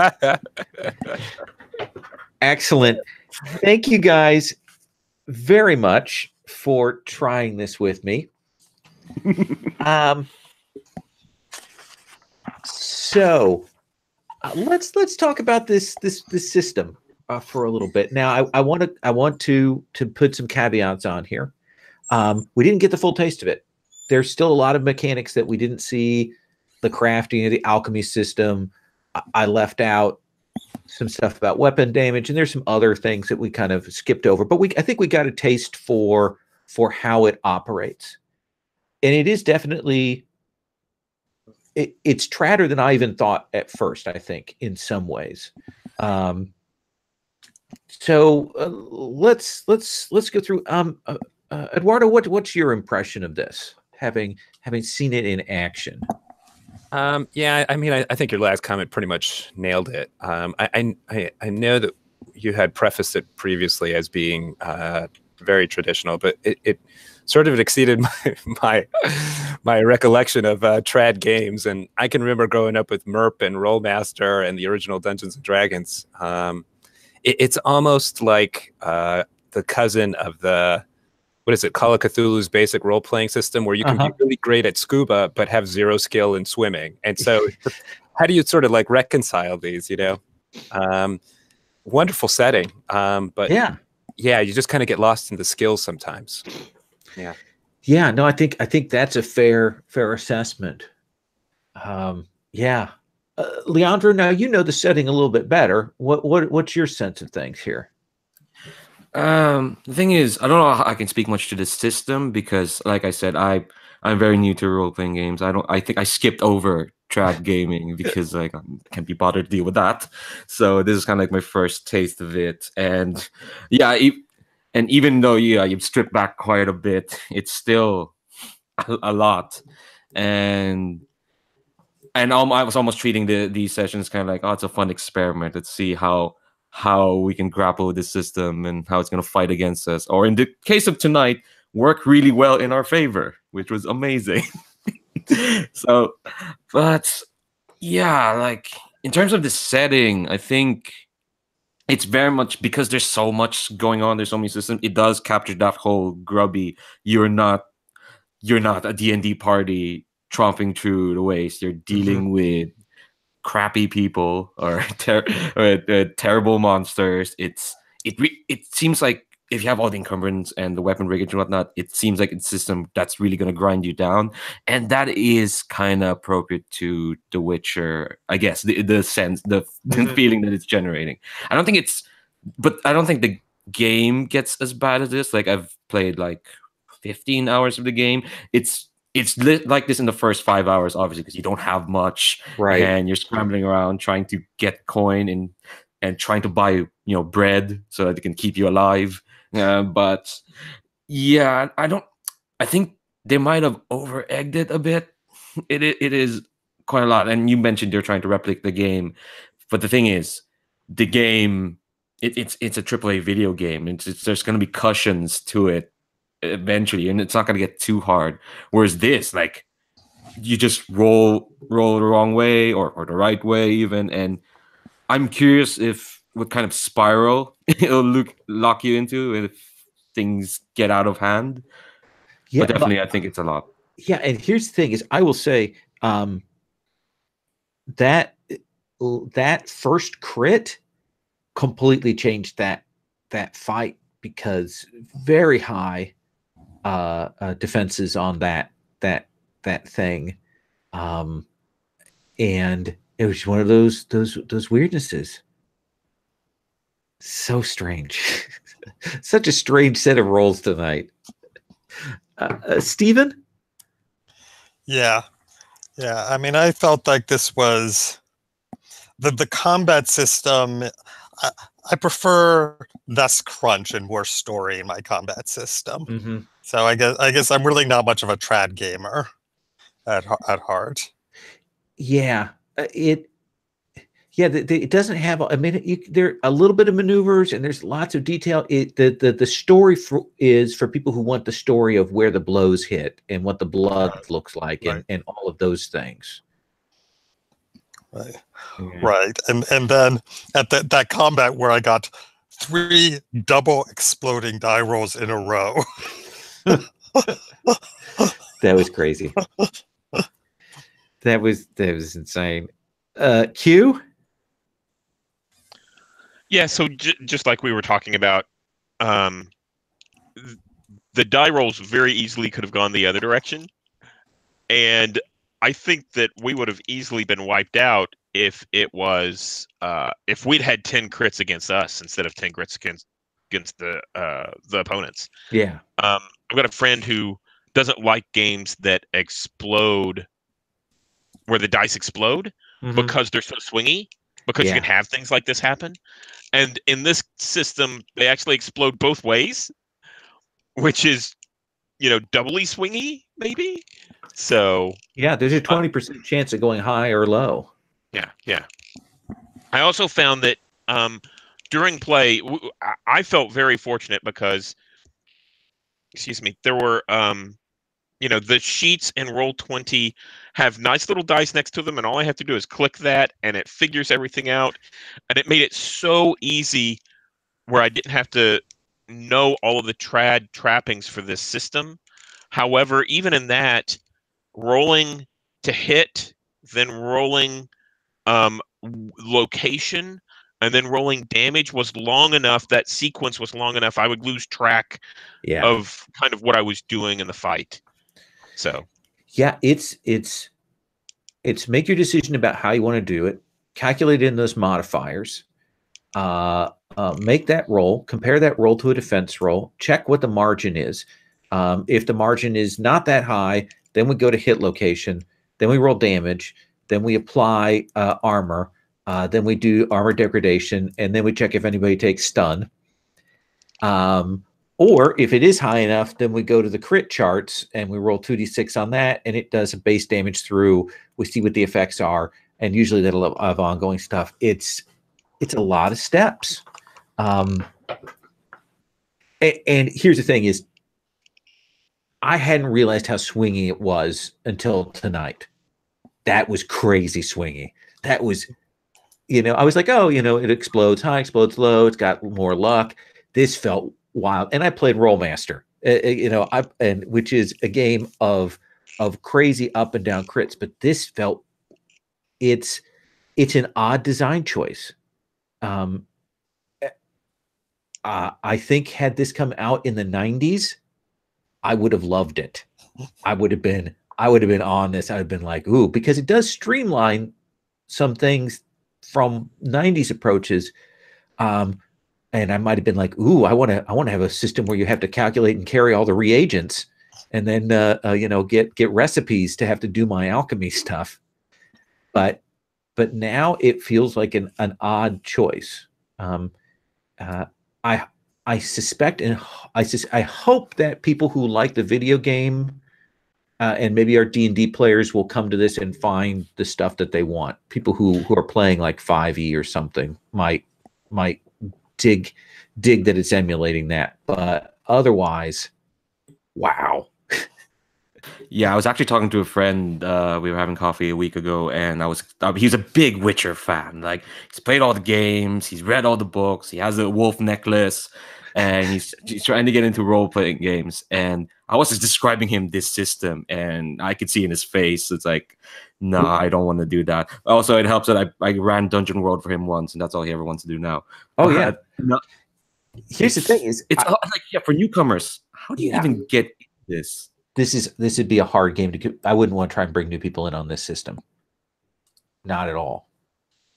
go. Excellent. Thank you guys very much for trying this with me. So let's talk about this system for a little bit. Now, I want to put some caveats on here. We didn't get the full taste of it. There's still a lot of mechanics that we didn't see. The crafting of the alchemy system. I left out some stuff about weapon damage, and there's some other things that we kind of skipped over. But I think we got a taste for how it operates, and it is definitely it's tratter than I even thought at first. I think in some ways. So let's go through. Eduardo, what's your impression of this, having seen it in action? Yeah, I mean, I think your last comment pretty much nailed it. I know that you had prefaced it previously as being very traditional, but it sort of exceeded my recollection of trad games. And I can remember growing up with MERP and Rollmaster and the original Dungeons and Dragons. It's almost like the cousin of the, what is it, Call of Cthulhu's basic role-playing system, where you can be really great at scuba but have zero skill in swimming. And so how do you sort of like reconcile these, wonderful setting, but yeah, you just kind of get lost in the skills sometimes. No, I think that's a fair assessment. Leandro, now you know the setting a little bit better. What's your sense of things here? The thing is, I don't know how I can speak much to this system because, like I said, I I'm very new to role playing games. I think I skipped over trad gaming because like I can't be bothered to deal with that. So this is kind of like my first taste of it, and yeah, and even though you've stripped back quite a bit, it's still a lot, and I was almost treating these sessions kind of like, oh, it's a fun experiment. Let's see how we can grapple with this system and how it's going to fight against us, or in the case of tonight, work really well in our favor, which was amazing. So, but yeah, like in terms of the setting, I think it's very much because there's so much going on. There's so many systems. It does capture that whole grubby. You're not a D&D party tromping through the waste. You're dealing with crappy people or terrible monsters. It seems like if you have all the encumbrance and the weapon rigging and whatnot, it seems like it's a system that's really going to grind you down, and that is kind of appropriate to The Witcher, I guess. The sense, the feeling that it's generating. I don't think the game gets as bad as this. Like I've played like 15 hours of the game. It's like this in the first 5 hours, obviously, because you don't have much, Right. and you're scrambling around trying to get coin and trying to buy bread so that it can keep you alive. But yeah, I think they might have over-egged it a bit. It is quite a lot. And you mentioned you're trying to replicate the game, but the thing is, the game it's a AAA video game, and there's going to be cushions to it eventually, and it's not going to get too hard. Whereas this, like, you just roll the wrong way or the right way even, and I'm curious what kind of spiral it'll lock you into if things get out of hand. Yeah, but definitely, I think it's a lot. Yeah, and here's the thing: is I will say that first crit completely changed that fight, because very high defenses on that thing, and it was one of those weirdnesses. So strange. Such a strange set of rolls tonight. Steven? Yeah. I mean, I felt like this was the combat system. I prefer less crunch and more story in my combat system. So I guess I'm really not much of a trad gamer at heart. Yeah, it doesn't have. I mean, there a little bit of maneuvers, and there's lots of detail. The story is for people who want the story of where the blows hit and what the blood looks like, and all of those things. Right. And then at that combat where I got 3 double exploding die rolls in a row. That was crazy. That was insane. Q? Yeah, so just like we were talking about, the die rolls very easily could have gone the other direction. And I think that we would have easily been wiped out if it was if we'd had 10 crits against us instead of 10 crits against the opponents. Yeah. I've got a friend who doesn't like games that explode, where the dice explode, because they're so swingy, because you can have things like this happen. And in this system, they actually explode both ways, which is, doubly swingy, maybe. So yeah, there's a 20% chance of going high or low. Yeah. I also found that during play, I felt very fortunate because, there were, the sheets in Roll20 have nice little dice next to them, and all I have to do is click that, and it figures everything out. And it made it so easy where I didn't have to know all of the trad trappings for this system. However, even in that, rolling to hit, then rolling location, and then rolling damage was long enough. That sequence was long enough. I would lose track of kind of what I was doing in the fight. So yeah, it's make your decision about how you want to do it, calculate in those modifiers, make that roll, compare that roll to a defense roll, check what the margin is. If the margin is not that high, then we go to hit location, then we roll damage, then we apply armor, then we do armor degradation, and then we check if anybody takes stun. Or if it is high enough, then we go to the crit charts and we roll 2d6 on that, and it does a base damage through. We see what the effects are, and usually that'll have ongoing stuff. It's a lot of steps. And here's the thing is, I hadn't realized how swingy it was until tonight. That was crazy swingy. That was, I was like, oh, it explodes high, explodes low. It's got more luck. This felt wild. And I played Rollmaster, which is a game of crazy up and down crits. But this felt, it's an odd design choice. I think had this come out in the 90s, I would have loved it. I would have been on this. I'd have been like, ooh, because it does streamline some things from 90s approaches. And I might have been like, ooh, I want to have a system where you have to calculate and carry all the reagents, and then get recipes to have to do my alchemy stuff. But now it feels like an odd choice. I suspect and I hope that people who like the video game and maybe our D&D players will come to this and find the stuff that they want. People who are playing like 5e or something might dig that it's emulating that, but otherwise, wow. Yeah, I was actually talking to a friend. We were having coffee a week ago, and he's a big Witcher fan. Like, he's played all the games, he's read all the books, he has a wolf necklace, and he's trying to get into role-playing games. And I was just describing him this system, and I could see in his face, it's like, no, I don't want to do that. Also, it helps that I ran Dungeon World for him once, and that's all he ever wants to do now. Oh, yeah. No, here's the thing is, it's like, for newcomers, how do you even get this? This would be a hard game to. I wouldn't want to try and bring new people in on this system. Not at all.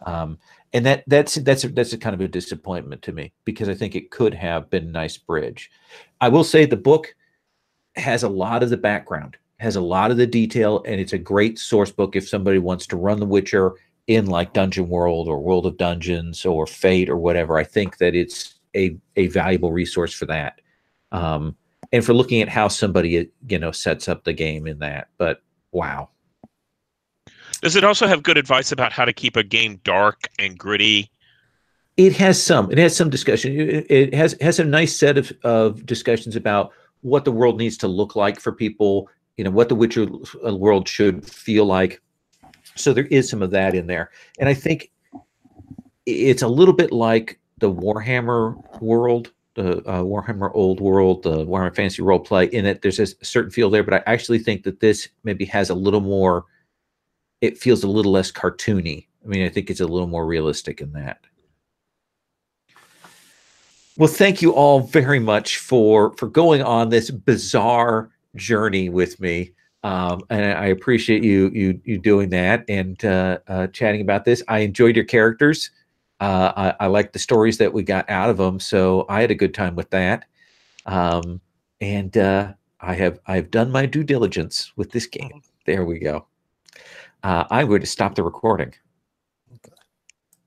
And that's a kind of a disappointment to me, because I think it could have been a nice bridge. I will say the book has a lot of the background, has a lot of the detail, and it's a great source book if somebody wants to run The Witcher in like Dungeon World or World of Dungeons or Fate or whatever. I think that it's a valuable resource for that. And for looking at how somebody, sets up the game in that. But wow. Does it also have good advice about how to keep a game dark and gritty? It has some discussion. It has a nice set of discussions about what the world needs to look like for people, what the Witcher world should feel like. So there is some of that in there. And I think it's a little bit like the Warhammer world, the Warhammer Old World, the Warhammer Fantasy Roleplay, in that there's a certain feel there, but I actually think that this maybe has a little more, it feels a little less cartoony. I mean, I think it's a little more realistic in that. Well, thank you all very much for going on this bizarre journey with me. And I appreciate you doing that and chatting about this. I enjoyed your characters. I like the stories that we got out of them, so I had a good time with that. And I've done my due diligence with this game. There we go. I'm going to stop the recording.